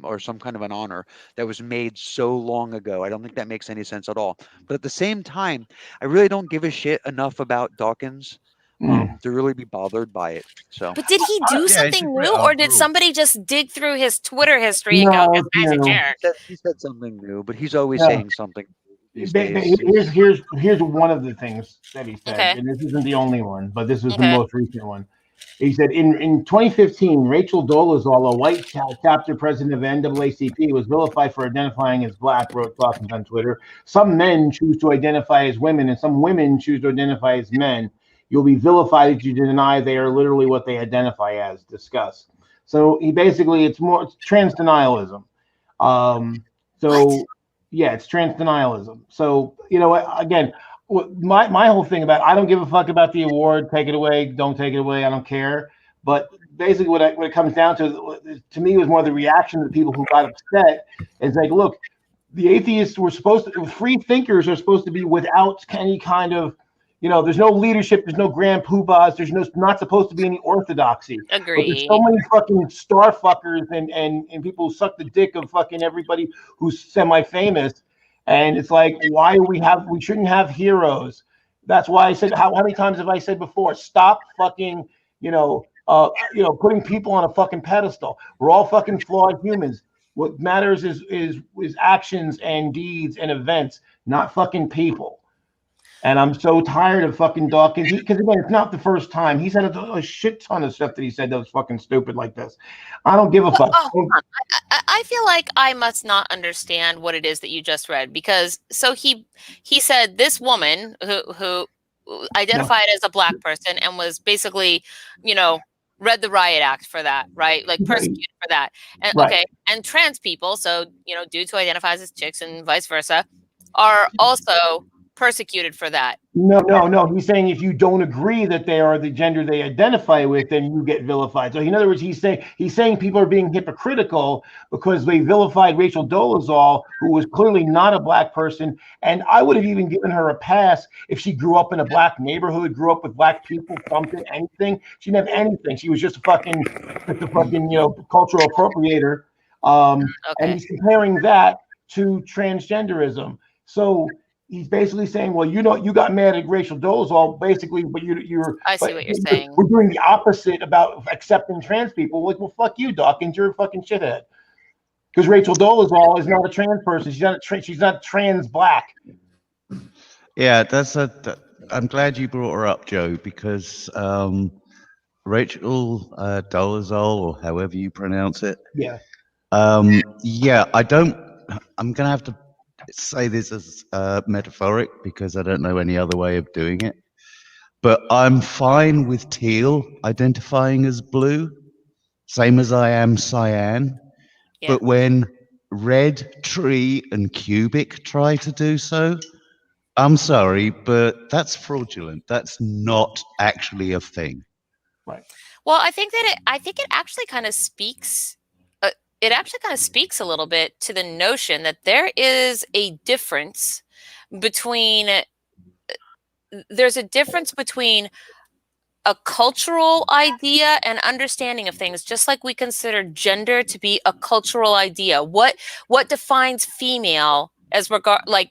or some kind of an honor that was made so long ago. I don't think that makes any sense at all. But at the same time, I really don't give a shit enough about Dawkins to really be bothered by it. So But did he do yeah, it's something a great new, or did overrule. somebody just dig through his Twitter history and go, No, "This guy's a no. jerk"? he said something new, but he's always Yeah. saying something these days. Here's one of the things that he said, Okay. and this isn't the only one, but this is the Okay. most recent one. He said in 2015, Rachel Dolezal, a white chapter president of NAACP, was vilified for identifying as black, wrote Dawkins on Twitter. Some men choose to identify as women, and some women choose to identify as men. You'll be vilified if you deny they are literally what they identify as. Discuss. So he basically, it's trans denialism. What? Yeah, it's trans denialism. So, again, my whole thing about, I don't give a fuck about the award, take it away, don't take it away, I don't care. But basically what it comes down to me, was more the reaction of the people who got upset. It's like, look, the atheists were free thinkers are supposed to be without any kind of, there's no leadership, there's no grand poobahs, there's not supposed to be any orthodoxy. But there's so Agreed. many fucking star fuckers and people who suck the dick of fucking everybody who's semi-famous. And it's like, we shouldn't have heroes. That's why I said, how many times have I said before, stop fucking, putting people on a fucking pedestal. We're all fucking flawed humans. What matters is actions and deeds and events, not fucking people. And I'm so tired of fucking Dawkins, because again, it's not the first time. He's had a shit ton of stuff that he said that was fucking stupid like this. I don't give a fuck. Oh, hold on. I feel like I must not understand what it is that you just read, because so he said this woman who identified as a black person and was basically, read the riot act for that, right? Like persecuted for that. And Right. okay, and trans people, so dudes who identify as chicks and vice versa, are also persecuted for that. No. He's saying if you don't agree that they are the gender they identify with, then you get vilified. So in other words, he's saying people are being hypocritical because they vilified Rachel Dolezal, who was clearly not a black person. And I would have even given her a pass if she grew up in a black neighborhood, grew up with black people, something, anything. She didn't have anything. She was just a fucking cultural appropriator. And he's comparing that to transgenderism. So he's basically saying, well, you got mad at Rachel Dolezal, basically, but you're. I see what you're saying. We're doing the opposite about accepting trans people. Like, well, fuck you, Dawkins. You're a fucking shithead. Because Rachel Dolezal is not a trans person. She's not trans black. Yeah, I'm glad you brought her up, Joe, because Rachel Dolezal, or however you pronounce it. Yeah. I'm gonna have to say this as metaphoric because I don't know any other way of doing it. But I'm fine with teal identifying as blue, same as I am cyan. Yeah. But when red, tree, and cubic try to do so, I'm sorry, but that's fraudulent. That's not actually a thing. Right. Well, I think it actually kind of speaks. It actually kind of speaks a little bit to the notion that there is a difference between. There's a difference between a cultural idea and understanding of things, just like we consider gender to be a cultural idea. What defines female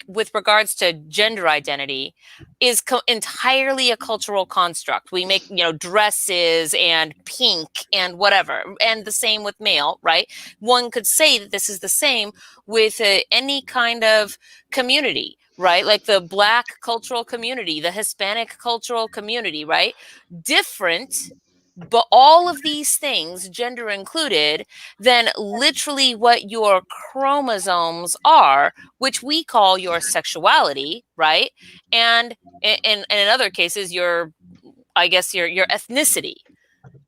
with regards to gender identity is entirely a cultural construct. We make dresses and pink and whatever, and the same with male, right? One could say that this is the same with any kind of community, right? Like the Black cultural community, the Hispanic cultural community, right? Different, but all of these things, gender included, than literally what your chromosomes are, which we call your sexuality, right? And in other cases, your ethnicity.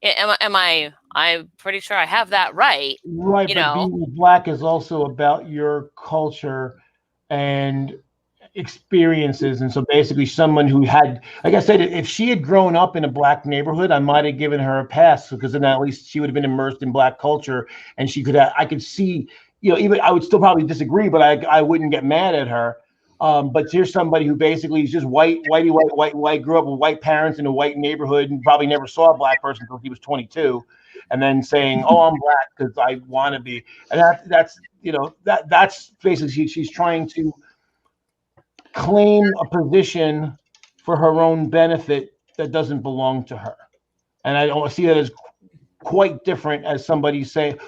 I'm pretty sure I have that right. Right, but being black is also about your culture and experiences. And so basically someone who had, like I said, if she had grown up in a black neighborhood, I might have given her a pass, because then at least she would have been immersed in black culture, and I could see, even I would still probably disagree, but I wouldn't get mad at her. But here's somebody who basically is just white, grew up with white parents in a white neighborhood and probably never saw a black person until he was 22, and then saying, "Oh, I'm black because I want to be," and that's basically she's trying to claim a position for her own benefit that doesn't belong to her. And I don't see that as quite different as somebody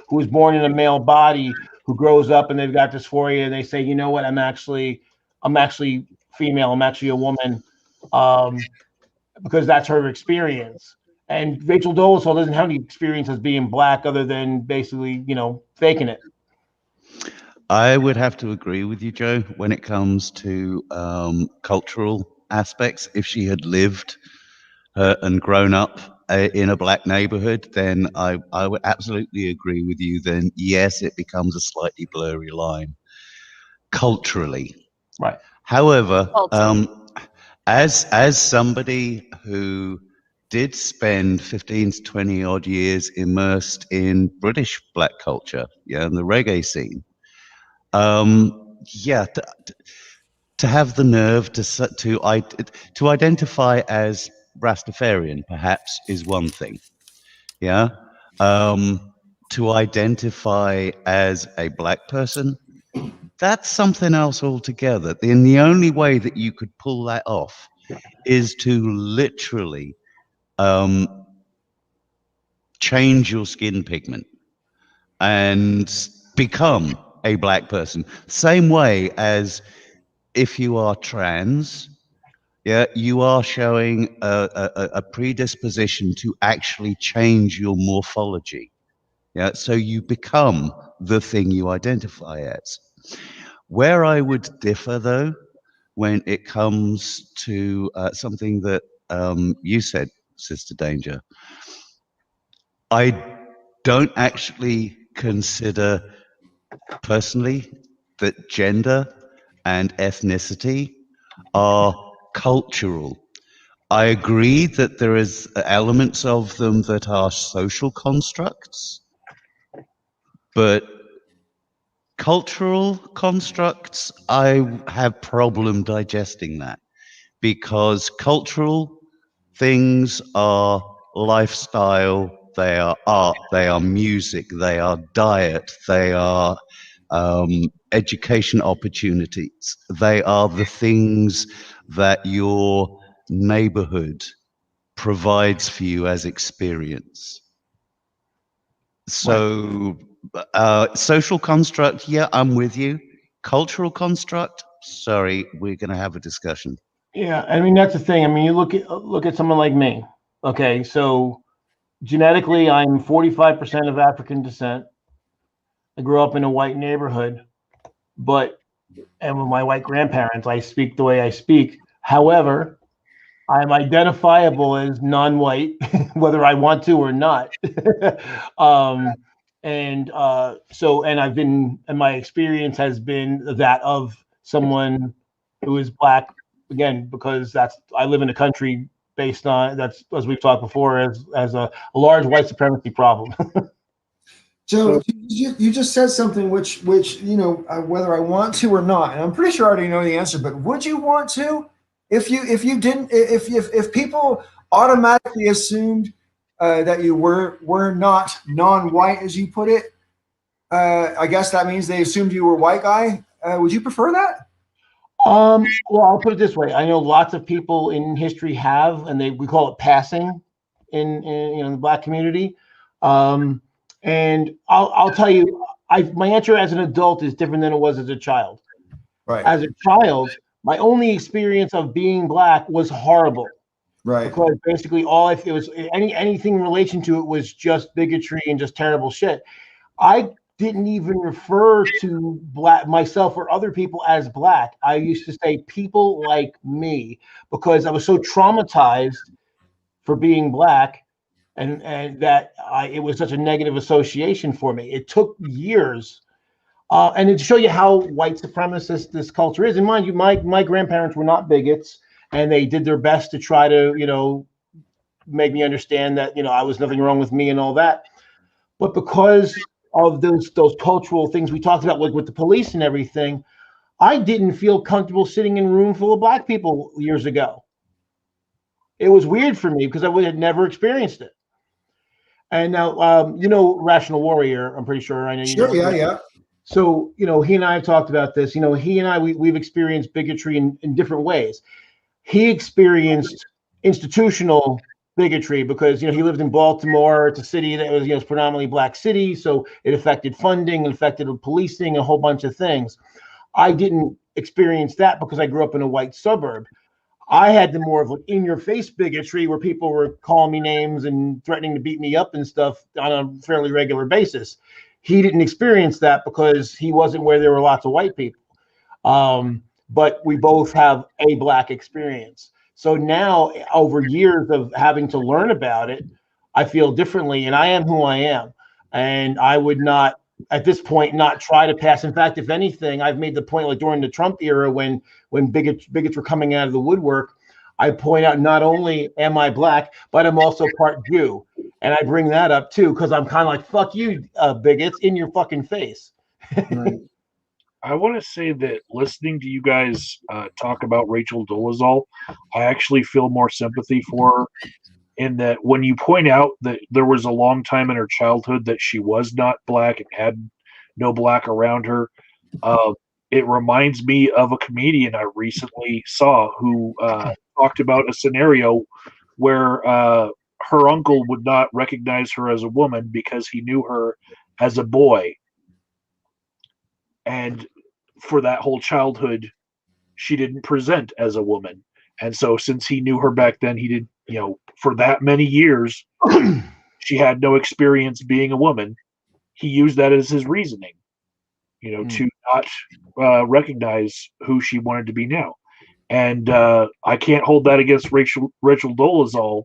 who was born in a male body, who grows up and they've got dysphoria, and they say, you know what, I'm actually female, I'm actually a woman, because that's her experience. And Rachel Dolezal doesn't have any experience as being black other than basically, faking it. I would have to agree with you, Joe, when it comes to cultural aspects. If she had lived and grown up in a black neighborhood, then I would absolutely agree with you. Then yes, it becomes a slightly blurry line culturally. Right. However, as somebody who did spend 15 to 20 odd years immersed in British black culture, and the reggae scene, to have the nerve to identify as Rastafarian, perhaps, is one thing. Yeah. To identify as a black person, that's something else altogether. And the only way that you could pull that off is to literally change your skin pigment and become a black person. Same way as if you are trans, yeah, you are showing a predisposition to actually change your morphology. Yeah, so you become the thing you identify as. Where I would differ, though, when it comes to something that you said, Sister Danger, I don't actually consider personally that gender and ethnicity are cultural. I agree that there is elements of them that are social constructs, but cultural constructs, I have problem digesting that, because cultural things are lifestyle, they are art, they are music, they are diet, they are education opportunities. They are the things that your neighborhood provides for you as experience. So, social construct, yeah, I'm with you. Cultural construct, sorry, we're going to have a discussion. Yeah, I mean that's the thing. I mean, you look at someone like me. Okay, so genetically, I'm 45% of African descent. I grew up in a white neighborhood, and with my white grandparents, I speak the way I speak. However, I'm identifiable as non-white, whether I want to or not. um, and I've been, and my experience has been that of someone who is black, again, because I live in a country based on, that's, as we've talked before, as a large white supremacy problem. Joe, you just said something which whether I want to or not, and I'm pretty sure I already know the answer, but would you want to if you didn't, if people automatically assumed that you were not non-white, as you put it? I guess that means they assumed you were a white guy. Would you prefer that? Well, I'll put it this way. I know lots of people in history have, and we call it passing in the black community. And I'll tell you, my answer as an adult is different than it was as a child. Right. As a child, my only experience of being black was horrible. Right. Because basically it was anything in relation to it was just bigotry and just terrible shit. I didn't even refer to black myself or other people as black. I used to say people like me, because I was so traumatized for being black, and that it was such a negative association for me. It took years, and to show you how white supremacist this culture is. And mind you, my grandparents were not bigots, and they did their best to try to make me understand that I was nothing wrong with me and all that. But because of those cultural things we talked about, like with the police and everything, I didn't feel comfortable sitting in a room full of black people years ago. It was weird for me because I had never experienced it. And now, Rational Warrior, I'm pretty sure. I know you Sure, know. yeah. So, he and I have talked about this. He and I, we've experienced bigotry in different ways. He experienced institutional bigotry because, he lived in Baltimore. It's a city that was, predominantly black city. So it affected funding, it affected policing, a whole bunch of things. I didn't experience that because I grew up in a white suburb. I had the more of in-your-face bigotry where people were calling me names and threatening to beat me up and stuff on a fairly regular basis. He didn't experience that because he wasn't where there were lots of white people. But we both have a black experience. So now, over years of having to learn about it, I feel differently, and I am who I am. And I would not, at this point, not try to pass. In fact, if anything, I've made the point, like during the Trump era, when bigots were coming out of the woodwork, I point out, not only am I black, but I'm also part Jew. And I bring that up too, because I'm kind of like, fuck you, bigots, in your fucking face. Right. I want to say that listening to you guys talk about Rachel Dolezal, I actually feel more sympathy for her in that when you point out that there was a long time in her childhood that she was not black and had no black around her, uh, it reminds me of a comedian I recently saw who talked about a scenario where her uncle would not recognize her as a woman because he knew her as a boy. And for that whole childhood, she didn't present as a woman. And so, since he knew her back then, he did, for that many years, she had no experience being a woman. He used that as his reasoning, to not recognize who she wanted to be now. And I can't hold that against Rachel Dolezal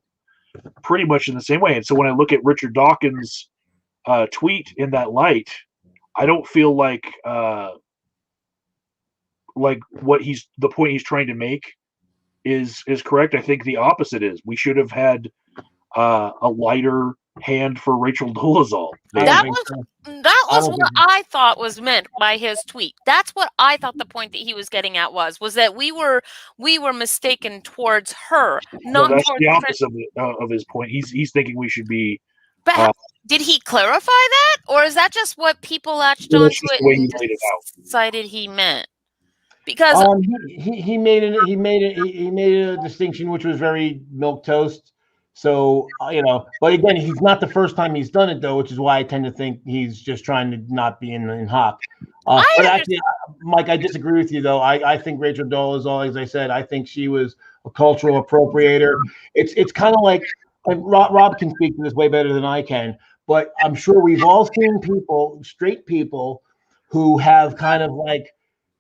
pretty much in the same way. And so, when I look at Richard Dawkins' tweet in that light, I don't feel like the point he's trying to make is correct. I think the opposite is. We should have had a lighter hand for Rachel Dolezal. That was what I thought was meant by his tweet. That's what I thought the point that he was getting at was that we were mistaken towards her, not that's towards the opposite of his point. He's thinking we should be. But did he clarify that, or is that just what people latched onto it and decided he meant? Because he made a distinction which was very milquetoast. So but again, he's not the first time he's done it though, which is why I tend to think he's just trying to not be in hock. But actually, Mike, I disagree with you though. I think Rachel Dolezal, as I said, I think she was a cultural appropriator. It's kind of like Rob can speak to this way better than I can, but I'm sure we've all seen straight people, who have kind of like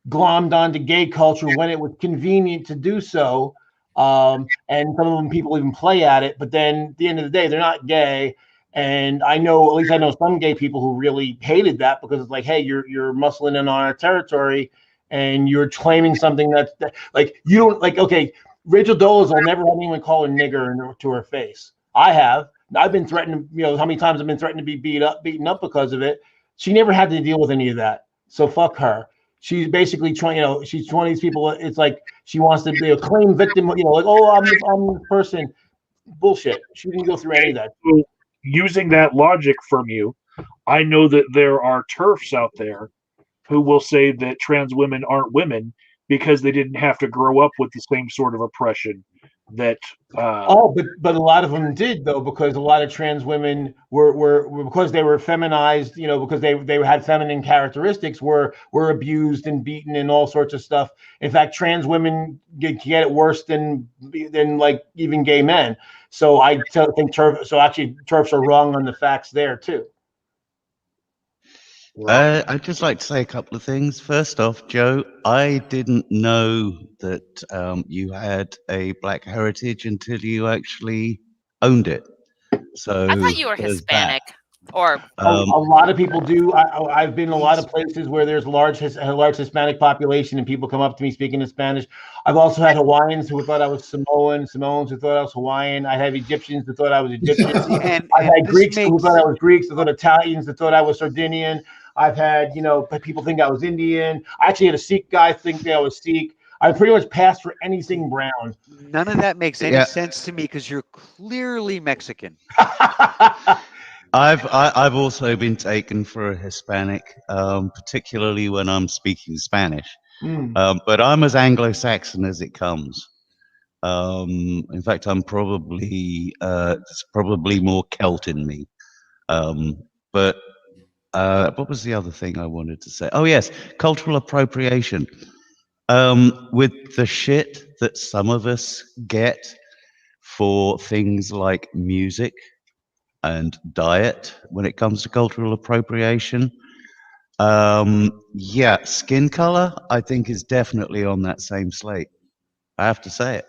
glommed onto gay culture when it was convenient to do so. And some of them people even play at it, but then at the end of the day, they're not gay. And at least I know some gay people who really hated that because it's like, hey, you're muscling in on our territory and you're claiming something that's like, you don't like, okay, Rachel Dolezal never had anyone call her nigger to her face. I've been threatened, how many times I've been threatened to be beaten up because of it. She never had to deal with any of that. So fuck her. She's basically trying, she's one of these people. It's like she wants to be a claim victim, like, oh, I'm the person. Bullshit. She didn't go through any of that. So, using that logic from you, I know that there are TERFs out there who will say that trans women aren't women because they didn't have to grow up with the same sort of oppression that. But a lot of them did though, because a lot of trans women were because they were feminized, because they had feminine characteristics, were abused and beaten and all sorts of stuff. In fact, trans women get it worse than like even gay men. So I think TERFs are wrong on the facts there too. I'd just like to say a couple of things. First off, Joe, I didn't know that you had a black heritage until you actually owned it. So I thought you were Hispanic. Or a lot of people do. I've been in a lot of places where there's a large Hispanic population, and people come up to me speaking in Spanish. I've also had Hawaiians who thought I was Samoan, Samoans who thought I was Hawaiian. I have Egyptians who thought I was Egyptian. I've had Greeks who thought I was Greeks, who thought Italians who thought I was Sardinian. I've had, people think I was Indian. I actually had a Sikh guy think I was Sikh. I pretty much passed for anything brown. None of that makes any sense to me because you're clearly Mexican. I've also been taken for a Hispanic, particularly when I'm speaking Spanish. But I'm as Anglo-Saxon as it comes. In fact, I'm probably there's probably more Celt in me. But what was the other thing I wanted to say? Oh yes, cultural appropriation. With the shit that some of us get for things like music and diet when it comes to cultural appropriation. Skin color, I think, is definitely on that same slate. I have to say it.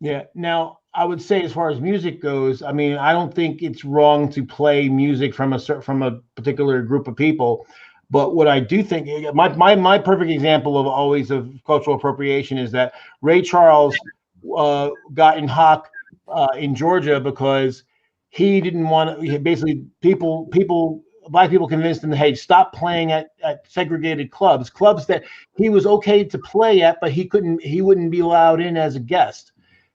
Yeah. Now, I would say, as far as music goes, I mean, I don't think it's wrong to play music from a particular group of people. But what I do think, my perfect example of cultural appropriation is that Ray Charles got in hock in Georgia because he didn't want to. Basically, people black people convinced him, hey, stop playing at segregated clubs that he was okay to play at, but he wouldn't be allowed in as a guest.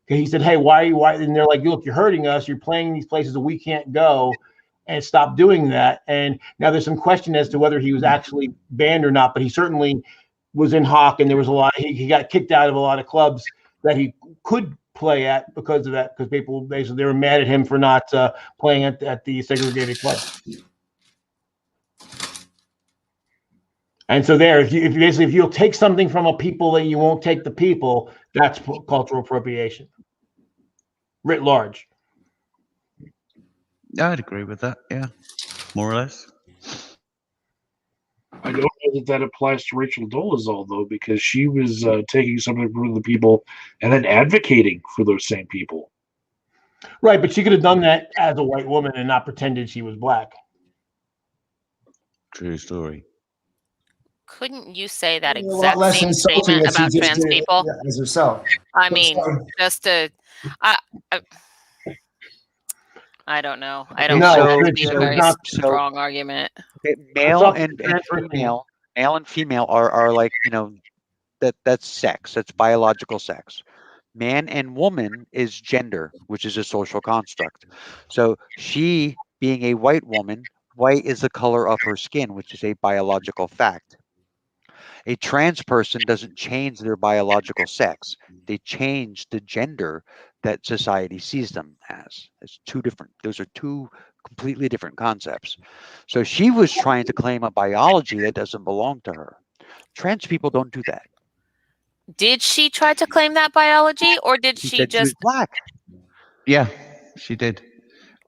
He said, hey, why? And they're like, look, you're hurting us. You're playing in these places that we can't go, and stop doing that. And now there's some question as to whether he was actually banned or not, but he certainly was in hock, and there was a lot. He got kicked out of a lot of clubs that he could play at because of that, because people basically they were mad at him for not playing at the segregated club. And so there, if you'll take something from a people that you won't take the people, that's cultural appropriation, writ large. I'd agree with that. Yeah, more or less. I don't know that applies to Rachel Dolezal, though, because she was taking something from the people and then advocating for those same people. Right, but she could have done that as a white woman and not pretended she was black. True story. Couldn't you say that A lot exact less same insulting statement that she about just trans did people? as herself. I mean, sorry. just to, I don't know. I don't No, find that to it's be a not- very it's strong argument. Okay, up to male and female are like, you know, that's sex. That's biological sex. Man and woman is gender, which is a social construct. So she, being a white woman, white is the color of her skin, which is a biological fact. A trans person doesn't change their biological sex. They change the gender that society sees them as. Those are two completely different concepts. So she was trying to claim a biology that doesn't belong to her. Trans people don't do that. Did she try to claim that biology, or did She she said she was just? black. Yeah, she did.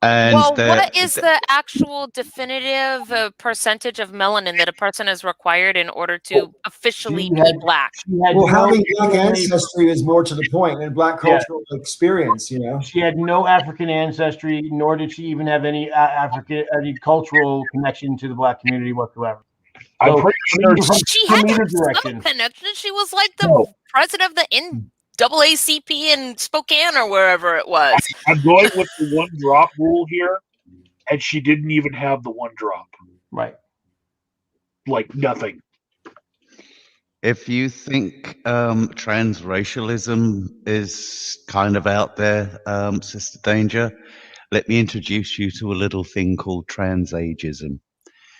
And Well, what is the actual definitive percentage of melanin that a person is required in order to officially She be had- black? She had Well, no having black DNA ancestry is more to the point, and black Yeah. cultural experience. You know, She had no African ancestry, nor did she even have any any cultural connection to the black community whatsoever. I'm So, pretty sure She from had to either have some direction. connection. She was like the No. president of the NAACP in Spokane or wherever it was. I'm going with the one drop rule here, and she didn't even have the one drop. Right. Like nothing. if you think transracialism is kind of out there, Sister Danger, let me introduce you to a little thing called transageism.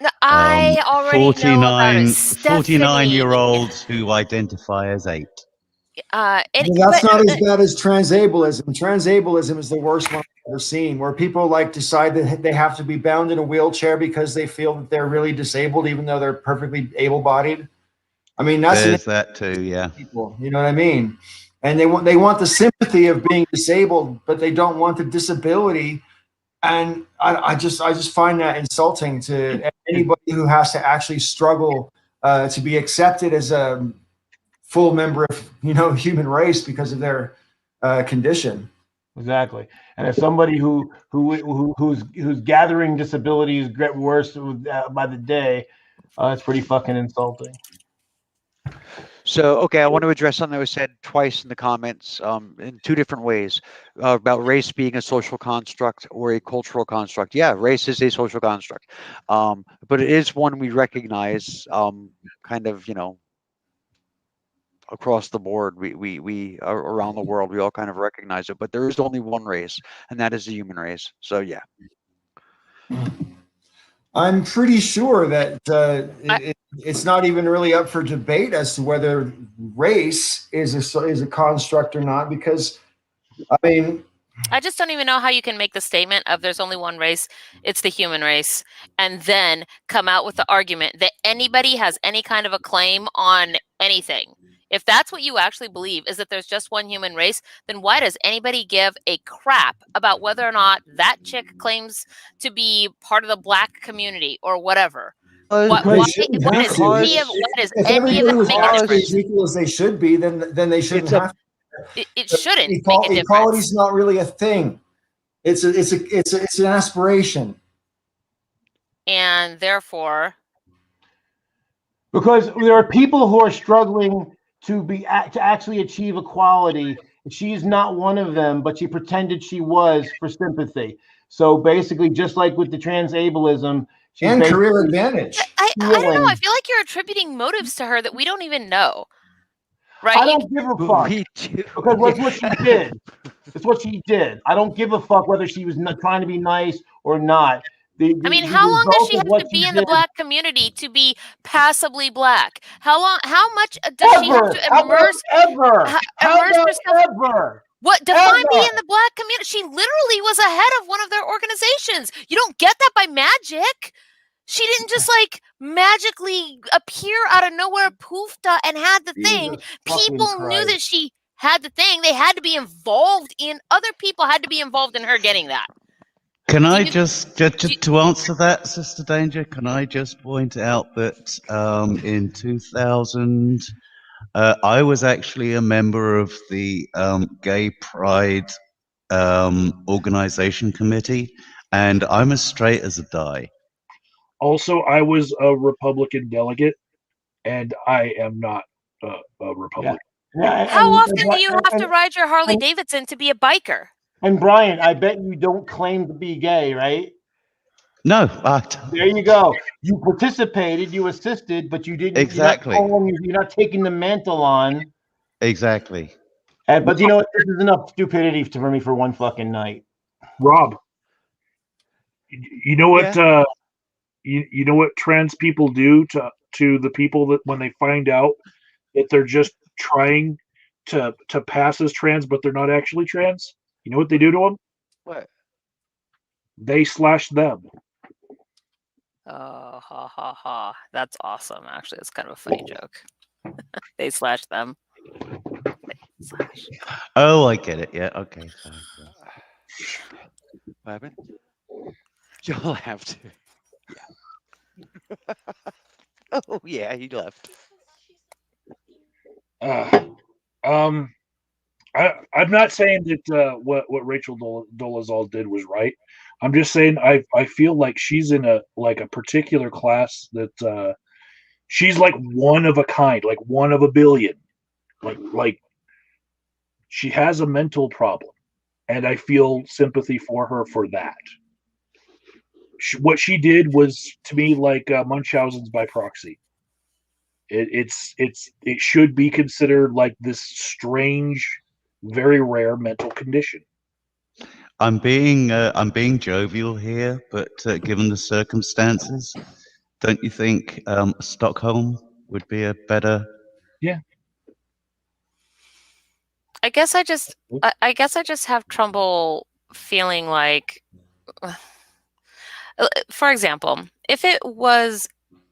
No, I already know about it. 49-year-olds who identify as 8. Well, that's not as bad as transableism. Transableism is the worst one I've ever seen, where people like decide that they have to be bound in a wheelchair because they feel that they're really disabled, even though they're perfectly able-bodied. I mean, that's There's that too, yeah. people. You know what I mean? And they want the sympathy of being disabled, but they don't want the disability. And I just find that insulting to anybody who has to actually struggle to be accepted as a full member of human race because of their condition. Exactly. And as somebody who's gathering disabilities get worse by the day, it's pretty fucking insulting. So, okay, I want to address something that was said twice in the comments in two different ways about race being a social construct or a cultural construct. Yeah, race is a social construct, but it is one we recognize kind of, across the board. We around the world, we all kind of recognize it, but there is only one race, and that is the human race. So, yeah. I'm pretty sure that it's not even really up for debate as to whether race is a construct or not, because, I mean, I just don't even know how you can make the statement of there's only one race, it's the human race, and then come out with the argument that anybody has any kind of a claim on anything. If that's what you actually believe, is that there's just one human race, then why does anybody give a crap about whether or not that chick claims to be part of the black community or whatever? Why does any of it make a difference? As equal as they should be, then they shouldn't have. It shouldn't make a difference. Equality's not really a thing. It's an aspiration. And therefore, because there are people who are struggling to actually achieve equality. She's not one of them, but she pretended she was for sympathy. So basically, just like with the transableism, She's And career basically advantage. I don't know. I stealing. feel like you're attributing motives to her that we don't even know. I Right? don't give a fuck Me too. because that's what she did. It's what she did. I don't give a fuck whether she was trying to be nice or not. I mean, The how long does result she of have what to she be in the did black community to be passably black? How much does she have ever. to How about immerse ever? How immerse about herself? ever? What define Ever. me in the black community? She literally was ahead of one of their organizations. You don't get that by magic. She didn't just like magically appear out of nowhere, poofed and had the thing. Jesus fucking People knew Christ. that she had the thing. They had to be involved in. Other people had to be involved in her getting that. Can I you- just to answer that, Sister Danger? Can I just point out that in 2000, I was actually a member of the Gay Pride organization committee, and I'm as straight as a die. Also, I was a Republican delegate, and I am not a Republican. Yeah, How often do you have to and, ride your Harley Davidson to be a biker? and Brian, I bet you don't claim to be gay, right? No, There you go. You participated, you assisted, but you didn't. Exactly. You're not taking the mantle on. exactly. But you know what? This is enough stupidity for me for one fucking night. Rob, you know what? Yeah. You know what trans people do to the people that when they find out that they're just trying to pass as trans, but they're not actually trans. You know what they do to them? What? They slash them. Oh, ha ha ha! That's awesome. Actually, it's kind of a funny joke. They slash them. Slash. Oh, I get it. Yeah. Okay. Fine. What happened? You'll have to. Yeah. Oh yeah, he left. I'm not saying that what Rachel Dolezal did was right. I'm just saying I feel like she's in a particular class that she's like one of a kind, like one of a billion. Like she has a mental problem, and I feel sympathy for her for that. What she did was to me like Munchausen's by proxy. It should be considered like this strange, very rare mental condition. I'm being jovial here, but given the circumstances, don't you think Stockholm would be a better? I guess I just have trouble feeling like, for example, if it was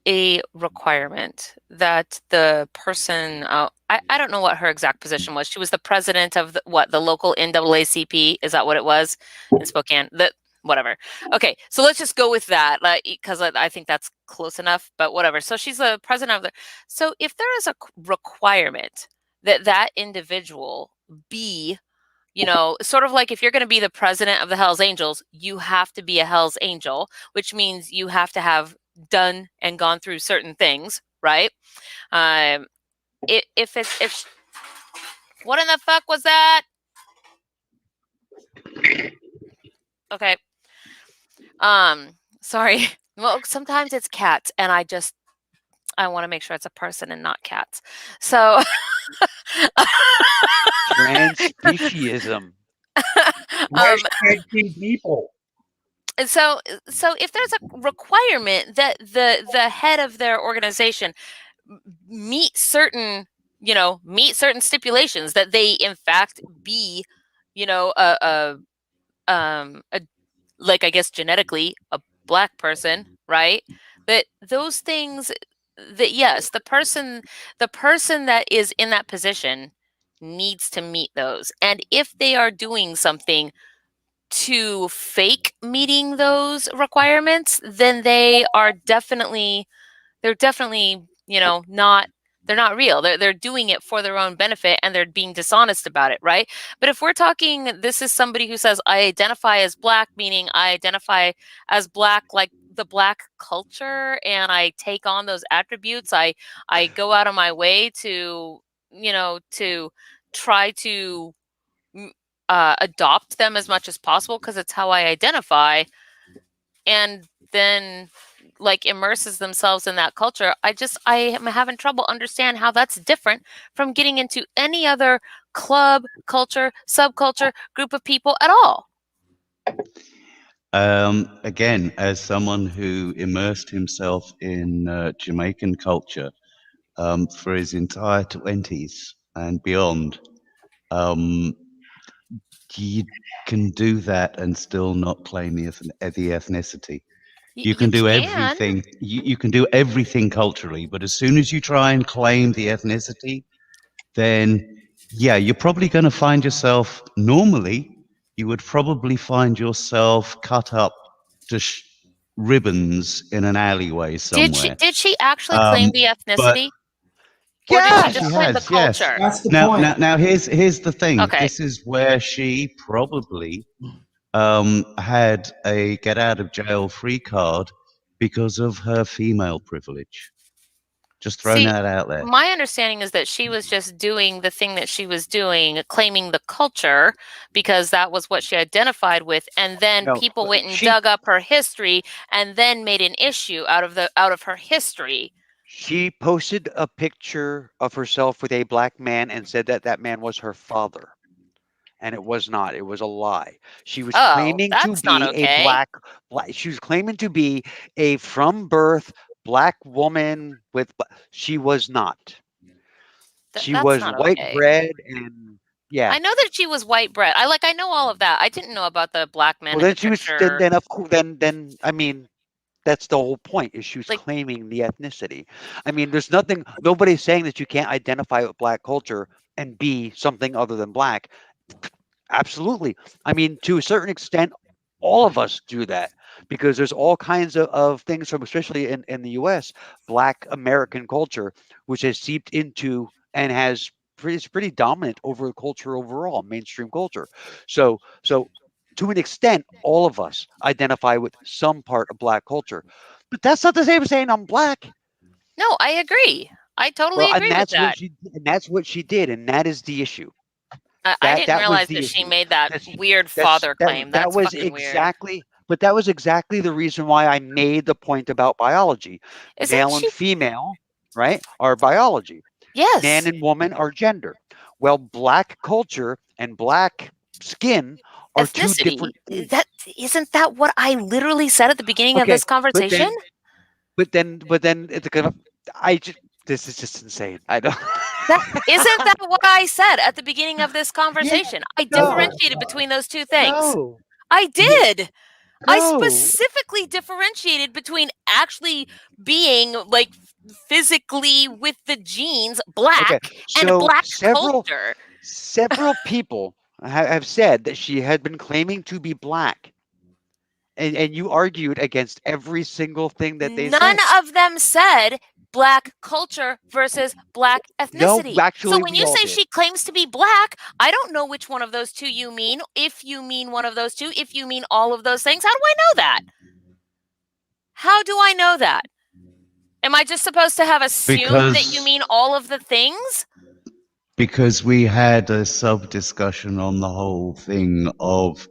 a requirement that the person, I don't know what her exact position was. She was the president of the local NAACP. Is that what it was in Spokane? Whatever. Okay, so let's just go with that, because I think that's close enough. But whatever. So she's the president of the. So if there is a requirement that individual be, sort of like if you're going to be the president of the Hells Angels, you have to be a Hells Angel, which means you have to have done and gone through certain things, right? If what in the fuck was that? Okay. Sorry. Well, sometimes it's cats, and I want to make sure it's a person and not cats. So Transspeciesism. People. And so if there's a requirement that the head of their organization meet certain stipulations, that they in fact be, like, I guess, genetically a black person, right? That those things, that yes, the person that is in that position needs to meet those. And if they are doing something to fake meeting those requirements, then they're definitely, they're not real. They're doing it for their own benefit, and they're being dishonest about it, right? But if we're talking, this is somebody who says, I identify as black, meaning I identify as black like the black culture, and I take on those attributes. I go out of my way to, to try to adopt them as much as possible because it's how I identify. And then like immerses themselves in that culture, I am having trouble understand how that's different from getting into any other club, culture, subculture, group of people at all. Again, as someone who immersed himself in Jamaican culture for his entire 20s and beyond, um, you can do that and still not claim the ethnicity. You can do everything. You can do everything culturally, but as soon as you try and claim the ethnicity, then yeah, you're probably going to find yourself. Normally, you would probably find yourself cut up to ribbons in an alleyway somewhere. Did she actually claim the But ethnicity? Or did she Yes. just she claim the has, yes. culture? That's the Now, point. now, here's the thing. Okay. This is where she probably had a get out of jail free card because of her female privilege. Just throwing See, that out there. my understanding is that she was just doing the thing that she was doing, claiming the culture, because that was what she identified with, and then No, people but went and she- dug up her history and then made an issue out of her history. She posted a picture of herself with a black man and said that that man was her father. And it was not. It was a lie. She was Oh, claiming to that's not be a okay. black. She was claiming to be a from birth black woman with. She was not. She That's was not white okay. bread and yeah. I know that she was white bread. I know all of that. I didn't know about the black man Well, in then the she was. picture. Then of course. Then I mean. That's the whole point. Is she was Like- claiming the ethnicity. I mean, there's nothing. Nobody's saying that you can't identify with black culture and be something other than black. Absolutely. I mean, to a certain extent, all of us do that because there's all kinds of things from, especially in the US, black American culture, which has seeped into and has is pretty dominant over the culture overall, mainstream culture. So to an extent, all of us identify with some part of black culture. But that's not the same as saying I'm black. No, I agree. I totally agree with that. That's what she did, and that is the issue. I didn't That was realize the that she issue. made that That's weird father claim. that That's was fucking weird. exactly, but that was exactly the reason why I made the point about biology. Isn't Male and she? female, right, are biology. Yes. Man and woman are gender. Well, black culture and black skin are two Ethnicity. different things. Isn't that what I literally said at the beginning of Okay, this conversation? but then it's kind of this is just insane. I don't. Isn't that what I said at the beginning of this conversation? I no. differentiated between those two things. No, I did. I no. specifically differentiated between actually being like physically with the genes black Okay, and so black several culture. several people have said that she had been claiming to be black, and you argued against every single thing that they None said. of them said black culture versus black ethnicity. So actually, when we you all say did. she claims to be black, I don't know which one of those two you mean. If you mean one of those two, if you mean all of those things, how do I know that? How do I know that? Am I just supposed to have assumed that you mean all of the things? Because we had a sub discussion on the whole thing of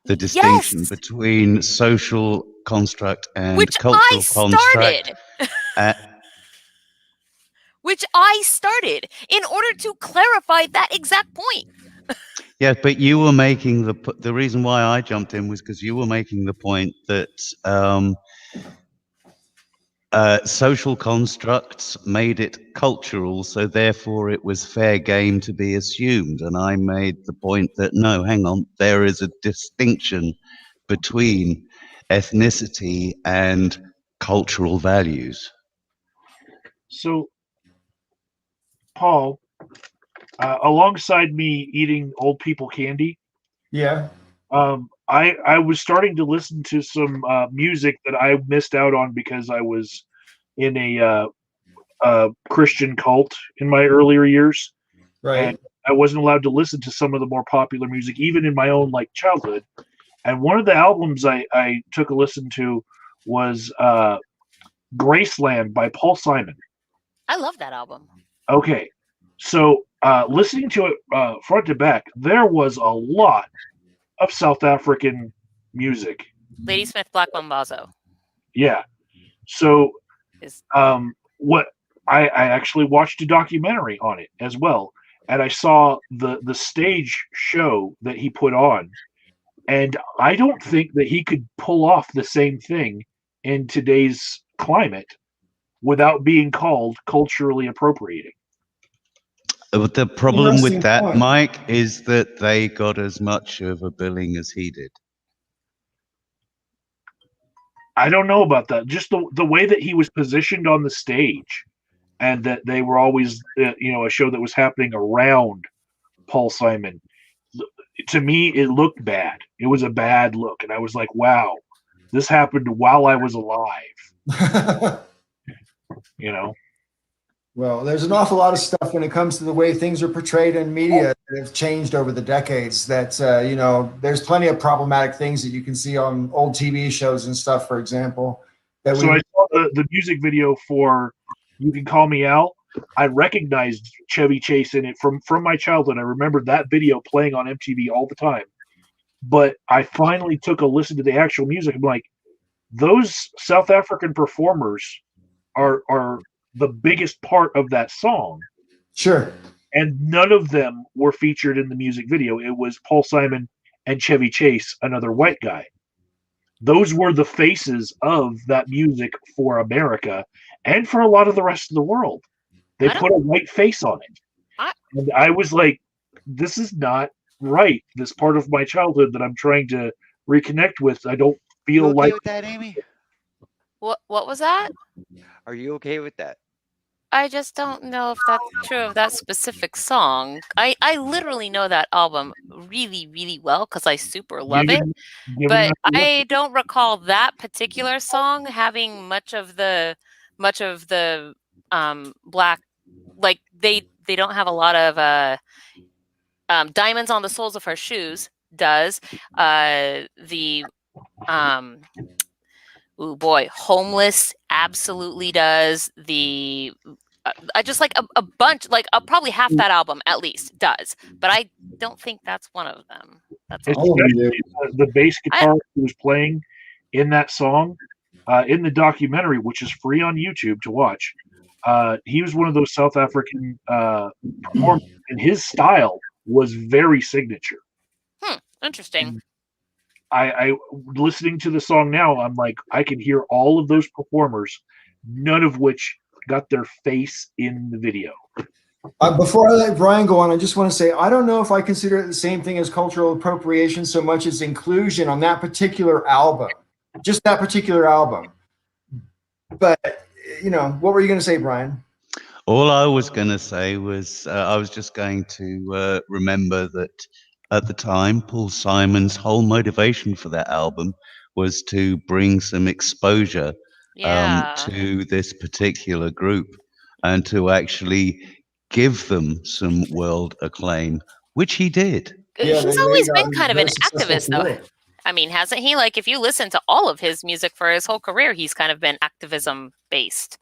the distinction Yes. between social construct and Which cultural I construct. started. Which I started in order to clarify that exact point. Yeah, but you were making the reason why I jumped in was because you were making the point that social constructs made it cultural, so therefore it was fair game to be assumed. And I made the point that no, hang on, there is a distinction between ethnicity and cultural values. So, Paul, alongside me eating old people candy, Yeah. I was starting to listen to some music that I missed out on because I was in a Christian cult in my earlier years, Right. and I wasn't allowed to listen to some of the more popular music, even in my own like childhood. And one of the albums I took a listen to was Graceland by Paul Simon. I love that album. Okay, so listening to it front to back, there was a lot of South African music. Ladysmith Black Mambazo. Yeah. So, Is what I actually watched a documentary on it as well, and I saw the stage show that he put on, and I don't think that he could pull off the same thing in today's climate without being called culturally appropriating. But the problem with Interesting that, point. Mike, is that they got as much of a billing as he did. I don't know about that. Just the way that he was positioned on the stage, and that they were always, a show that was happening around Paul Simon. To me, it looked bad. It was a bad look, and I was like, "Wow, this happened while I was alive." You know, Well, there's an awful lot of stuff when it comes to the way things are portrayed in media that have changed over the decades. That there's plenty of problematic things that you can see on old TV shows and stuff, for example. That so we I saw the music video for "You Can Call Me Out." I recognized Chevy Chase in it from my childhood. I remember that video playing on MTV all the time. But I finally took a listen to the actual music. I'm like, those South African performers are the biggest part of that song, sure. and none of them were featured in the music video. It was Paul Simon and Chevy Chase, another white guy. Those were the faces of that music for America and for a lot of the rest of the world. They I don't- put a white face on it. I- And I was like, this is not right. This part of my childhood that I'm trying to reconnect with, I don't You feel okay like. with that, Amy? what was that? Are you okay with that? I just don't know if that's true of that specific song. I literally know that album really, really well because I super love it. Give But it enough- I don't recall that particular song having much of the black, like they don't have a lot of diamonds on the soles of her shoes does. The oh boy, homeless absolutely does. The I just like a bunch, like probably half that album at least does, but I don't think that's one of them. That's all. All of them do. Especially the bass guitar he was playing in that song, in the documentary, which is free on YouTube to watch. He was one of those South African performers, and his style was very signature. Interesting. I listening to the song now, I'm like, I can hear all of those performers, none of which got their face in the video. Before I let Brian go on, I just want to say I don't know if I consider it the same thing as cultural appropriation so much as inclusion on that particular album, just that particular album. But what were you going to say, Brian? All I was going to say was I was just going to remember that at the time, Paul Simon's whole motivation for that album was to bring some exposure Yeah. to this particular group and to actually give them some world acclaim, which he did. Yeah, He's they always got been kind of very an successful activist, though. career. I mean, hasn't he? Like, if you listen to all of his music for his whole career, he's kind of been activism based,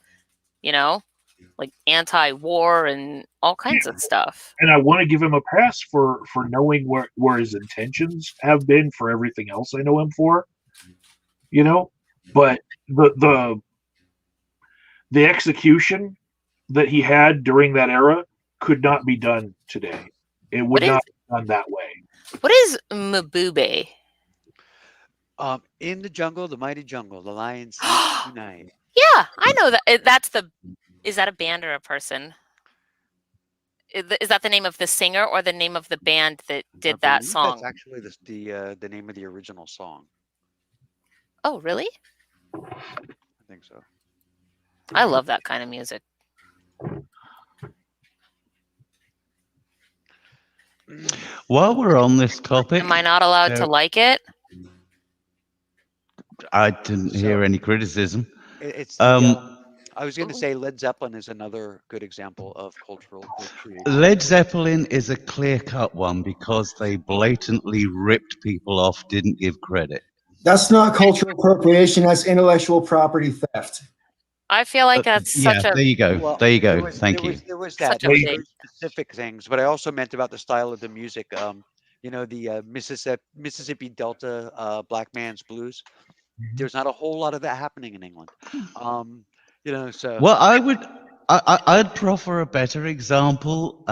like anti-war and all kinds of stuff. And I want to give him a pass for knowing where his intentions have been for everything else I know him for. But the execution that he had during that era could not be done today. It would What not be done that way. What is Mabube? In the jungle, the mighty jungle, the lions sleep tonight. Yeah, I know that. Is that a band or a person? Is that the name of the singer or the name of the band that did that believe song? That's actually the name of the original song. Oh, really? I think so. I love that kind of music. While we're on this topic, Am I not allowed to like it? I didn't hear any criticism. It's Um, I was going to say Led Zeppelin is another good example of cultural appropriation. Led Zeppelin is a clear-cut one because they blatantly ripped people off, didn't give credit. That's not cultural appropriation. That's intellectual property theft. I feel like that's Yeah, such a. there you go. Well, There you go. there Thank was, you. There was Such that. a There was big- very specific things, but I also meant about the style of the music. The Mississippi Delta Black Man's Blues. There's not a whole lot of that happening in England. So Well, I'd proffer a better example.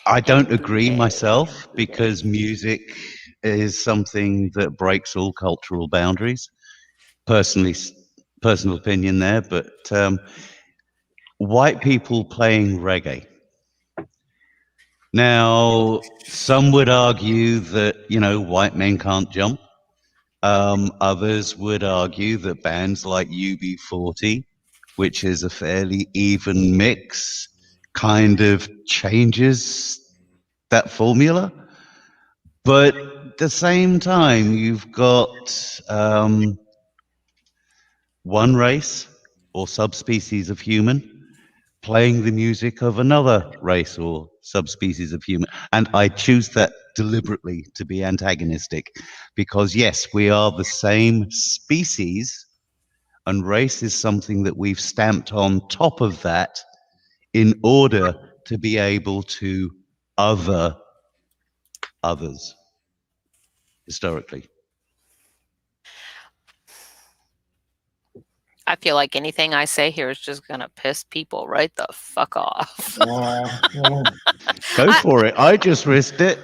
I don't agree myself because music is something that breaks all cultural boundaries. Personally, personal opinion there, but white people playing reggae. Now, some would argue that, white men can't jump. Others would argue that bands like UB40, which is a fairly even mix, kind of changes that formula. But at the same time, you've got one race or subspecies of human playing the music of another race or subspecies of human. And I choose that deliberately to be antagonistic because, yes, we are the same species, and race is something that we've stamped on top of that in order to be able to other others historically. I feel like anything I say here is just gonna piss people right the fuck off. Go for it. I just risked it.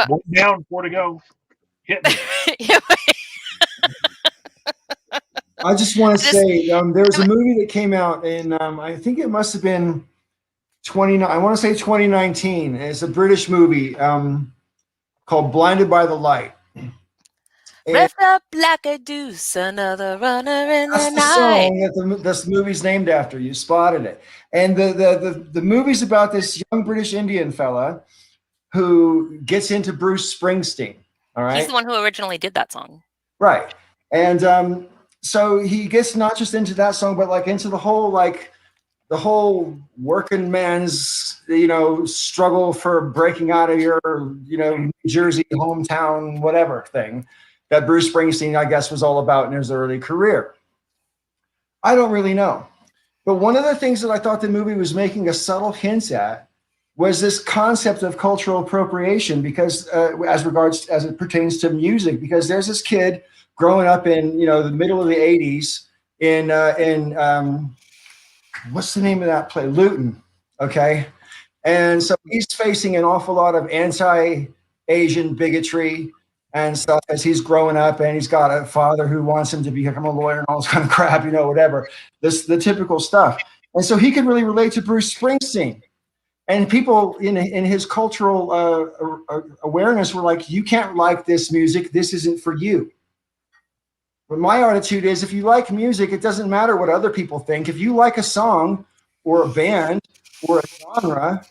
One down, 4 to go. Hit me. I just want to say there was a movie that came out in I think it must have been 2019. It's a British movie called Blinded by the Light. Rest up like a deuce, another runner in That's the the night. song that this movie's named after. You spotted it. And the movie's about this young British Indian fella who gets into Bruce Springsteen. All right. He's the one who originally did that song. Right. And so he gets not just into that song, but like into the whole working man's, struggle for breaking out of your, New Jersey hometown, whatever thing that Bruce Springsteen, I guess, was all about in his early career. I don't really know. But one of the things that I thought the movie was making a subtle hint at was this concept of cultural appropriation, because as it pertains to music, because there's this kid growing up in, the middle of the 80s in what's the name of that place? Luton. Okay. And so he's facing an awful lot of anti-Asian bigotry and stuff as he's growing up, and he's got a father who wants him to become a lawyer and all this kind of crap, whatever, the typical stuff. And so he could really relate to Bruce Springsteen. And people in his cultural awareness were like, you can't like this music. This isn't for you. But my attitude is, if you like music, it doesn't matter what other people think. If you like a song or a band or a genre,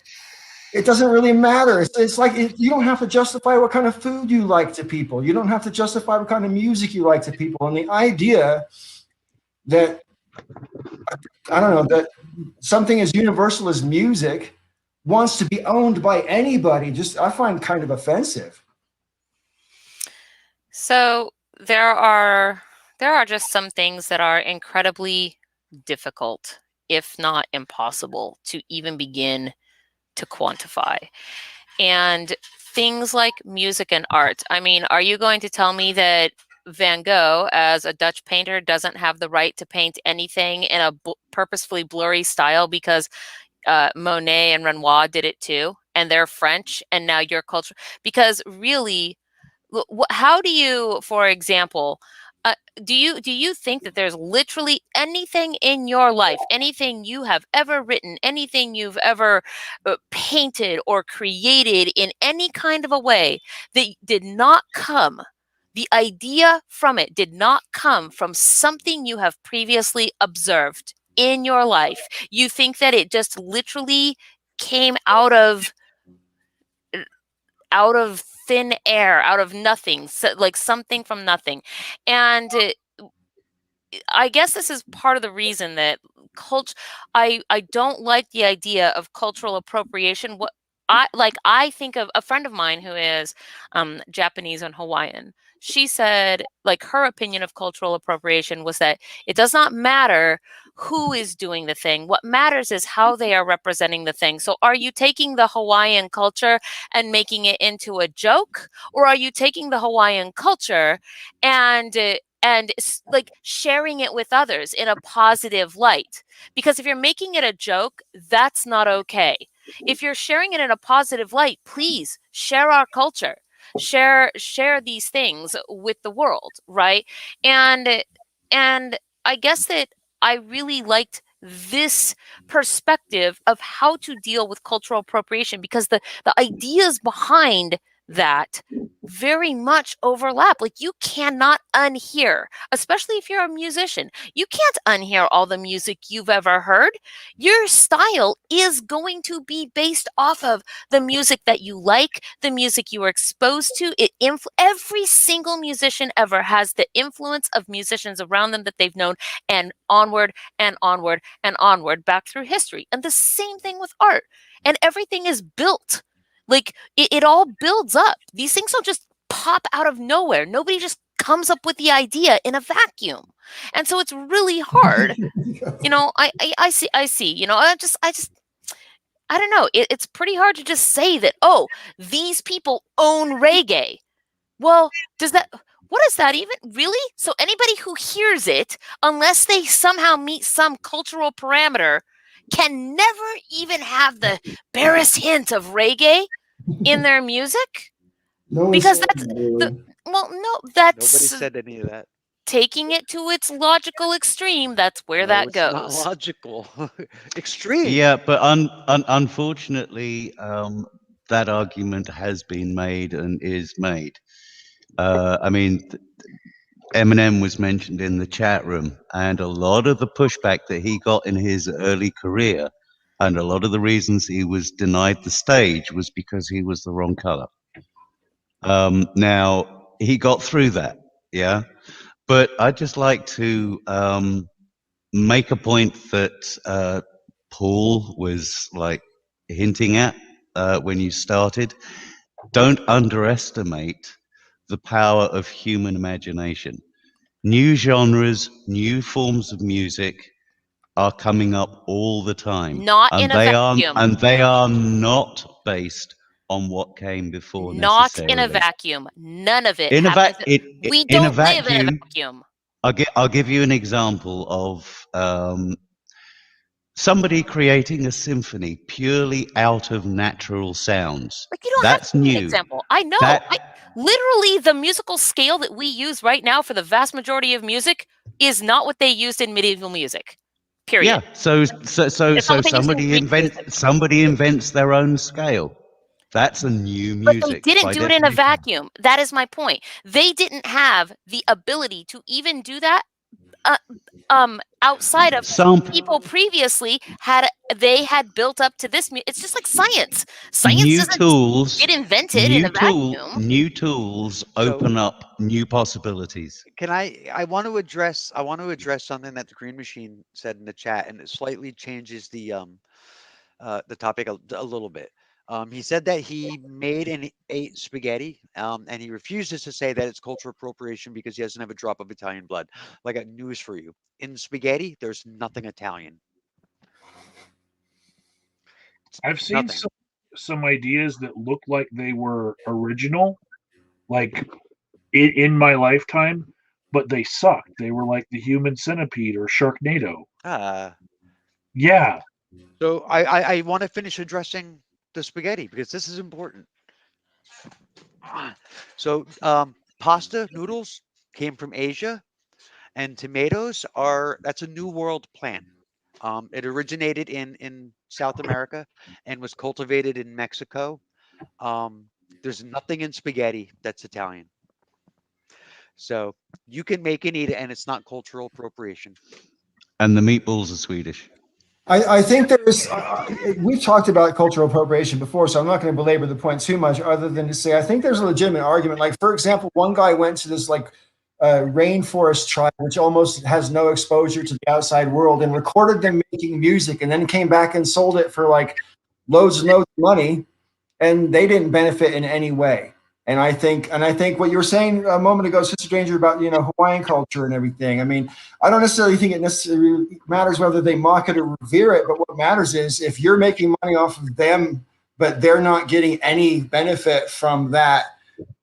it doesn't really matter. It's like you don't have to justify what kind of food you like to people. You don't have to justify what kind of music you like to people. And the idea that, I don't know, that something as universal as music wants to be owned by anybody, I find kind of offensive. So there are just some things that are incredibly difficult, if not impossible, to even begin to quantify. And things like music and art. I mean, are you going to tell me that Van Gogh, as a Dutch painter, doesn't have the right to paint anything in a purposefully blurry style because Monet and Renoir did it too, and they're French, and now your culture? Because really, how do you, for example, do you think that there's literally anything in your life, anything you have ever written, anything you've ever painted or created in any kind of a way that did not come, the idea from it did not come from something you have previously observed in your life? You think that it just literally came out of thin air, out of nothing, so, like something from nothing. And I guess this is part of the reason that I don't like the idea of cultural appropriation. What I think of a friend of mine who is Japanese and Hawaiian. She said, like, her opinion of cultural appropriation was that it does not matter who is doing the thing. What matters is how they are representing the thing. So are you taking the Hawaiian culture and making it into a joke, or are you taking the Hawaiian culture and like sharing it with others in a positive light? Because if you're making it a joke, that's not okay. If you're sharing it in a positive light, please share our culture. Share these things with the world, right? And I guess that I really liked this perspective of how to deal with cultural appropriation, because the ideas behind that very much overlap. Like, you cannot unhear, especially if you're a musician, you can't unhear all the music you've ever heard. Your style is going to be based off of the music that you like, the music you were exposed to. Every single musician ever has the influence of musicians around them that they've known, and onward and onward and onward back through history. And the same thing with art. And everything is built. Like, it all builds up. These things don't just pop out of nowhere. Nobody just comes up with the idea in a vacuum. And so it's really hard. I see, I don't know. It's pretty hard to just say that, oh, these people own reggae. Well, what does that even really? So anybody who hears it, unless they somehow meet some cultural parameter, can never even have the barest hint of reggae in their music? Because that's Nobody that's said any of that. taking it to its logical extreme. That's where No, that it's not goes. logical. Extreme. Yeah, but unfortunately, that argument has been made and is made. I mean, Eminem was mentioned in the chat room, and a lot of the pushback that he got in his early career, and a lot of the reasons he was denied the stage, was because he was the wrong color. Now, he got through that, yeah? But I'd just like to make a point that Paul was like hinting at when you started. Don't underestimate the power of human imagination. New genres, new forms of music are coming up all the time. Not in a vacuum. And they are not based on what came before Not necessarily. in a vacuum. None of it In a, happens. We in a don't live in a vacuum, vacuum. I'll give you an example of somebody creating a symphony purely out of natural sounds. Like, you don't That's have to give me an new. example. I know. Literally, the musical scale that we use right now for the vast majority of music is not what they used in medieval music. Period. Yeah. So somebody invents their own scale. That's a new music. But they didn't do it in a vacuum. That is my point. They didn't have the ability to even do that outside of some people previously had built up to this. It's just like science. Science doesn't get invented in a vacuum. New tools open up new possibilities. Can I want to address something that the Green Machine said in the chat, and it slightly changes the topic a little bit. He said that he made and ate spaghetti, and he refuses to say that it's cultural appropriation because he doesn't have a drop of Italian blood. Like, I got news for you. In spaghetti, there's nothing Italian. I've seen some ideas that look like they were original, like in my lifetime, but they sucked. They were like the Human Centipede or Sharknado. Yeah. So I want to finish addressing the spaghetti because this is important. So pasta noodles came from Asia, and tomatoes that's a New World plant. It originated in South America and was cultivated in Mexico. There's nothing in spaghetti that's Italian. So you can make and eat it, and it's not cultural appropriation. And the meatballs are Swedish. I think there's, we've talked about cultural appropriation before, so I'm not going to belabor the point too much other than to say, I think there's a legitimate argument. Like, for example, one guy went to this rainforest tribe, which almost has no exposure to the outside world, and recorded them making music, and then came back and sold it for like loads and loads of money. and they didn't benefit in any way. And I think what you were saying a moment ago, Sister Danger, about Hawaiian culture and everything. I mean, I don't necessarily think it necessarily matters whether they mock it or revere it, but what matters is if you're making money off of them, but they're not getting any benefit from that.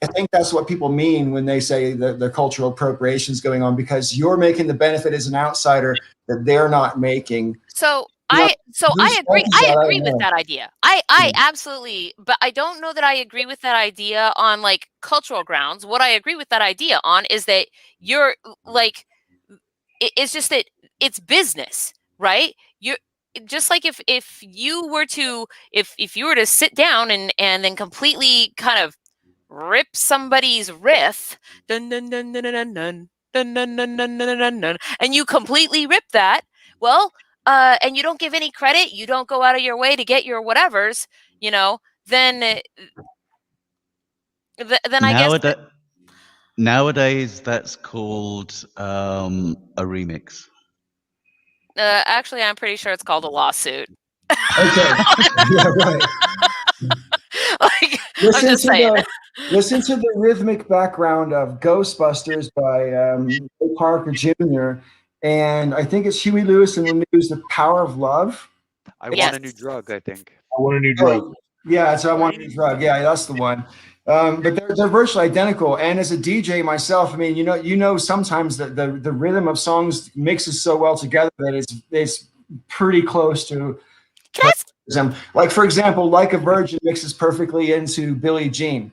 I think that's what people mean when they say the cultural appropriation is going on, because you're making the benefit as an outsider that they're not making. So You know, I agree. I don't agree with know. that idea. I absolutely, but I don't know that I agree with that idea on like cultural grounds. What I agree with that idea on is that you're like, it's just that it's business, right? You're just like if you were to if you were to sit down and then completely kind of rip somebody's riff, dun dun dun dun dun dun dun dun dun dun dun dun dun, and you completely rip that, well, and you don't give any credit, you don't go out of your way to get your whatevers, then then I guess Nowadays, that's called a remix. actually I'm pretty sure it's called a lawsuit. Okay. Yeah, right. Like, I'm just saying. Listen to the rhythmic background of Ghostbusters by Ray Parker Jr. And I think it's Huey Lewis and the News, The Power of Love. I Yes. Want a New Drug, I think. I want a new drug. Yeah, it's I Want a New Drug. Yeah, that's the one. But they're virtually identical. And as a DJ myself, I mean, sometimes the rhythm of songs mixes so well together that it's pretty close to. Can I ask, Like, for example, Like a Virgin mixes perfectly into Billie Jean.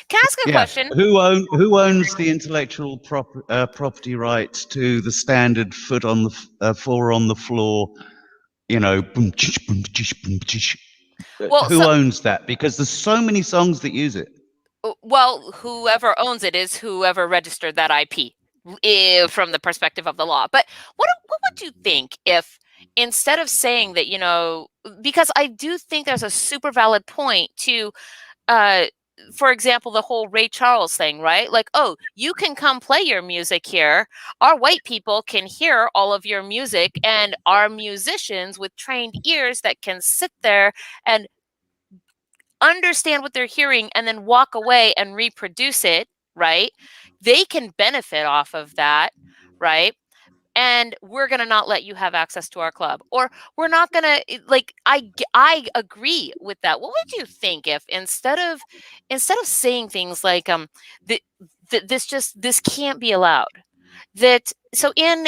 can I ask a question? Who owns the intellectual property rights to the standard foot on the four on the floor? Boom, chish, boom, chish, boom, chish. Well, Who owns that? Because there's so many songs that use it. Well, whoever owns it is whoever registered that IP from the perspective of the law. But what would you think if instead of saying that, because I do think there's a super valid point to, for example, the whole Ray Charles thing, right? Like, oh, you can come play your music here. Our white people can hear all of your music, and our musicians with trained ears that can sit there and understand what they're hearing and then walk away and reproduce it, right? They can benefit off of that, right? And we're going to not let you have access to our club, or we're not going to, like, I agree with that. What would you think if instead of saying things like this can't be allowed, that so in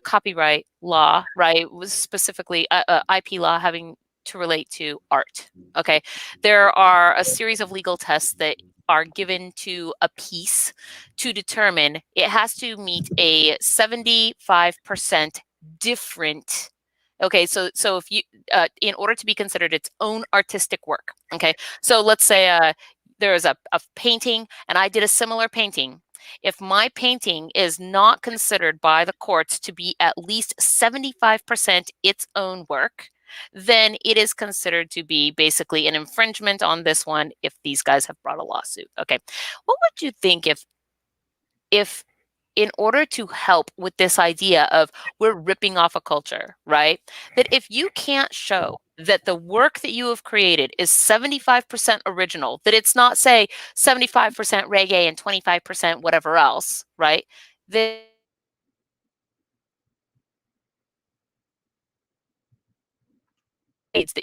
copyright law, right, was specifically IP law having to relate to art. Okay, there are a series of legal tests that are given to a piece to determine it has to meet a 75% different. Okay, so if you in order to be considered its own artistic work. Okay, so let's say there is a painting and I did a similar painting. If my painting is not considered by the courts to be at least 75% its own work, then it is considered to be basically an infringement on this one if these guys have brought a lawsuit. Okay. What would you think if in order to help with this idea of we're ripping off a culture, right? That if you can't show that the work that you have created is 75% original, that it's not, say, 75% reggae and 25% whatever else, right? That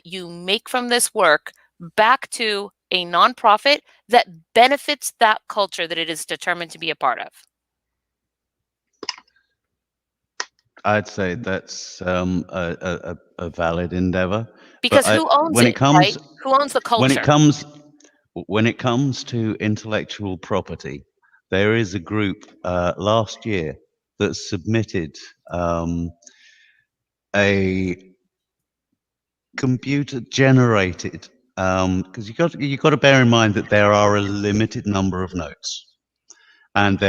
you make from this work back to a nonprofit that benefits that culture that it is determined to be a part of. I'd say that's a valid endeavor. Because who owns when it, it comes, right? Who owns the culture? When it comes to intellectual property, there is a group last year that submitted a computer generated, because you got to bear in mind that there are a limited number of notes. And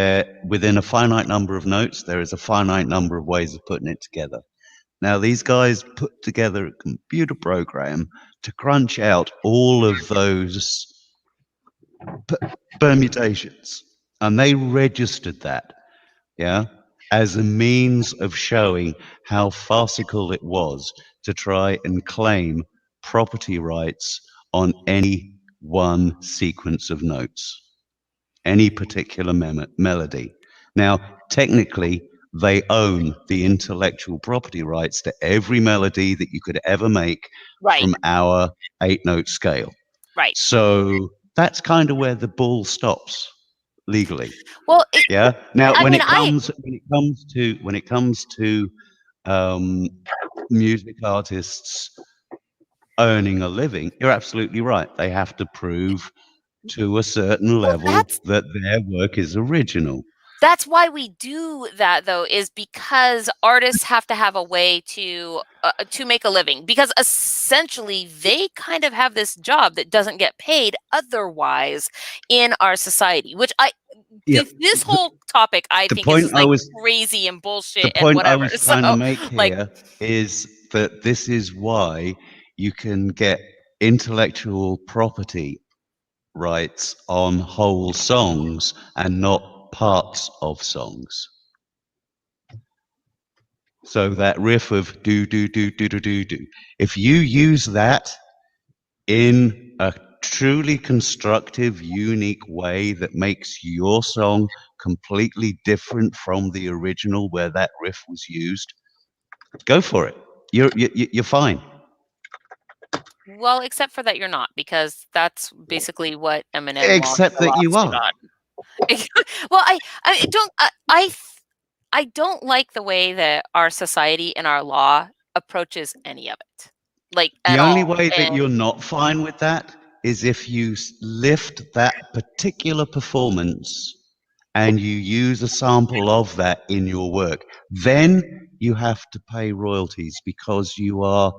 within a finite number of notes, there is a finite number of ways of putting it together. Now, these guys put together a computer program to crunch out all of those permutations, and they registered that, as a means of showing how farcical it was to try and claim property rights on any one sequence of notes, any particular melody. Now, technically, they own the intellectual property rights to every melody that you could ever make Right. from our 8-note scale. Right. So that's kind of where the ball stops legally. Well, Yeah. Now, I when mean, it comes to music artists earning a living, you're absolutely right. They have to prove to a certain level that their work is original. That's why we do that, though, is because artists have to have a way to make a living, because essentially they kind of have this job that doesn't get paid otherwise in our society, which this whole topic I think is just like crazy and bullshit and whatever. The point I was trying to make here is that this is why you can get intellectual property rights on whole songs and not parts of songs. So that riff of do do do do do do do, if you use that in a truly constructive, unique way that makes your song completely different from the original where that riff was used, go for it. You're fine. Well, except for that you're not, because that's basically what Eminem Except that you are. Well, I don't like the way that our society and our law approaches any of it. Like the at only all. way that you're not fine with that is if you lift that particular performance and you use a sample of that in your work. Then you have to pay royalties because you are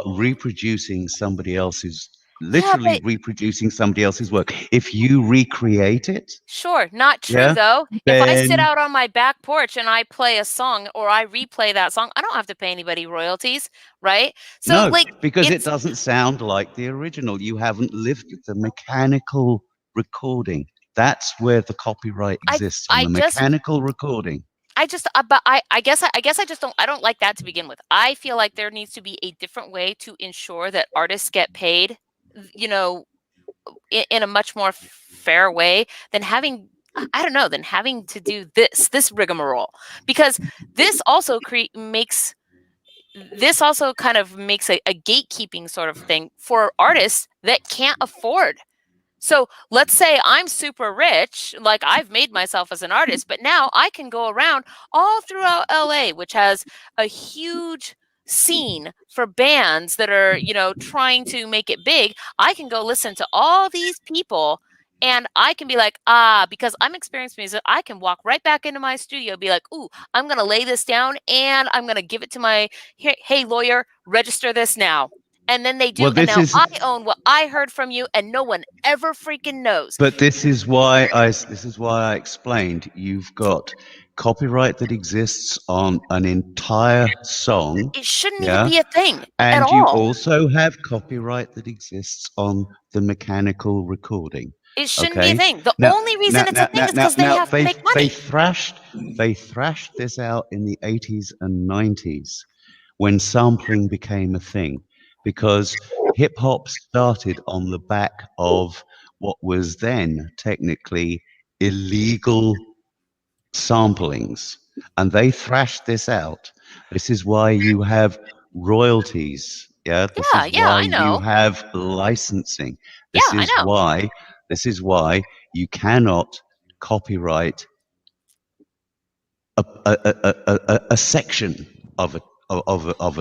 reproducing somebody else's, literally reproducing somebody else's work. If you recreate it, sure, not true though. If I sit out on my back porch and I play a song or I replay that song, I don't have to pay anybody royalties, right? So no, because it doesn't sound like the original. You haven't lived the mechanical recording. That's where the copyright exists on the mechanical recording. But I guess I just don't, I don't like that to begin with. I feel like there needs to be a different way to ensure that artists get paid, you know, in a much more fair way than having, I don't know, than having to do this rigmarole, because this also makes a gatekeeping sort of thing for artists that can't afford. So let's say I'm super rich, like I've made myself as an artist, but now I can go around all throughout LA, which has a huge scene for bands that are, you know, trying to make it big. I can go listen to all these people and I can be like, because I'm experienced music, I can walk right back into my studio, be like, ooh, I'm going to lay this down and I'm going to give it to my, hey, lawyer, register this now. And then they do, and now I own what I heard from you, and no one ever freaking knows. But this is why I explained you've got copyright that exists on an entire song. It shouldn't even be a thing and at all. You also have copyright that exists on the mechanical recording. It shouldn't be a thing. The only reason it's a thing is because they have to make money. They thrashed this out in the 80s and 90s when sampling became a thing, because hip hop started on the back of what was then technically illegal samplings, and they thrashed this out. This is why you have royalties. This is why you have licensing. This is why you cannot copyright a section of a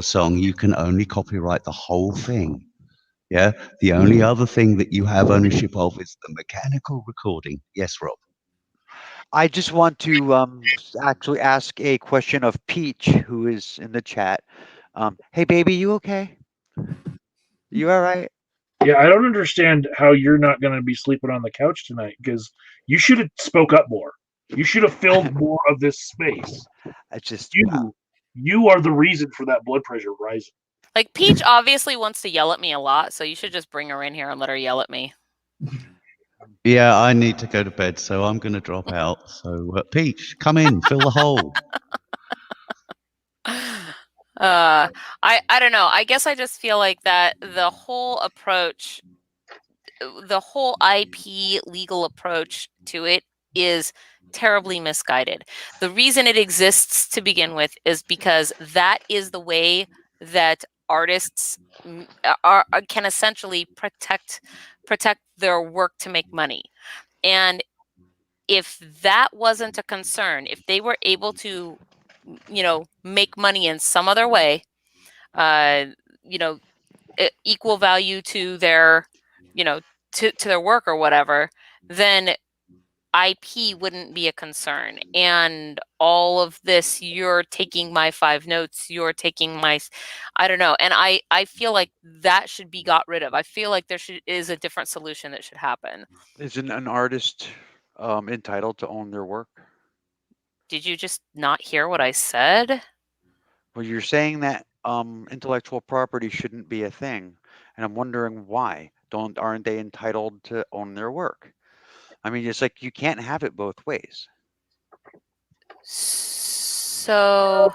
song. You can only copyright the whole thing. Yeah. The only other thing that you have ownership of is the mechanical recording. Yes, Rob. I just want to actually ask a question of Peach, who is in the chat. Hey, baby, you okay? You all right? Yeah, I don't understand how you're not going to be sleeping on the couch tonight, because you should have spoke up more. You should have filled more of this space. You are the reason for that blood pressure rising. Like, Peach obviously wants to yell at me a lot, so you should just bring her in here and let her yell at me. Yeah, I need to go to bed, so I'm going to drop out. So, Peach, come in, fill the hole. I don't know. I guess I just feel like that the whole approach, the whole IP legal approach to it is terribly misguided. The reason it exists to begin with is because that is the way that artists can essentially protect their work to make money. And if that wasn't a concern, if they were able to, make money in some other way, uh, you know, equal value to their, to their work or whatever, then IP wouldn't be a concern. And all of this, you're taking my 5 notes, you're taking my, I don't know. And I feel like that should be got rid of. I feel like there is a different solution that should happen. Isn't an artist entitled to own their work? Did you just not hear what I said? Well, you're saying that intellectual property shouldn't be a thing, and I'm wondering why. Aren't they entitled to own their work? I mean, it's like you can't have it both ways. So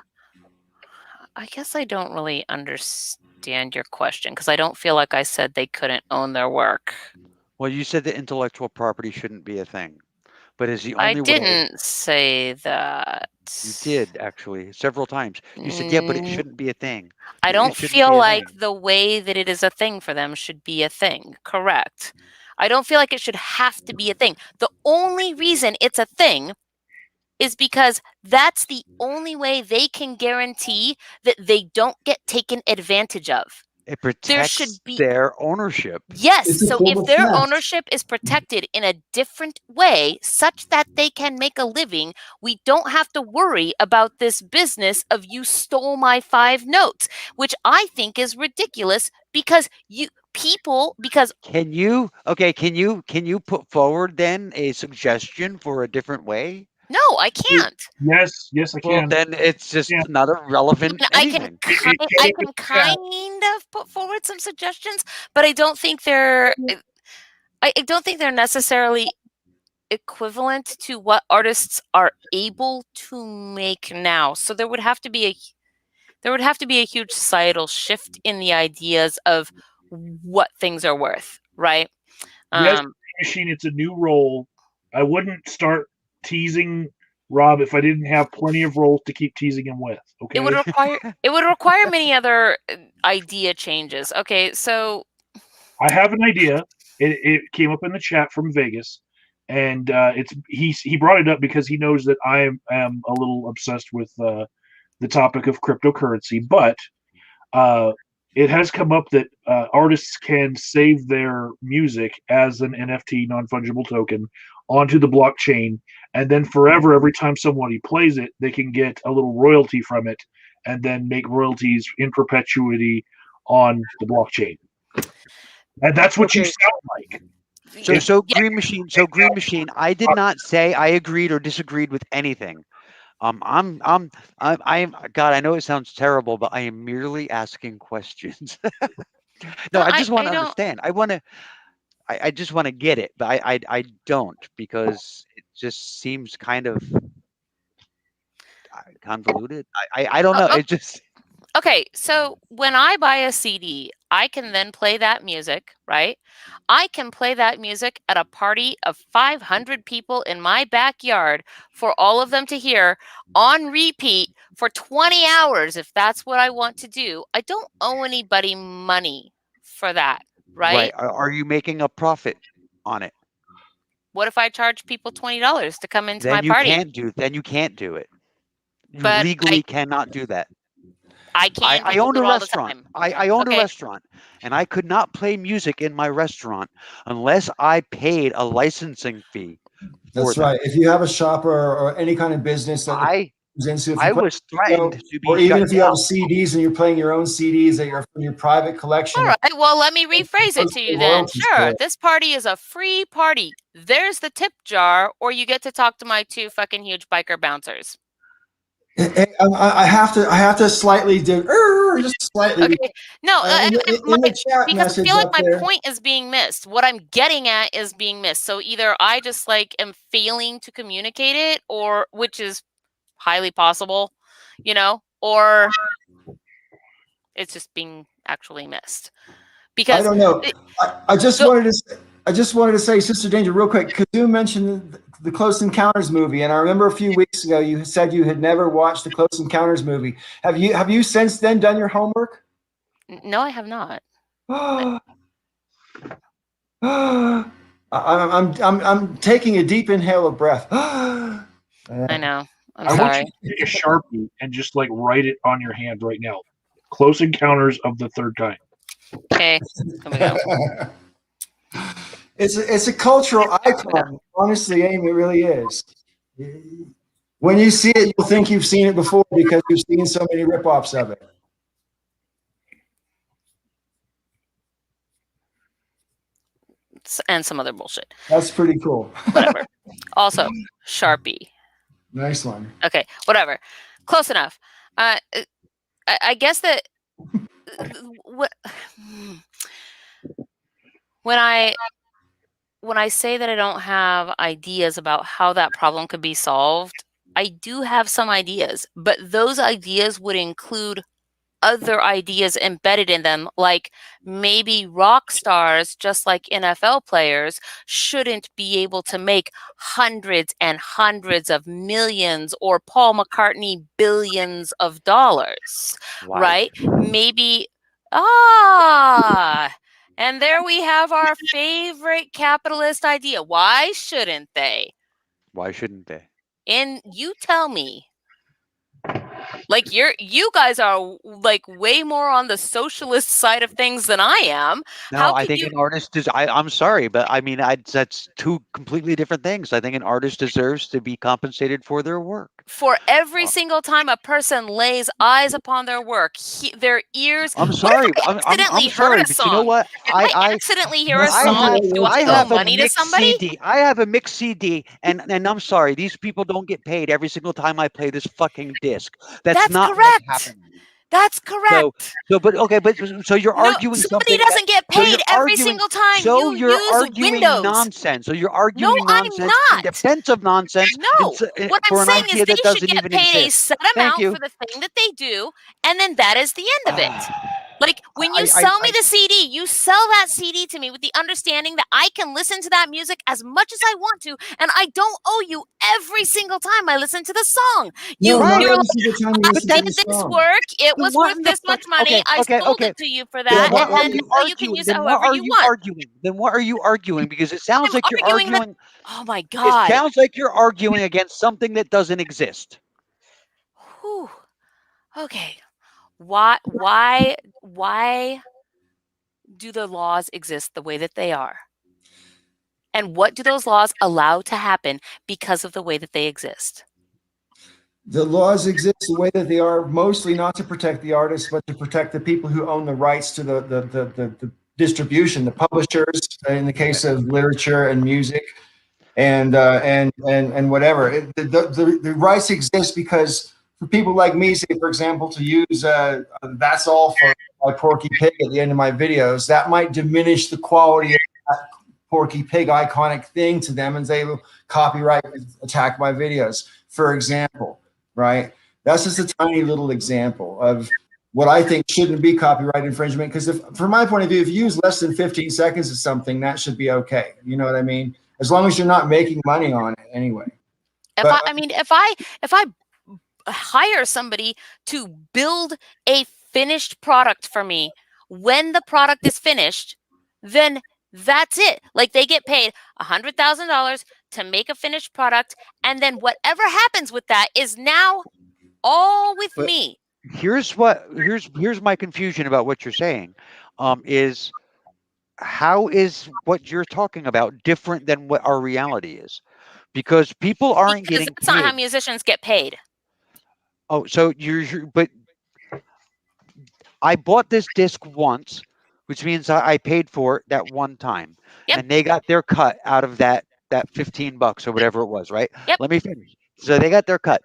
I guess I don't really understand your question, because I don't feel like I said they couldn't own their work. Well, you said that intellectual property shouldn't be a thing, but is the I only way. didn't say that. You did, actually, several times. You said, yeah, but it shouldn't be a thing. I It don't shouldn't feel be a like thing. the way that it is a thing for them should be a thing. Correct. I don't feel like it should have to be a thing. The only reason it's a thing is because that's the only way they can guarantee that they don't get taken advantage of. It There should protects be their ownership. Yes, It's a so form if of their theft. ownership is protected in a different way such that they can make a living, we don't have to worry about this business of you stole my 5 notes, which I think is ridiculous because Can you put forward then a suggestion for a different way? no, I can't. Yes, I Well, can. then it's just Yeah. not a relevant I can anything. I can kind of put forward some suggestions, but I don't think they're I don't think they're necessarily equivalent to what artists are able to make now. So there would have to be a huge societal shift in the ideas of what things are worth, right? Yes, Um, Machine, it's a new role. I wouldn't start teasing Rob if I didn't have plenty of roles to keep teasing him with. Okay. it would require many other idea changes. Okay, so I have an idea. It came up in the chat from Vegas, and he brought it up because he knows that I am a little obsessed with the topic of cryptocurrency. But uh, it has come up that artists can save their music as an NFT, non fungible token, onto the blockchain, and then forever, every time somebody plays it, they can get a little royalty from it, and then make royalties in perpetuity on the blockchain. And that's what you Okay. sound like. So Green Machine, I did not say I agreed or disagreed with anything. I'm God, I know it sounds terrible, but I am merely asking questions. No, I just want to understand. I just want to get it, but I don't, because it just seems kind of convoluted. I don't know. It just Okay, so when I buy a CD, I can then play that music, right? I can play that music at a party of 500 people in my backyard for all of them to hear on repeat for 20 hours if that's what I want to do. I don't owe anybody money for that, right? Are you making a profit on it? What if I charge people $20 to come into my Then you party? can't do. Then you can't do it. You But legally cannot do that. I can. I People owned do a it all the restaurant. time. I owned a Okay. restaurant, and I could not play music in my restaurant unless I paid a licensing fee for That's them. right. If you have a shop or any kind of business that comes into, if you I play was threatened to be or even shut if you have down. CDs and you're playing your own CDs that you're from your private collection, All right. Well, let me rephrase it to you then. royalties for Sure. it. This party is a free party. There's the tip jar, or you get to talk to my 2 fucking huge biker bouncers. I have to slightly do just slightly. Okay. No, In the chat because I message feel like up my there. point is being missed. What I'm getting at is being missed. So either I just like am failing to communicate it, or which is highly possible, or It's just being actually missed. I Because don't know. it- I just So- wanted to say, Sister Danger, real quick, because you mentioned the Close Encounters movie, and I remember a few weeks ago you said you had never watched the Close Encounters movie. Have you since then done your homework? no, I have not. I'm taking a deep inhale of breath. I know. I'm I want sorry. you to take a Sharpie and just like write it on your hand right now. Close Encounters of the Third Kind. Okay. Here we go. It's a cultural icon. Honestly, Amy, it really is. When you see it, you'll think you've seen it before because you've seen so many ripoffs of it. And some other bullshit. That's pretty cool. Whatever. Also, Sharpie. Nice one. Okay, whatever. Close enough. I guess that when I say that I don't have ideas about how that problem could be solved, I do have some ideas, but those ideas would include other ideas embedded in them, like maybe rock stars, just like NFL players, shouldn't be able to make hundreds and hundreds of millions, or Paul McCartney billions of dollars, right? Maybe, and there we have our favorite capitalist idea. Why shouldn't they? Why shouldn't they? And you tell me. Like you guys are like way more on the socialist side of things than I am. No, How I could think you? an artist is. I'm sorry, but I mean, that's two completely different things. I think an artist deserves to be compensated for their work. For every single time a person lays eyes upon their work, their ears. I'm What sorry. if I accidentally I'm sorry, heard a but song? you know what? If I accidentally hear a I song, have- do I I owe have a money to mixed somebody? CD. I have a mixed CD, and I'm sorry, these people don't get paid every single time I play this fucking disc. That's not what's correct. happening. That's correct. But okay, but so you're No, arguing somebody something that, doesn't get so paid you're every arguing single time so you you're use arguing Windows. nonsense. So you're No, arguing I'm nonsense in not. defense of nonsense No, what I'm for an saying is idea they that should doesn't get even paid a exist. set Thank amount you. for the thing that they do, and then that is the end of it. Like when you I- sell me the CD, you sell that CD to me with the understanding that I can listen to that music as much as I want to, and I don't owe you every single time I listen to the song. No, Right. not You're every like, single time you I listen to did the this song. work. It Then was what worth in the this fuck? much money. I sold it to you for that, What and are then you now you can arguing? use it Then what however are you you want. arguing? Then what are you arguing? Because it sounds I'm like you're arguing that. arguing. Oh my It God. sounds like you're arguing against something that doesn't exist. Whew. Okay. Why do the laws exist the way that they are? And what do those laws allow to happen because of the way that they exist? The laws exist the way that they are, mostly not to protect the artists, but to protect the people who own the rights to the distribution, the publishers, in the case of literature and music, and whatever. The rights exist because for people like me, say for example, to use "That's All" for my Porky Pig at the end of my videos, that might diminish the quality of that Porky Pig iconic thing to them, and they will copyright attack my videos, for example. Right? That's just a tiny little example of what I think shouldn't be copyright infringement. Because from my point of view, if you use less than 15 seconds of something, that should be okay. You know what I mean? As long as you're not making money on it anyway. If I hire somebody to build a finished product for me, when the product is finished, then that's it. Like they get paid $100,000 to make a finished product, and then whatever happens with that is now all with But me. here's my confusion about what you're saying. Is how is what you're talking about different than what our reality is? Because people aren't Because getting that's not how paid. musicians get paid. Oh, so but I bought this disc once, which means I paid for it that one time, Yep. and they got their cut out of that $15 or whatever it was, right? Yep. Let me finish. So they got their cut.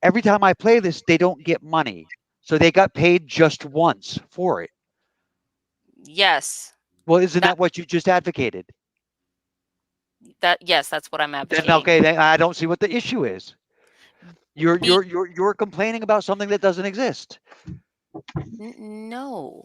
Every time I play this, they don't get money, so they got paid just once for it. Yes. Well, isn't that what you just advocated? Yes, that's what I'm Then advocating. okay, then I don't see what the issue is. You're complaining about something that doesn't exist. No,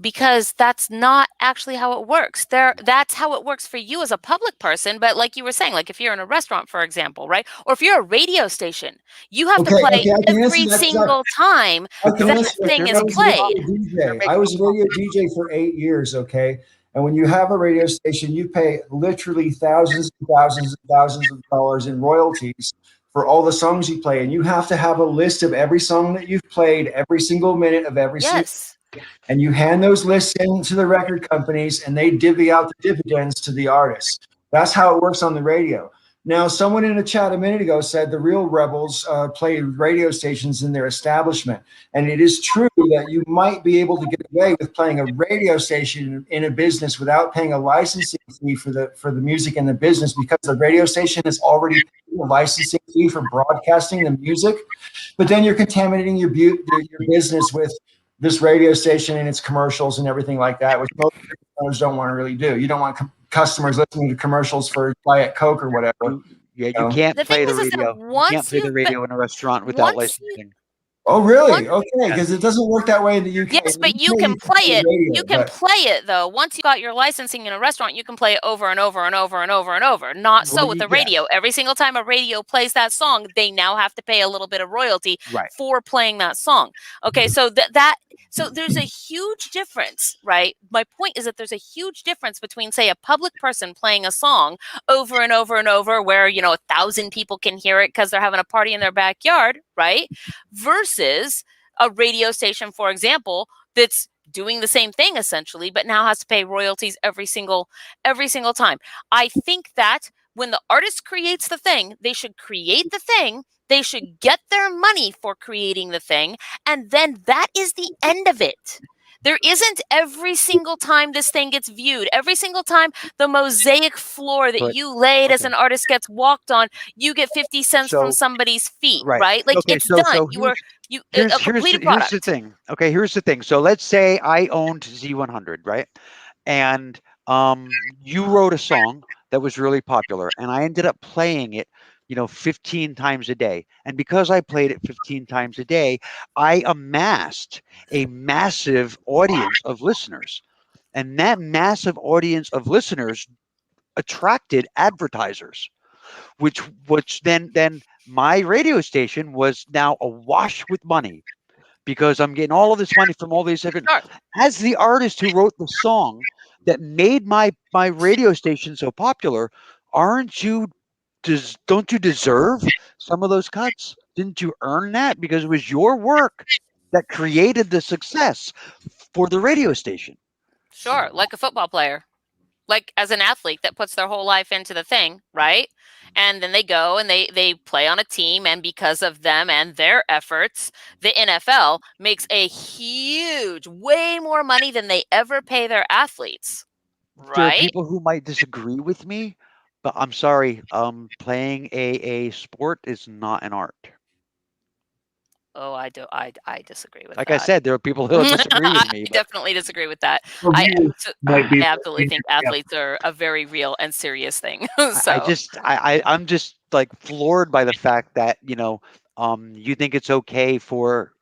because that's not actually how it works. That's how it works for you as a public person. But like you were saying, like if you're in a restaurant, for example, right? Or if you're a radio station, you have to Okay, play okay, I can answer every that 'cause single time I can that answer that. thing You're is I was a making played. radio You're DJ. making I was a radio DJ for 8 years. Okay, and when you have a radio station, you pay literally thousands and thousands and thousands of dollars in royalties for all the songs you play, and you have to have a list of every song that you've played, every single minute of every single. Yes. And you hand those lists in to the record companies and they divvy out the dividends to the artists. That's how it works on the radio. Now, someone in a chat a minute ago said the real rebels play radio stations in their establishment. And it is true that you might be able to get away with playing a radio station in a business without paying a licensing fee for the music in the business, because the radio station is already paying a licensing fee for broadcasting the music. But then you're contaminating your business with this radio station and its commercials and everything like that, which most customers don't want to really do. You don't want customers listening to commercials for Diet Coke or whatever. You can't The play thing the is that radio. You can't once play the you've radio in a restaurant without once you licensing. Oh, really? once Okay, because it doesn't work that way in the UK. Yes, In the but you UK, can play it. radio, You can but play it though. Once you got your licensing in a restaurant, you can play it over and over and over and over and over. Not so Well, with you, the yeah, radio. Every single time a radio plays that song, they now have to pay a little bit of royalty right. for playing that song. Okay, so so there's a huge difference, right? My point is that there's a huge difference between, say, a public person playing a song over and over and over, where 1,000 people can hear it because they're having a party in their backyard, right? Versus a radio station, for example, that's doing the same thing essentially, but now has to pay royalties every single time. I think that when the artist creates the thing, they should create the thing, they should get their money for creating the thing, and then that is the end of it. There isn't every single time this thing gets viewed, every single time the mosaic floor that But you laid as okay. an artist gets walked on, you get 50 cents from So somebody's feet, right. right? Like Okay. it's So done. You were a here's completed here's the product. thing. Okay. Here's the thing. So let's say I owned Z100, right? And you wrote a song that was really popular, and I ended up playing it 15 times a day. And because I played it 15 times a day, I amassed a massive audience of listeners. And that massive audience of listeners attracted advertisers, which then my radio station was now awash with money because I'm getting all of this money from all these different. Sure. As the artist who wrote the song that made my radio station so popular, don't you deserve some of those cuts? Didn't you earn that? Because it was your work that created the success for the radio station. Sure, like a football player. Like as an athlete that puts their whole life into the thing, right? And then they go and they play on a team, and because of them and their efforts, the NFL makes a huge, way more money than they ever pay their athletes. There are Right? people who might disagree with me, but I'm sorry. Playing a sport is not an art. Oh, I disagree with Like I that. said, there are people who disagree with me. I But definitely disagree with that. Some I people might be absolutely think athletes are a very real and serious thing. So I'm just like floored by the fact that you think it's okay for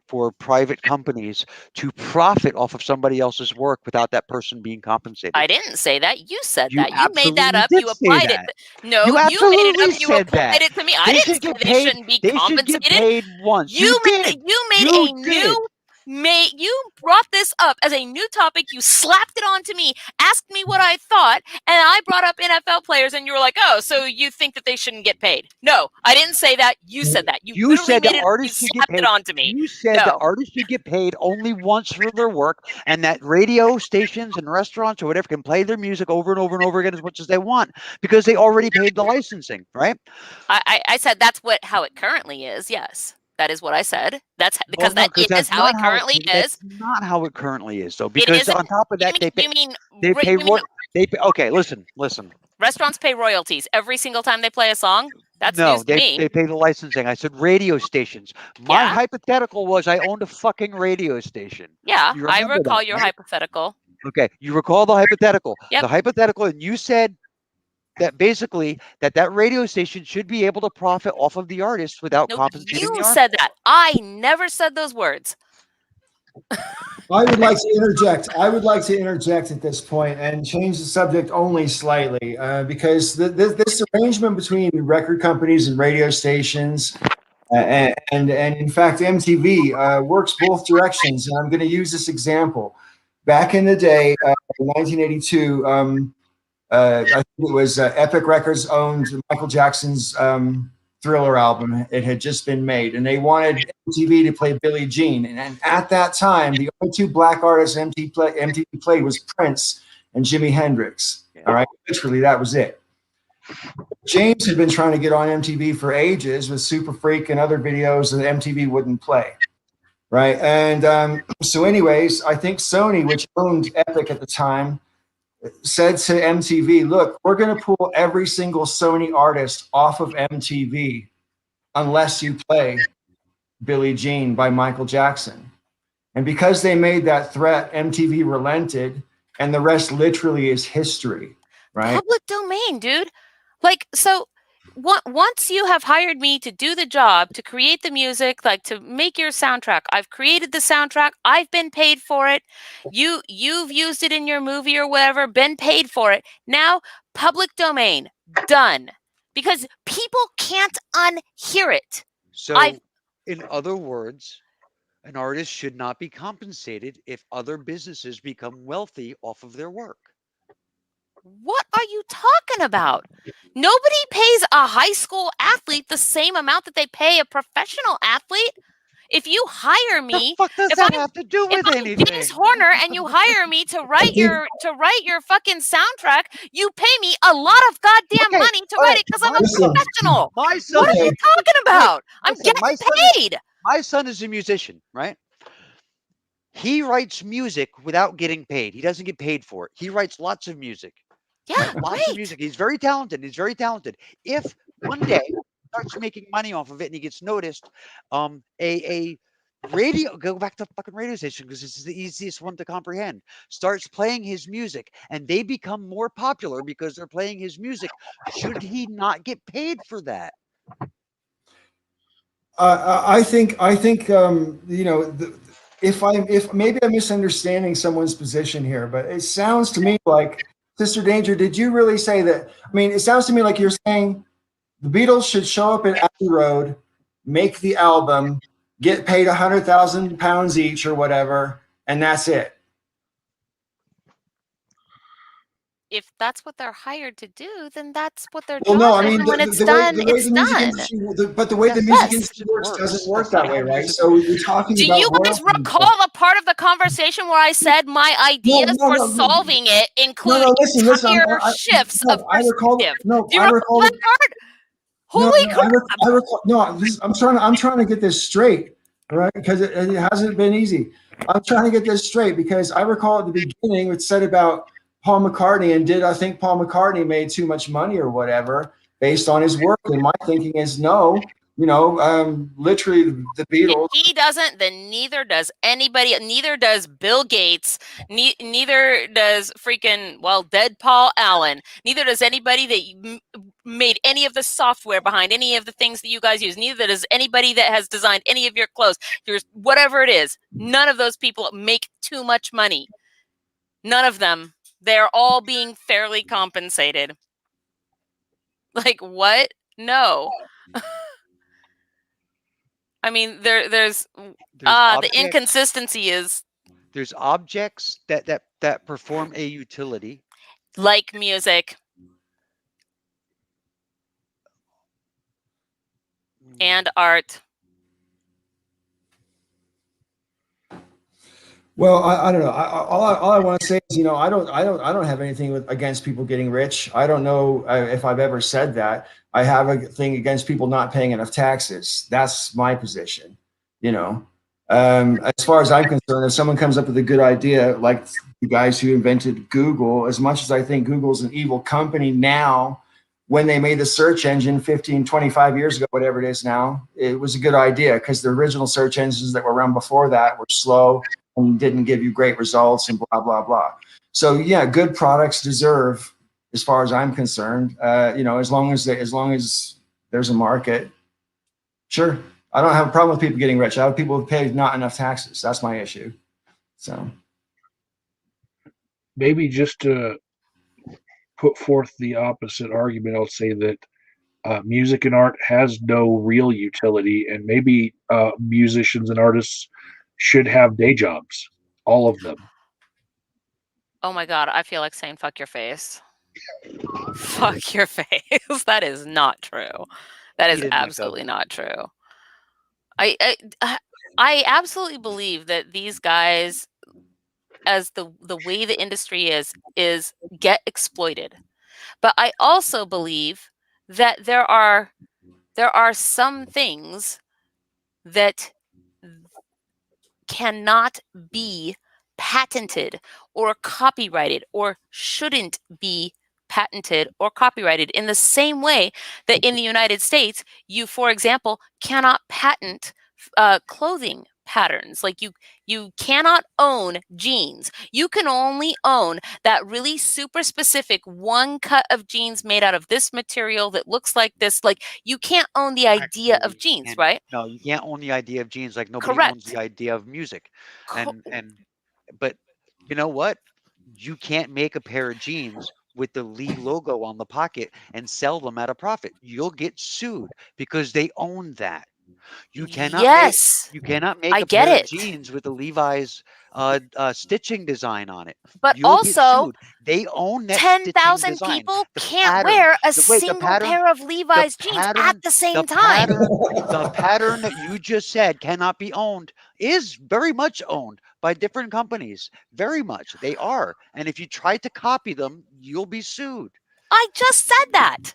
private companies to profit off of somebody else's work without that person being compensated. I didn't say that. You said You that. You made that absolutely up. did You say applied that. it. No, You you made it absolutely up. You said applied that. it to me. I They didn't should say get they paid. shouldn't be They should get compensated. paid once. You did. You made You a new you brought this up as a new topic. You slapped it onto me, asked me what I thought, and I brought up NFL players, and you were like, "Oh, so you think that they shouldn't get paid?" No, I didn't say that. You said that. You literally said made the it. artists You should get slapped it paid. onto me. You said the No. artists should get paid only once for their work, and that radio stations and restaurants or whatever can play their music over and over and over again as much as they want because they already paid the licensing, right? I said that's how it currently is. Yes. That is what I said. That's because Well, no, that is that's how it not currently is. That's not how it currently is, though. It Because isn't. on top of that, they pay. Okay, listen. Restaurants pay royalties every single time they play a song. That's No, news to me. they pay the licensing. I said radio stations. My Yeah. hypothetical was I owned a fucking radio station. Yeah, You I remember recall that, your right? hypothetical. Okay, you recall the hypothetical. Yep. The hypothetical, and you said that basically that radio station should be able to profit off of the artist without No, compensating the you artist. said that. I never said those words. I would like to interject. I would like to interject at this point and change the subject only slightly, because this arrangement between record companies and radio stations, and in fact MTV, works both directions. And I'm going to use this example. Back in the day, in 1982, I think it was Epic Records owned Michael Jackson's Thriller album. It had just been made, and they wanted MTV to play Billie Jean. And at that time, the only two black artists MTV played was Prince and Jimi Hendrix. Yeah. All right, literally that was it. James had been trying to get on MTV for ages with Super Freak and other videos that MTV wouldn't play. Right, and so anyways, I think Sony, which owned Epic at the time, said to MTV, look, we're going to pull every single Sony artist off of MTV unless you play Billie Jean by Michael Jackson. And because they made that threat, MTV relented, and the rest literally is history, right? Public domain, dude. Like, so once you have hired me to do the job, to create the music, like to make your soundtrack, I've created the soundtrack, I've been paid for it, you've used it in your movie or whatever, been paid for it. Now, public domain, done. Because people can't unhear it. So, in other words, an artist should not be compensated if other businesses become wealthy off of their work. What are you talking about? Nobody pays a high school athlete the same amount that they pay a professional athlete. If you hire me, The fuck does if that I'm- have to do if with I'm anything? James Horner and you hire me to write your fucking soundtrack, you pay me a lot of goddamn Okay, money to all write right, it because I'm a listen. professional. My son, What are you talking about? I'm listen, my getting son is- paid. my son is a musician, right? He writes music without getting paid. He doesn't get paid for it. He writes lots of music. Yeah, Lots of great. music. He's very talented. He's very talented. If one day he starts making money off of it and he gets noticed, a radio, go back to fucking radio station because this is the easiest one to comprehend, starts playing his music and they become more popular because they're playing his music. Should he not get paid for that? I think you know, if maybe I'm misunderstanding someone's position here, but it sounds to me like, Sister Danger, did you really say that? I mean, it sounds to me like you're saying the Beatles should show up at Abbey Road, make the album, get paid £100,000 each or whatever, and that's it. If that's what they're hired to do, then that's what their Well, job no, I is. mean, And when it's the done, way it's the music done. industry, but the way the Yes, music yes, industry it works works. doesn't work That's that not way, how right? music So works. you're talking Do about you guys royalties and recall stuff. the part of the conversation where I said my ideas no, for no, no. solving it include No, listen, entire shifts of I recall. perspective? No, Do you I recall recall. that part? Holy crap! I recall. No, I'm trying to get this straight, all right? Because it hasn't been easy. I'm trying to get this straight because I recall at the beginning it said about Paul McCartney, and I think Paul McCartney made too much money or whatever based on his work? And my thinking is no. You know, literally the Beatles. If he doesn't, then neither does anybody. Neither does Bill Gates. Neither does freaking dead Paul Allen. Neither does anybody that made any of the software behind any of the things that you guys use. Neither does anybody that has designed any of your clothes. Whatever it is, none of those people make too much money. None of them. They're all being fairly compensated. Like what? No. I mean, there's the inconsistency is there's objects that perform a utility, like music and art. Well, I don't know. All I want to say is, you know, I don't have anything against people getting rich. I don't know if I've ever said that. I have a thing against people not paying enough taxes. That's my position. You know, as far as I'm concerned, if someone comes up with a good idea, like the guys who invented Google, as much as I think Google's an evil company now, when they made the search engine 15, 25 years ago, whatever it is now, it was a good idea because the original search engines that were run before that were slow and didn't give you great results and blah, blah, blah. So yeah, good products deserve, as far as I'm concerned, you know, as long as there's a market, sure. I don't have a problem with people getting rich. I have people who pay not enough taxes. That's my issue. So Maybe just to put forth the opposite argument, I'll say that music and art has no real utility, and maybe musicians and artists should have day jobs, all of them. Oh my God, I feel like saying fuck your face. Fuck your face. That is not true. That He is didn't wake up. absolutely not true. I absolutely believe that these guys, as the way the industry is get exploited. But I also believe that there are some things that cannot be patented or copyrighted or shouldn't be patented or copyrighted in the same way that in the United States, you, for example, cannot patent clothing patterns. Like you cannot own jeans. You can only own that really super specific one cut of jeans made out of this material that looks like this. Like you can't own the idea Actually, of jeans, and right? no, you can't own the idea of jeans like nobody owns Correct. the idea of music. But you know what? You can't make a pair of jeans with the Lee logo on the pocket and sell them at a profit. You'll get sued because they own that. You cannot make Yes, a I get pair of it. jeans with the Levi's stitching design on it. But You'll get also, sued. They own that stitching 10,000 design. people The can't pattern. wear a Wait, the single pattern. pair of Levi's jeans at the The same time. pattern that you just said cannot be owned is very much owned by different companies. Very much. They are. And if you try to copy them, you'll be sued. I just said that.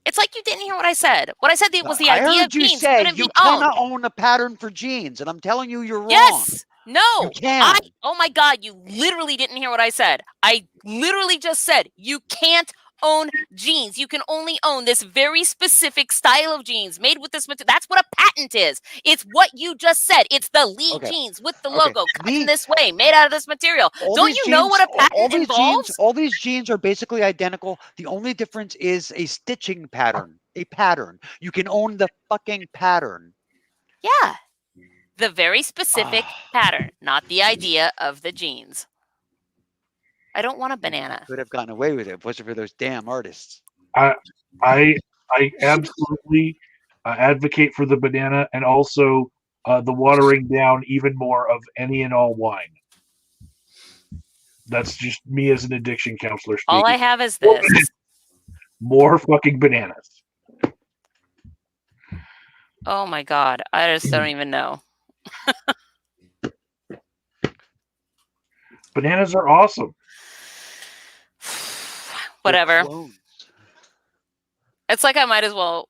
It's like you didn't hear what I said. What I said was the I idea of heard you jeans say couldn't you be owned. cannot own a pattern for jeans, and I'm telling you you're wrong. Yes. No. You can. Oh my God, you literally didn't hear what I said. I literally just said you can't own jeans. You can only own this very specific style of jeans made with this material. That's what a patent is. It's what you just said. It's the Lee Okay. jeans with the Okay. logo cut in this way, made out of this material. Don't you know what a patent involves? All these jeans are basically identical. The only difference is a stitching pattern. A pattern. You can own the fucking pattern. Yeah. The very specific pattern, not the idea of the jeans. I don't want a banana. Could have gotten away with it if it wasn't for those damn artists. I absolutely advocate for the banana and also the watering down even more of any and all wine. That's just me as an addiction counselor speaking. All I have is this. More fucking bananas. Oh my God. I just don't even know. Bananas are awesome. Whatever. Clones. It's like I might as well.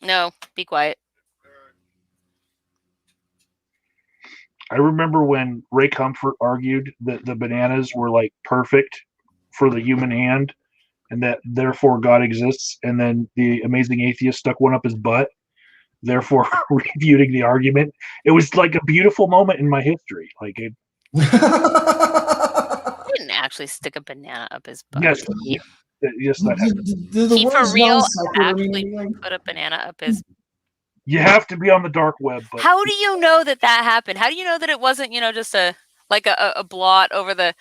No, be quiet. I remember when Ray Comfort argued that the bananas were like perfect for the human hand and that therefore God exists, and then the Amazing Atheist stuck one up his butt, therefore refuting the argument. It was like a beautiful moment in my history. Like it. He didn't actually stick a banana up his butt. Yes, yes, that happened. He for real actually put a banana up his. You have to be on the dark web. But How do you know that happened? How do you know that it wasn't, just a blot over the,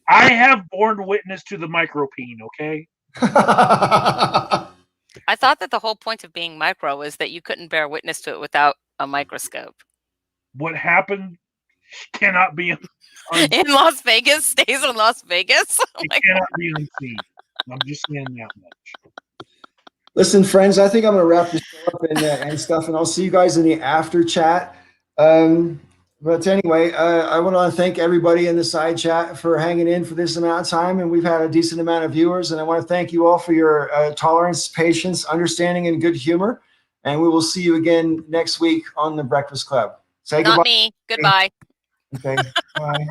I have borne witness to the micropene, okay? I thought that the whole point of being micro was that you couldn't bear witness to it without a microscope. What happened cannot be in Las Vegas, stays in Las Vegas. It cannot be unseen. I'm just saying that much. Listen, friends, I think I'm going to wrap this show up and stuff, and I'll see you guys in the after chat. But anyway, I want to thank everybody in the side chat for hanging in for this amount of time, and we've had a decent amount of viewers, and I want to thank you all for your tolerance, patience, understanding, and good humor, and we will see you again next week on The Breakfast Club. Say Not goodbye. me. Goodbye. Okay, bye.